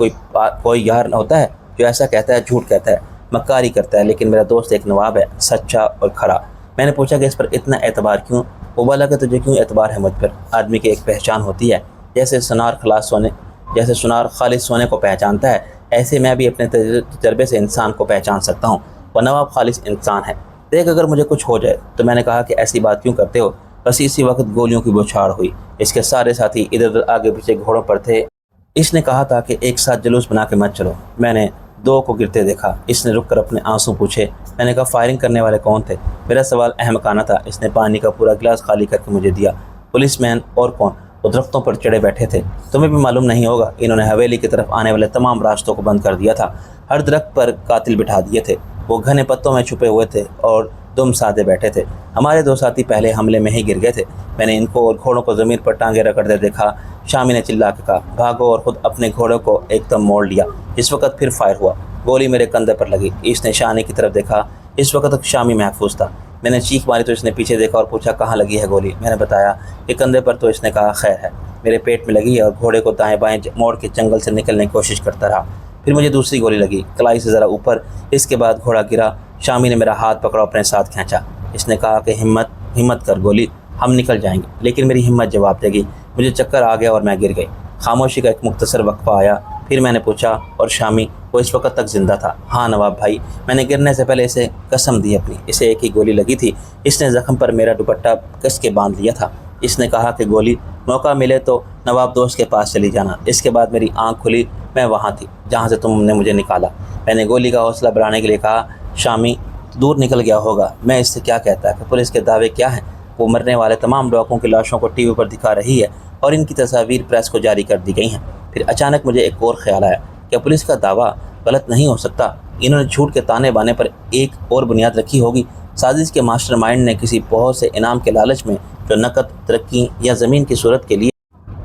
کوئی یار ہوتا ہے جو ایسا کہتا ہے، جھوٹ کہتا ہے، مکاری کرتا ہے، لیکن میرا دوست ایک نواب ہے، سچا اور کھرا۔ میں نے پوچھا کہ اس پر اتنا اعتبار کیوں؟ وہ بولا کہ تجھے کیوں اعتبار ہے مجھ پر؟ آدمی کی ایک پہچان ہوتی ہے، جیسے سنار خالص سونے کو پہچانتا ہے، ایسے میں بھی اپنے تجربے سے انسان کو پہچان سکتا ہوں۔ وہ نواب خالص انسان ہے۔ دیکھ اگر مجھے کچھ ہو جائے تو۔ میں نے کہا کہ ایسی بات کیوں کرتے ہو؟ بس اسی وقت گولیوں کی بوچھاڑ ہوئی۔ اس کے سارے ساتھی ادھر ادھر آگے پیچھے گھوڑوں پر تھے۔ اس نے کہا تھا کہ ایک ساتھ جلوس بنا کے مت چلو۔ میں نے 2 کو گرتے دیکھا۔ اس نے رک کر اپنے آنسو پوچھے۔ میں نے کہا فائرنگ کرنے والے کون تھے؟ میرا سوال احمقانہ تھا۔ اس نے پانی کا پورا گلاس خالی کر کے مجھے دیا۔ پولیس مین اور کون؟ وہ درختوں پر چڑھے بیٹھے تھے۔ تمہیں بھی معلوم نہیں ہوگا، انہوں نے حویلی کی طرف آنے والے تمام راستوں کو بند کر دیا تھا۔ ہر درخت پر قاتل بٹھا دیے تھے۔ وہ گھنے پتوں میں چھپے ہوئے تھے اور دم سادے بیٹھے تھے۔ ہمارے 2 ساتھی پہلے حملے میں ہی گر گئے تھے۔ میں نے ان کو اور گھوڑوں کو زمین پر ٹانگیں رگڑتے دیکھا۔ شامی نے چلا کے کہا، بھاگو، اور خود اپنے گھوڑوں کو ایک دم موڑ لیا۔ اس وقت پھر فائر ہوا۔ گولی میرے کندھے پر لگی۔ اس نے شامی کی طرف دیکھا۔ اس وقت تک شامی محفوظ تھا۔ میں نے چیخ ماری تو اس نے پیچھے دیکھا اور پوچھا کہاں لگی ہے گولی؟ میں نے بتایا کہ کندھے پر، تو اس نے کہا خیر ہے، میرے پیٹ میں لگی ہے، اور گھوڑے کو دائیں بائیں موڑ کے جنگل سے نکلنے کی کوشش کرتا رہا۔ پھر مجھے دوسری گولی لگی، کلائی سے ذرا اوپر۔ اس کے بعد گھوڑا گرا۔ شامی نے میرا ہاتھ پکڑا، اپنے ساتھ کھینچا۔ اس نے کہا کہ ہمت کر گولی، ہم نکل جائیں گے۔ لیکن میری ہمت جواب دے گی۔ مجھے چکر آ گیا اور میں گر گئی۔ خاموشی کا ایک مختصر وقفہ آیا۔ پھر میں نے پوچھا، اور شامی وہ اس وقت تک زندہ تھا؟ ہاں نواب بھائی، میں نے گرنے سے پہلے اسے قسم دی اپنی، اسے ایک ہی گولی لگی تھی۔ اس نے زخم پر میرا دوپٹہ کس کے باندھ لیا تھا۔ اس نے کہا کہ گولی موقع ملے تو نواب دوست کے پاس چلی جانا۔ اس کے بعد میری آنکھ کھلی، میں وہاں تھی جہاں سے تم نے مجھے نکالا۔ میں نے گولی کا حوصلہ بڑھانے کے لیے کہا، شامی دور نکل گیا ہوگا، میں اس سے کیا کہتا کہ پولیس کے دعوے کیا ہیں؟ وہ مرنے والے تمام ڈاکوؤں کی لاشوں کو ٹی وی پر دکھا رہی ہے اور ان کی تصاویر پریس کو جاری کر دی گئی ہیں۔ پھر اچانک مجھے ایک اور خیال آیا، کیا پولیس کا دعویٰ غلط نہیں ہو سکتا؟ انہوں نے جھوٹ کے تانے بانے پر ایک اور بنیاد رکھی ہوگی۔ سازش کے ماسٹر مائنڈ نے کسی بہت سے انعام کے لالچ میں، جو نقد، ترقی یا زمین کی صورت کے لیے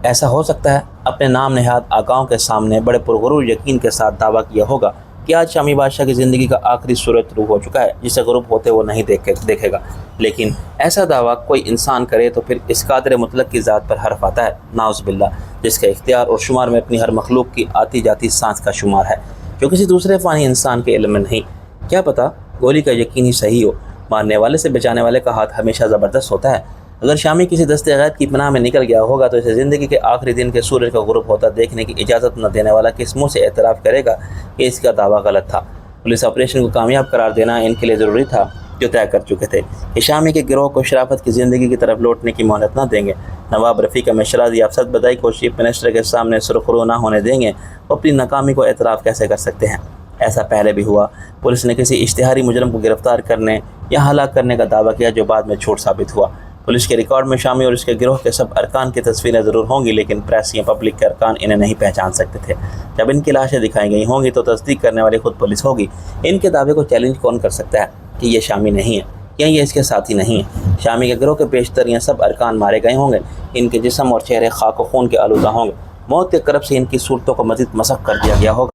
ایسا ہو سکتا ہے، اپنے نام نہاد آقاؤں کے سامنے بڑے پرغرور یقین کے ساتھ دعویٰ کیا ہوگا کہ آج شامی بادشاہ کی زندگی کا آخری سورج طلوع ہو چکا ہے، جسے غروب ہوتے وہ نہیں دیکھے گا۔ لیکن ایسا دعویٰ کوئی انسان کرے تو پھر اس قادر مطلق کی ذات پر حرف آتا ہے، نعوذ باللہ، جس کا اختیار اور شمار میں اپنی ہر مخلوق کی آتی جاتی سانس کا شمار ہے، جو کسی دوسرے فانی انسان کے علم میں نہیں۔ کیا پتہ گولی کا یقین ہی صحیح ہو، مارنے والے سے بچانے والے کا ہاتھ ہمیشہ زبردست ہوتا ہے۔ اگر شامی کسی دستے غیب کی پناہ میں نکل گیا ہوگا تو اسے زندگی کے آخری دن کے سورج کا غروب ہوتا دیکھنے کی اجازت نہ دینے والا کس منہ سے اعتراف کرے گا کہ اس کا دعویٰ غلط تھا؟ پولیس آپریشن کو کامیاب قرار دینا ان کے لیے ضروری تھا، جو طے کر چکے تھے کہ شامی کے گروہ کو شرافت کی زندگی کی طرف لوٹنے کی مہلت نہ دیں گے۔ نواب رفیع کا مشورہ دیا، افسد بدائی کو چیف منسٹر کے سامنے سرخرو نہ ہونے دیں گے، وہ اپنی ناکامی کو اعتراف کیسے کر سکتے ہیں؟ ایسا پہلے بھی ہوا، پولیس نے کسی اشتہاری مجرم کو گرفتار کرنے یا ہلاک کرنے کا دعویٰ کیا جو بعد میں جھوٹ ثابت ہوا۔ پولیس کے ریکارڈ میں شامی اور اس کے گروہ کے سب ارکان کی تصویریں ضرور ہوں گی، لیکن پریس یا پبلک کے ارکان انہیں نہیں پہچان سکتے تھے۔ جب ان کی لاشیں دکھائی گئی ہوں گی تو تصدیق کرنے والی خود پولیس ہوگی۔ ان کے دعوے کو چیلنج کون کر سکتا ہے کہ یہ شامی نہیں ہے یا یہ اس کے ساتھی نہیں ہے؟ شامی کے گروہ کے بیشتر یا سب ارکان مارے گئے ہوں گے، ان کے جسم اور چہرے خاک و خون کے آلودہ ہوں گے، موت کے کرب سے ان کی صورتوں کو مزید مسخ کر دیا گیا ہوگا۔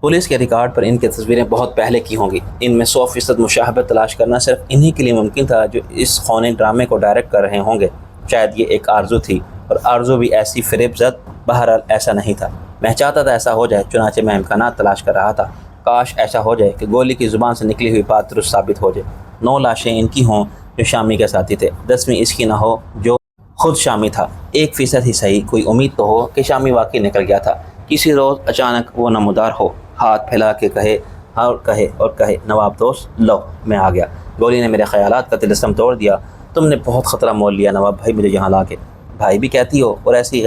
پولیس کے ریکارڈ پر ان کی تصویریں بہت پہلے کی ہوں گی۔ ان میں 100% مشابہت تلاش کرنا صرف انہی کے لیے ممکن تھا جو اس خونے ڈرامے کو ڈائریکٹ کر رہے ہوں گے۔ شاید یہ ایک آرزو تھی، اور آرزو بھی ایسی فریب زد، بہرحال ایسا نہیں تھا۔ میں چاہتا تھا ایسا ہو جائے، چنانچہ میں امکانات تلاش کر رہا تھا۔ کاش ایسا ہو جائے کہ گولی کی زبان سے نکلی ہوئی بات درست ثابت ہو جائے۔ 9 لاشیں ان کی ہوں جو شامی کے ساتھی تھے، 10ویں اس کی نہ ہو جو خود شامی تھا۔ 1% ہی صحیح کوئی امید تو ہو کہ شامی واقعی نکل گیا تھا۔ کسی روز اچانک وہ نمودار ہو، ہاتھ پھیلا کے کہے اور کہے نواب دوست لو میں آ گیا۔ گولی نے میرے خیالات کا طلسم توڑ دیا۔ تم نے بہت خطرہ مول لیا نواب بھائی مجھے یہاں لا کے۔ بھائی بھی کہتی ہو اور ایسی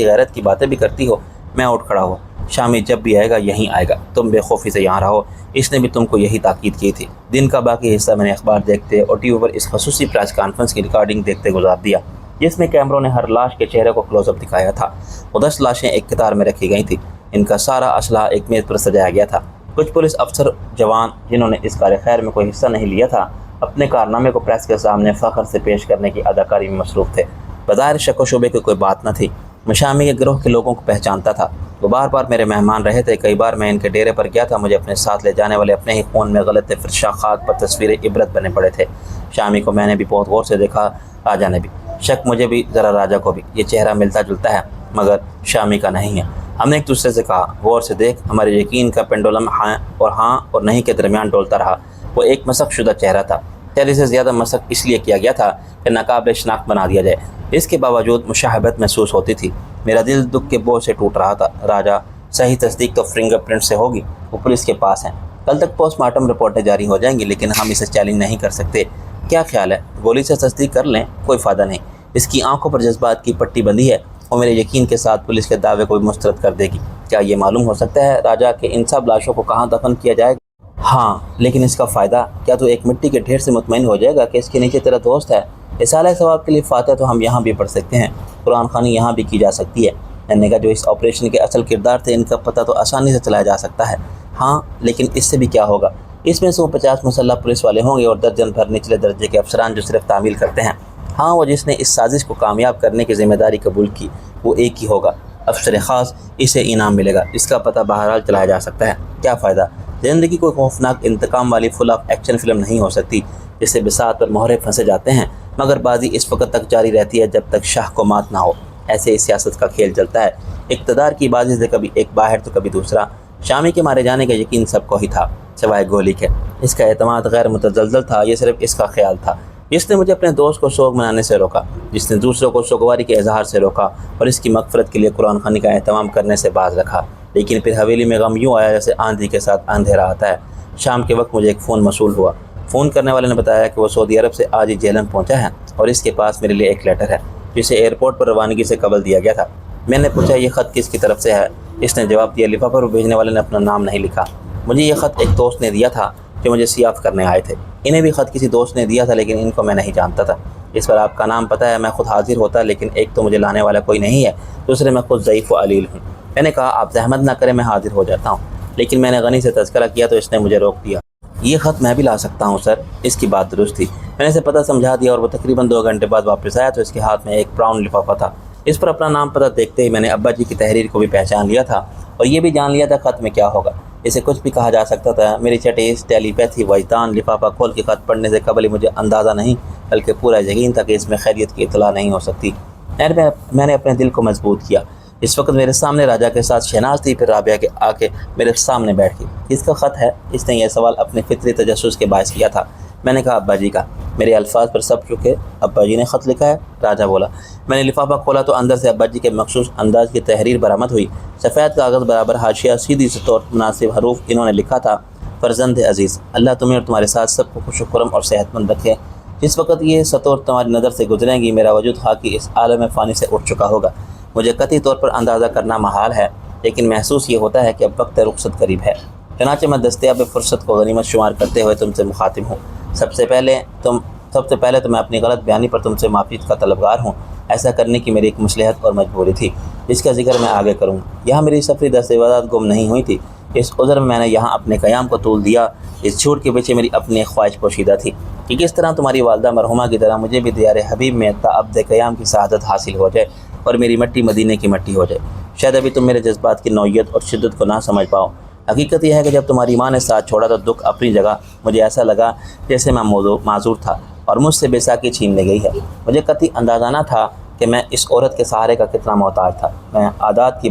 غیرت کی باتیں بھی کرتی ہو۔ میں اٹھ کھڑا ہوا۔ شامی جب بھی آئے گا یہیں آئے گا، تم بے خوفی سے یہاں رہو۔ اس نے بھی تم کو یہی تاکید کی تھی۔ دن کا باقی حصہ میں نے اخبار دیکھتے اور ٹی وی پر اس خصوصی پریس کانفرنس کی ریکارڈنگ دیکھتے گزار دیا، جس میں کیمروں نے ہر لاش کے چہرے کو کلوز اپ دکھایا تھا۔ وہ 10 لاشیں ایک قطار میں رکھی گئی تھیں۔ ان کا سارا اسلحہ ایک میز پر سجایا گیا تھا۔ کچھ پولیس افسر جوان جنہوں نے اس کار خیر میں کوئی حصہ نہیں لیا تھا، اپنے کارنامے کو پریس کے سامنے فخر سے پیش کرنے کی اداکاری میں مصروف تھے۔ بظاہر شک و شبے کی کوئی بات نہ تھی۔ میں شامی کے گروہ کے لوگوں کو پہچانتا تھا۔ وہ بار بار میرے مہمان رہے تھے۔ کئی بار میں ان کے ڈیرے پر گیا تھا۔ مجھے اپنے ساتھ لے جانے والے اپنے ہی خون میں غلط فرشا خاک پر تصویریں عبرت بنے پڑے تھے۔ شامی کو میں نے بھی بہت غور سے دیکھا، راجہ نے بھی۔ شک مجھے بھی، ذرا راجہ کو بھی۔ یہ چہرہ ملتا جلتا ہے مگر شامی کا نہیں ہے۔ ہم نے ایک دوسرے سے کہا غور سے دیکھ۔ ہمارے یقین کا پینڈولم ہاں اور نہیں کے درمیان ڈولتا رہا۔ وہ ایک مسخ شدہ چہرہ تھا۔ چہرے سے زیادہ مسخ اس لیے کیا گیا تھا کہ ناقابل شناخت بنا دیا جائے۔ اس کے باوجود مشاہبت محسوس ہوتی تھی۔ میرا دل دکھ کے بوجھ سے ٹوٹ رہا تھا۔ راجہ صحیح تصدیق تو فنگر پرنٹ سے ہوگی، وہ پولیس کے پاس ہیں۔ کل تک پوسٹ مارٹم رپورٹیں جاری ہو جائیں گی، لیکن ہم اسے چیلنج نہیں کر سکتے۔ کیا خیال ہے گولی سے تصدیق کر لیں؟ کوئی فائدہ نہیں۔ اس کی آنکھوں پر جذبات کی پٹی بندھی ہے۔ وہ میرے یقین کے ساتھ پولیس کے دعوے کو بھی مسترد کر دے گی۔ کیا یہ معلوم ہو سکتا ہے راجہ کہ ان سب لاشوں کو کہاں دفن کیا جائے گا؟ ہاں، لیکن اس کا فائدہ کیا؟ تو ایک مٹی کے ڈھیر سے مطمئن ہو جائے گا کہ اس کے نیچے تیرا دوست ہے۔ رسالہ ثواب کے لیے فاتح تو ہم یہاں بھی پڑھ سکتے ہیں، قرآن خوانی یہاں بھی کی جا سکتی ہے۔ میں نے کہا جو اس آپریشن کے اصل کردار تھے ان کا پتہ تو آسانی سے چلایا جا سکتا ہے۔ ہاں، لیکن اس سے بھی کیا ہوگا؟ اس میں 150 مسلح پولیس والے ہوں گے اور درجن بھر نچلے درجے کے افسران جو صرف تعمیل کرتے ہیں۔ ہاں، وہ جس نے اس سازش کو کامیاب کرنے کی ذمہ داری قبول کی وہ ایک ہی ہوگا، افسر خاص۔ اسے انعام ملے گا۔ اس کا پتہ بہرحال چلایا جا سکتا ہے۔ کیا فائدہ؟ زندگی کوئی خوفناک انتقام والی فل آف ایکشن فلم نہیں ہو سکتی جس سے بساط پر مہرے پھنسے جاتے ہیں، مگر بازی اس وقت تک جاری رہتی ہے جب تک شاہ کو مات نہ ہو۔ ایسے ہی سیاست کا کھیل چلتا ہے۔ اقتدار کی بازی سے کبھی ایک باہر تو کبھی دوسرا۔ شامی کے مارے جانے کا یقین سب کو ہی تھا سوائے گولی کے۔ اس کا اعتماد غیر متزلزل تھا۔ یہ صرف اس کا خیال تھا جس نے مجھے اپنے دوست کو سوگ منانے سے روکا، جس نے دوسروں کو سوگواری کے اظہار سے روکا اور اس کی مغفرت کے لیے قرآن خوانی کا اہتمام کرنے سے باز رکھا۔ لیکن پھر حویلی میں غم یوں آیا جیسے آندھی کے ساتھ اندھیرا آتا ہے۔ شام کے وقت مجھے ایک فون موصول ہوا۔ فون کرنے والے نے بتایا کہ وہ سعودی عرب سے آج ہی جیلن پہنچا ہے اور اس کے پاس میرے لیے ایک لیٹر ہے جسے ایئرپورٹ پر روانگی سے قبل دیا گیا تھا۔ میں نے پوچھا یہ خط کس کی طرف سے ہے؟ اس نے جواب دیا لفافہ پر بھیجنے والے نے اپنا نام نہیں لکھا۔ مجھے یہ خط ایک دوست نے دیا تھا جو مجھے سیاف کرنے آئے تھے۔ انہیں بھی خط کسی دوست نے دیا تھا لیکن ان کو میں نہیں جانتا تھا۔ اس پر آپ کا نام پتہ ہے، میں خود حاضر ہوتا لیکن ایک تو مجھے لانے والا کوئی نہیں ہے، دوسرے میں خود ضعیف و علیل ہوں۔ میں نے کہا آپ زحمت نہ کریں، میں حاضر ہو جاتا ہوں، لیکن میں نے غنی سے تذکرہ کیا تو اس نے مجھے روک دیا۔ یہ خط میں بھی لا سکتا ہوں سر، اس کی بات درست تھی۔ میں نے اسے پتہ سمجھا دیا اور وہ تقریباً 2 گھنٹے بعد واپس آیا تو اس کے ہاتھ میں ایک براؤن لفافہ تھا۔ اس پر اپنا نام پتہ دیکھتے ہی میں نے ابا جی کی تحریر کو بھی پہچان لیا تھا اور یہ بھی جان لیا تھا خط میں کیا ہوگا۔ اسے کچھ بھی کہا جا سکتا تھا۔ میری چٹیس ٹیلی پیتھی وجدان لفافہ کھول کے خط پڑھنے سے قبل ہی مجھے اندازہ نہیں بلکہ پورا یقین تھا کہ اس میں خیریت کی اطلاع نہیں ہو سکتی۔ میں نے اپنے دل کو مضبوط کیا۔ اس وقت میرے سامنے راجہ کے ساتھ شہناز تھی، پھر رابعہ کے آ کے میرے سامنے بیٹھ گئی۔ اس کا خط ہے؟ اس نے یہ سوال اپنے فطری تجسس کے باعث کیا تھا۔ میں نے کہا ابا جی کا۔ میرے الفاظ پر سب چکے۔ ابا جی نے خط لکھا ہے؟ راجہ بولا۔ میں نے لفافہ کھولا تو اندر سے ابا جی کے مخصوص انداز کی تحریر برآمد ہوئی۔ سفید کاغذ برابر حاشیہ، سیدھی سطور، مناسب حروف۔ انہوں نے لکھا تھا فرزند عزیز، اللہ تمہیں اور تمہارے ساتھ سب کو خوش و خرم اور صحت مند رکھے۔ جس وقت یہ سطور تمہاری نظر سے گزریں گی میرا وجود خاکی اس عالم فانی سے اٹھ چکا ہوگا۔ مجھے قطعی طور پر اندازہ کرنا محال ہے لیکن محسوس یہ ہوتا ہے کہ اب وقت رخصت قریب ہے۔ چنانچہ میں دستیاب فرصت کو غنیمت شمار کرتے ہوئے تم سے مخاطب ہوں۔ سب سے پہلے تو میں اپنی غلط بیانی پر تم سے معافی کا طلبگار ہوں۔ ایسا کرنے کی میری ایک مصلحت اور مجبوری تھی جس کا ذکر میں آگے کروں۔ یہاں میری سفری دستاویزات گم نہیں ہوئی تھی۔ اس عذر میں نے یہاں اپنے قیام کو طول دیا۔ اس جھوٹ کے پیچھے میری اپنی ایک خواہش پوشیدہ تھی کہ کس طرح تمہاری والدہ مرحومہ کی طرح مجھے بھی دیار حبیب میں تعبد قیام کی سعادت حاصل ہو جائے اور میری مٹی مدینے کی مٹی ہو جائے۔ شاید ابھی تم میرے جذبات کی نوعیت اور شدت کو نہ سمجھ پاؤ۔ حقیقت یہ ہے کہ جب تمہاری ماں نے ساتھ چھوڑا تو دکھ اپنی جگہ مجھے ایسا لگا جیسے میں معذور تھا اور مجھ سے بیساکی چھین لی گئی ہے۔ مجھے قطعی اندازہ نہ تھا کہ میں اس عورت کے سہارے کا کتنا محتاج تھا۔ میں عادات کی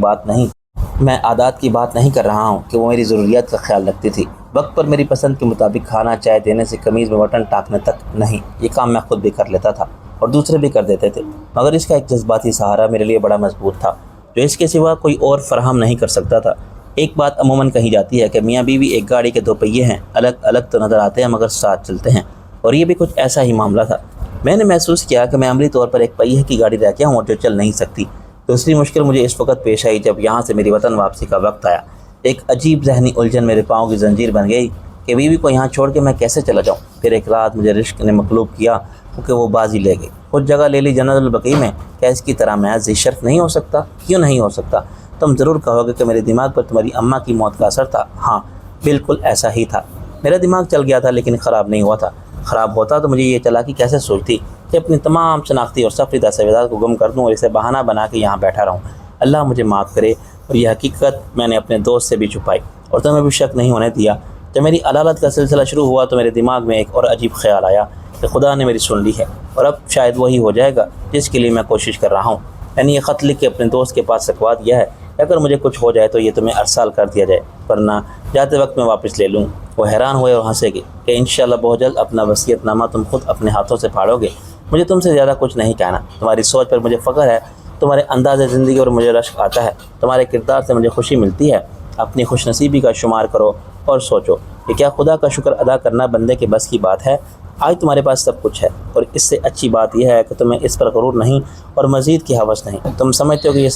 بات نہیں کر رہا ہوں کہ وہ میری ضروریات کا خیال رکھتی تھی، وقت پر میری پسند کے مطابق کھانا چائے دینے سے قمیض میں بٹن ٹانکنے تک نہیں، یہ کام میں خود بھی کر لیتا تھا اور دوسرے بھی کر دیتے تھے، مگر اس کا ایک جذباتی سہارا میرے لیے بڑا مضبوط تھا جو اس کے سوا کوئی اور فراہم نہیں کر سکتا تھا۔ ایک بات عموماً کہی جاتی ہے کہ میاں بیوی ایک گاڑی کے دو پہیے ہیں، الگ الگ تو نظر آتے ہیں مگر ساتھ چلتے ہیں، اور یہ بھی کچھ ایسا ہی معاملہ تھا۔ میں نے محسوس کیا کہ میں عملی طور پر ایک پہیے کی گاڑی رہ گیا ہوں اور جو چل نہیں سکتی۔ دوسری مشکل مجھے اس وقت پیش آئی جب یہاں سے میری وطن واپسی کا وقت آیا۔ ایک عجیب ذہنی الجھن میرے پاؤں کی زنجیر بن گئی کہ بیوی کو یہاں چھوڑ کے میں کیسے چلا جاؤں۔ پھر ایک رات مجھے رشک نے مغلوب کیا کیونکہ وہ بازی لے گئی، خود جگہ لے لی جنت البقیع میں۔ کیا اس کی طرح میں ذی شرف نہیں ہو سکتا؟ کیوں نہیں ہو سکتا؟ تم ضرور کہو گے کہ میرے دماغ پر تمہاری اماں کی موت کا اثر تھا۔ ہاں، بالکل ایسا ہی تھا۔ میرا دماغ چل گیا تھا لیکن خراب نہیں ہوا تھا۔ خراب ہوتا تو مجھے یہ چالاکی کیسے سوچتی کہ اپنی تمام شناختی اور سفری دستاویزات کو گم کر دوں اور اسے بہانہ بنا کے یہاں بیٹھا رہوں۔ اللہ مجھے معاف کرے، اور یہ حقیقت میں نے اپنے دوست سے بھی چھپائی اور تمہیں بھی شک نہیں ہونے دیا۔ جب میری علالت کا سلسلہ شروع ہوا تو میرے دماغ میں ایک اور عجیب خیال آیا کہ خدا نے میری سن لی ہے، اور اب شاید وہی ہو جائے گا جس کے لیے میں کوشش کر رہا ہوں۔ یعنی یہ خط لکھ کے اپنے دوست کے پاس رکھوا دیا ہے کہ اگر مجھے کچھ ہو جائے تو یہ تمہیں ارسال کر دیا جائے، ورنہ جاتے وقت میں واپس لے لوں۔ وہ حیران ہوئے اور ہنسے گے کہ انشاءاللہ بہت جلد اپنا وصیت نامہ تم خود اپنے ہاتھوں سے پھاڑو گے۔ مجھے تم سے زیادہ کچھ نہیں کہنا، تمہاری سوچ پر مجھے فخر ہے، تمہارے انداز زندگی پر مجھے رشک آتا ہے، تمہارے کردار سے مجھے خوشی ملتی ہے۔ اپنی خوش نصیبی کا شمار کرو اور سوچو کہ کیا خدا کا شکر ادا کرنا بندے کے بس کی بات ہے؟ آج تمہارے پاس سب کچھ ہے، اور اس سے اچھی بات یہ ہے کہ تمہیں اس پر غرور نہیں اور مزید کی ہوس نہیں۔ تم سمجھتے ہو کہ یہ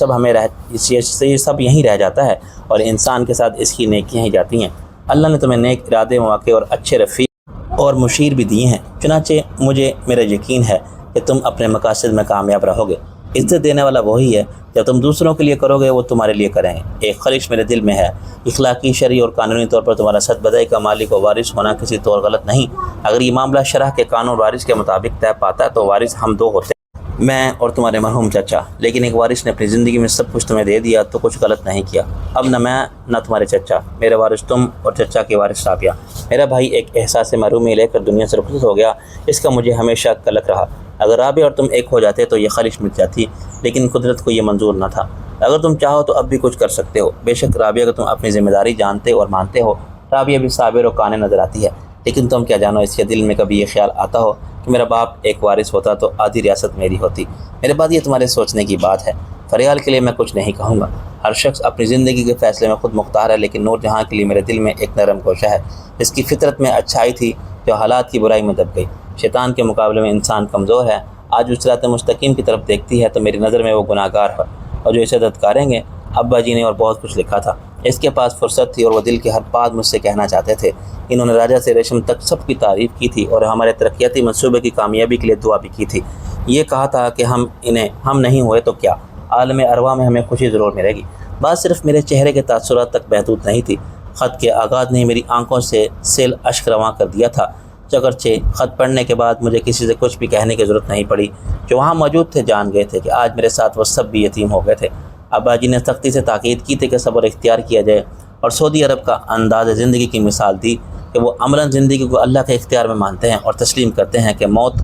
سب یہیں رہ جاتا ہے، اور انسان کے ساتھ اس کی نیکیاں ہی جاتی ہیں۔ اللہ نے تمہیں نیک ارادے، مواقع اور اچھے رفیق اور مشیر بھی دیے ہیں، چنانچہ مجھے میرا یقین ہے کہ تم اپنے مقاصد میں کامیاب رہو گے۔ عزت دینے والا وہی ہے، جب تم دوسروں کے لیے کرو گے وہ تمہارے لیے کریں گے۔ ایک خواہش میرے دل میں ہے، اخلاقی، شرعی اور قانونی طور پر تمہارا صدبدئی کا مالک و وارث ہونا کسی طور غلط نہیں۔ اگر یہ معاملہ شرح کے قانون وارث کے مطابق طے پاتا تو وارث ہم دو ہوتے، میں اور تمہارے مرحوم چچا، لیکن ایک وارث نے اپنی زندگی میں سب کچھ تمہیں دے دیا تو کچھ غلط نہیں کیا۔ اب نہ میں نہ تمہارے چچا، میرے وارث تم اور چچا کے وارث رابعہ۔ میرا بھائی ایک احساس محرومی لے کر دنیا سے رخصت ہو گیا، اس کا مجھے ہمیشہ قلق رہا۔ اگر رابعہ اور تم ایک ہو جاتے تو یہ خواہش مٹ جاتی، لیکن قدرت کو یہ منظور نہ تھا۔ اگر تم چاہو تو اب بھی کچھ کر سکتے ہو۔ بے شک رابعہ کو تم اپنی ذمہ داری جانتے اور مانتے ہو، رابعہ بھی صابر و قانع نظر آتی ہے، لیکن تم کیا جانو اس کے دل میں کبھی یہ خیال آتا ہو کہ میرا باپ ایک وارث ہوتا تو آدھی ریاست میری ہوتی؟ میرے بعد یہ تمہارے سوچنے کی بات ہے۔ فریال کے لیے میں کچھ نہیں کہوں گا، ہر شخص اپنی زندگی کے فیصلے میں خود مختار ہے، لیکن نور جہاں کے لیے میرے دل میں ایک نرم گوشہ ہے، جس کی فطرت میں اچھائی تھی جو حالات کی برائی میں دب گئی۔ شیطان کے مقابلے میں انسان کمزور ہے، آج اس صراط مستقیم کی طرف دیکھتی ہے تو میری نظر میں وہ گناہ گار ہے، اور جو اسے دھتکاریں گے۔ ابا جی نے اور بہت کچھ لکھا تھا، اس کے پاس فرصت تھی اور وہ دل کی ہر بات مجھ سے کہنا چاہتے تھے۔ انہوں نے راجہ سے ریشم تک سب کی تعریف کی تھی اور ہمارے ترقیاتی منصوبے کی کامیابی کے لیے دعا بھی کی تھی۔ یہ کہا تھا کہ ہم نہیں ہوئے تو کیا، عالم ارواح میں ہمیں خوشی ضرور ملے گی۔ بات صرف میرے چہرے کے تاثرات تک محدود نہیں تھی، خط کے آغاز نے میری آنکھوں سے سیل اشک رواں کر دیا تھا۔ چگرچہ خط پڑھنے کے بعد مجھے کسی سے کچھ بھی کہنے کی ضرورت نہیں پڑی۔ جو وہاں موجود تھے جان گئے تھے کہ آج میرے ساتھ وہ سب بھی یتیم ہو گئے تھے۔ ابا جی نے سختی سے تاکید کی تھی کہ صبر اختیار کیا جائے، اور سعودی عرب کا انداز زندگی کی مثال دی کہ وہ عملاً زندگی کو اللہ کے اختیار میں مانتے ہیں اور تسلیم کرتے ہیں کہ موت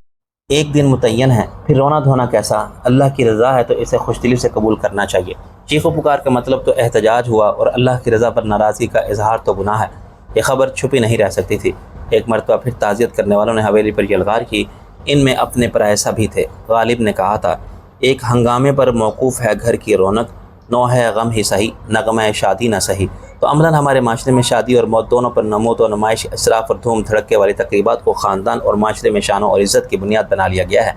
ایک دن متعین ہے، پھر رونا دھونا کیسا، اللہ کی رضا ہے تو اسے خوش دلی سے قبول کرنا چاہیے۔ چیخ و پکار کا مطلب تو احتجاج ہوا، اور اللہ کی رضا پر ناراضگی کا اظہار تو گناہ ہے۔ یہ خبر چھپی نہیں رہ سکتی تھی۔ ایک مرتبہ پھر تعزیت کرنے والوں نے حویلی پر یلغار کی، ان میں اپنے پرائسہ بھی تھے۔ غالب نے کہا تھا، ایک ہنگامے پر موقوف ہے گھر کی رونق، نو ہے غم ہی سہی، نغمہ شادی نہ سہی۔ تو عملاً ہمارے معاشرے میں شادی اور موت دونوں پر نمود و نمائش، اسراف اور دھوم دھڑکے والی تقریبات کو خاندان اور معاشرے میں شان اور عزت کی بنیاد بنا لیا گیا ہے۔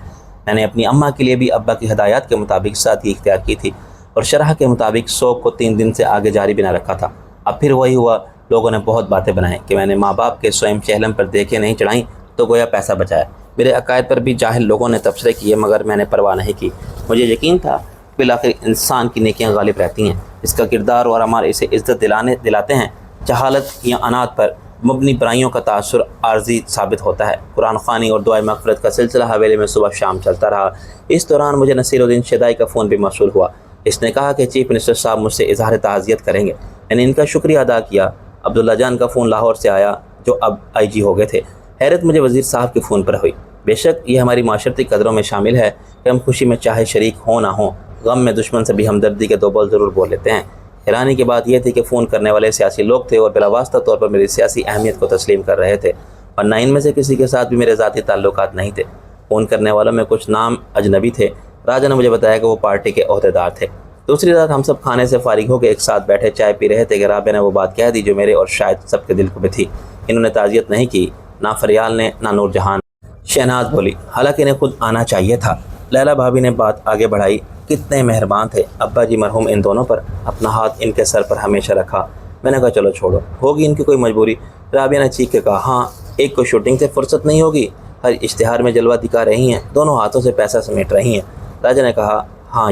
میں نے اپنی اماں کے لیے بھی ابا کی ہدایات کے مطابق سادگی اختیار کی تھی، اور شرح کے مطابق سوگ کو 3 دن سے آگے جاری بنا رکھا تھا۔ اب پھر وہی ہوا، لوگوں نے بہت باتیں بنائیں کہ میں نے ماں باپ کے سوئم چہلم پر دیکھے نہیں چڑھائیں تو گویا پیسہ بچایا۔ میرے عقائد پر بھی جاہل لوگوں نے تبصرے کیے، مگر میں نے پرواہ نہیں کی۔ مجھے یقین تھا بالآخر انسان کی نیکیاں غالب رہتی ہیں، اس کا کردار اور عمال اسے عزت دلاتے ہیں۔ جہالت یا انات پر مبنی برائیوں کا تاثر عارضی ثابت ہوتا ہے۔ قرآن خوانی اور دعائے مغفرت کا سلسلہ حویلی میں صبح شام چلتا رہا۔ اس دوران مجھے نصیر الدین شیدائی کا فون بھی موصول ہوا۔ اس نے کہا کہ چیف منسٹر صاحب مجھ سے اظہار تعزیت کریں گے۔ میں نے ان کا شکریہ ادا کیا۔ عبداللہ جان کا فون لاہور سے آیا، جو اب IG ہو گئے تھے۔ حیرت مجھے وزیر صاحب کے فون پر ہوئی۔ بے شک یہ ہماری معاشرتی قدروں میں شامل ہے کہ ہم خوشی میں چاہے شریک ہوں نہ ہوں، غم میں دشمن سے بھی ہمدردی کے 2 بول ضرور بول لیتے ہیں۔ حیرانی کی بات یہ تھی کہ فون کرنے والے سیاسی لوگ تھے اور بلا واسطہ طور پر میری سیاسی اہمیت کو تسلیم کر رہے تھے، ورنہ ان میں سے کسی کے ساتھ بھی میرے ذاتی تعلقات نہیں تھے۔ فون کرنے والوں میں کچھ نام اجنبی تھے۔ راجہ نے مجھے بتایا کہ وہ پارٹی کے عہدیدار تھے۔ دوسری رات ہم سب کھانے سے فارغ ہو کے ایک ساتھ بیٹھے چائے پی رہے تھے کہ رابعہ نے وہ بات کہہ دی جو میرے اور شاید سب کے دل کو بھی تھی۔ انہوں نے تعزیت نہیں کی، نہ فریال نے، نہ نور جہان۔ شہناز بولی، حالانکہ انہیں خود آنا چاہیے تھا۔ لیلا بھابی نے بات آگے بڑھائی، کتنے مہربان تھے ابا جی مرحوم ان دونوں پر، اپنا ہاتھ ان کے سر پر ہمیشہ رکھا۔ میں نے کہا چلو چھوڑو، ہوگی ان کی کوئی مجبوری۔ رابعہ نے چیخ کے کہا، ہاں، ایک کو شوٹنگ سے فرصت نہیں ہوگی، ہر اشتہار میں جلوہ دکھا رہی ہیں، دونوں ہاتھوں سے پیسہ سمیٹ رہی ہیں۔ راجہ نے کہا، ہاں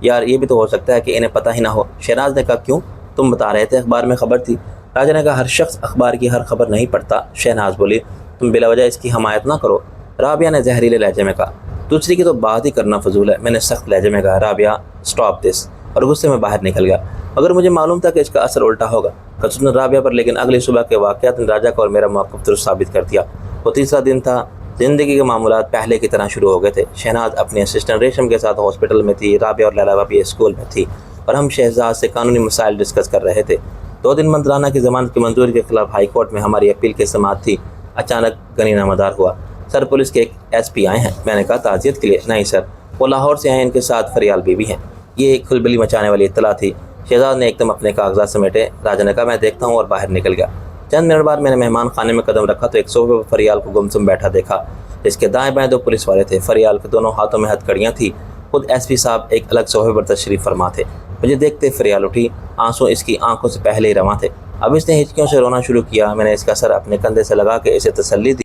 یار یہ بھی تو ہو سکتا ہے کہ انہیں پتہ ہی نہ ہو۔ شہناز نے کہا، کیوں؟ تم بتا رہے تھے اخبار میں خبر تھی۔ راجہ نے کہا، ہر شخص اخبار کی ہر خبر نہیں پڑھتا۔ شہناز بولی، تم بلا وجہ اس کی حمایت نہ کرو۔ رابعہ نے زہریلے لہجے میں کہا، دوسری کی تو بات ہی کرنا فضول ہے۔ میں نے سخت لہجے میں کہا، رابعہ اسٹاپ دس، اور غصے میں باہر نکل گیا۔ مگر مجھے معلوم تھا کہ اس کا اثر الٹا ہوگا، خصوصاً رابعہ پر، لیکن اگلی صبح کے واقعات نے راجہ کو اور میرا موقف درست ثابت کر دیا۔ وہ تیسرا دن تھا، زندگی کے معمولات پہلے کی طرح شروع ہو گئے تھے۔ شہناز اپنی اسسٹنٹ ریشم کے ساتھ ہاسپٹل میں تھی، رابعہ اور لیلا بھابی اسکول میں تھی، اور ہم شہزاد سے قانونی مسائل ڈسکس کر رہے تھے۔ 2 دن منظرانہ کی ضمانت کی منظوری کے خلاف ہائی کورٹ میں ہماری اپیل کی سماعت تھی۔ اچانک گنی نامدار ہوا۔ سر پولیس کے ایک ایس پی آئے ہیں۔ میں نے کہا، تعزیت کے لیے؟ نہیں سر، وہ لاہور سے آئے ہیں، ان کے ساتھ فریال بی بھی ہیں۔ یہ ایک کھلبلی مچانے والی اطلاع تھی۔ شہزاد نے ایک دم اپنے کاغذات سمیٹے۔ راجہ نے کہا، میں دیکھتا ہوں، اور باہر نکل گیا۔ چند منٹ بعد میں نے مہمان خانے میں قدم رکھا تو ایک صوفے پر فریال کو گمسم بیٹھا دیکھا۔ اس کے دائیں بائیں 2 پولیس والے تھے۔ فریال کے دونوں ہاتھوں میں ہتھکڑیاں تھیں۔ خود ایس پی صاحب ایک الگ صوفے پر تشریف فرما تھے۔ مجھے دیکھتے فریال اٹھی، آنسو اس کی آنکھوں سے پہلے ہی رواں تھے۔ اب اس نے ہچکیوں سے رونا شروع کیا۔ میں نے اس کا سر اپنے کندھے سے لگا کے اسے تسلی دی،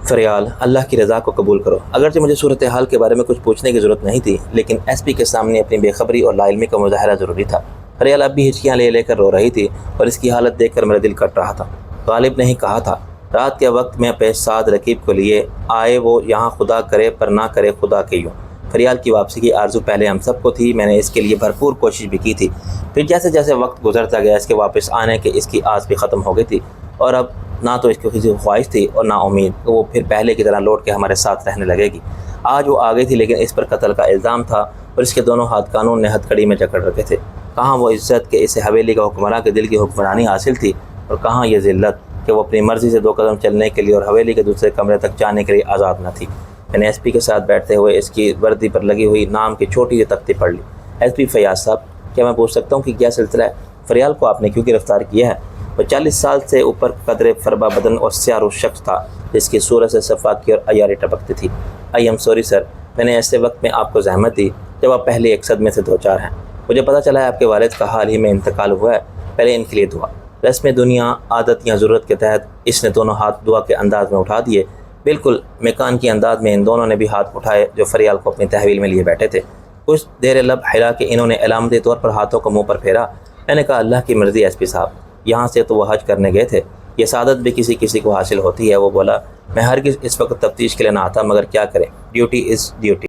فریال، اللہ کی رضا کو قبول کرو۔ اگرچہ مجھے صورتحال کے بارے میں کچھ پوچھنے کی ضرورت نہیں تھی، لیکن ایس پی کے سامنے اپنی بے خبری اور لا علمی کا مظاہرہ ضروری تھا۔ فریال اب بھی ہچکیاں لے کر رو رہی تھی، اور اس کی حالت دیکھ کر میرا دل کٹ رہا تھا۔ غالب نے ہی کہا تھا، رات کے وقت میں پہ سعد رقیب کو لیے آئے وہ یہاں، خدا کرے پر نہ کرے خدا کے یوں۔ فریال کی واپسی کی آرزو پہلے ہم سب کو تھی۔ میں نے اس کے لیے بھرپور کوشش بھی کی تھی۔ پھر جیسے جیسے وقت گزرتا گیا، اس کے واپس آنے کے اس کی آس بھی ختم ہو گئی تھی، اور اب نہ تو اس کی کسی خواہش تھی اور نہ امید کہ وہ پھر پہلے کی طرح لوٹ کے ہمارے ساتھ رہنے لگے گی۔ آج وہ آ گئی تھی، لیکن اس پر قتل کا الزام تھا، اور اس کے دونوں ہاتھ قانون نے ہتھکڑی میں جکڑ رکھے تھے۔ کہاں وہ عزت کہ اسے حویلی کا حکمراں کے دل کی حکمرانی حاصل تھی، اور کہاں یہ ذلت کہ وہ اپنی مرضی سے 2 قدم چلنے کے لیے اور حویلی کے دوسرے کمرے تک جانے کے لیے آزاد نہ تھی۔ میں نے ایس پی کے ساتھ بیٹھتے ہوئے اس کی وردی پر لگی ہوئی نام کی چھوٹی سی تختی پڑھ لی۔ ایس پی فیاض صاحب، کیا میں پوچھ سکتا ہوں کہ کیا سلسلہ ہے؟ فریال کو آپ نے کیوں گرفتار کیا ہے؟ وہ 40 سال سے اوپر قدرے فربا بدن اور سیاہ روح شخص تھا، جس کی صورت سے صفاقی اور عیاری ٹپکتی تھی۔ آئی ایم سوری سر، میں نے ایسے وقت میں آپ کو زحمت دی جب آپ پہلے ایک صدمے سے 2-4 ہیں۔ مجھے پتہ چلا ہے آپ کے والد کا حال ہی میں انتقال ہوا ہے، پہلے ان کے لیے دعا۔ رسم دنیا، عادت یا ضرورت کے تحت اس نے دونوں ہاتھ دعا کے انداز میں اٹھا دیے۔ بالکل میکان کی انداز میں ان دونوں نے بھی ہاتھ اٹھائے جو فریال کو اپنی تحویل میں لیے بیٹھے تھے۔ کچھ دیر لب ہلا کے انہوں نے علامتی طور پر ہاتھوں کو منہ پر پھیرا۔ میں نے کہا، اللہ کی مرضی ایس پی صاحب، یہاں سے تو وہ حج کرنے گئے تھے، یہ سعادت بھی کسی کو حاصل ہوتی ہے۔ وہ بولا، میں ہرگز اس وقت تفتیش کے لیے نہ آتا، مگر کیا کریں، ڈیوٹی از ڈیوٹی۔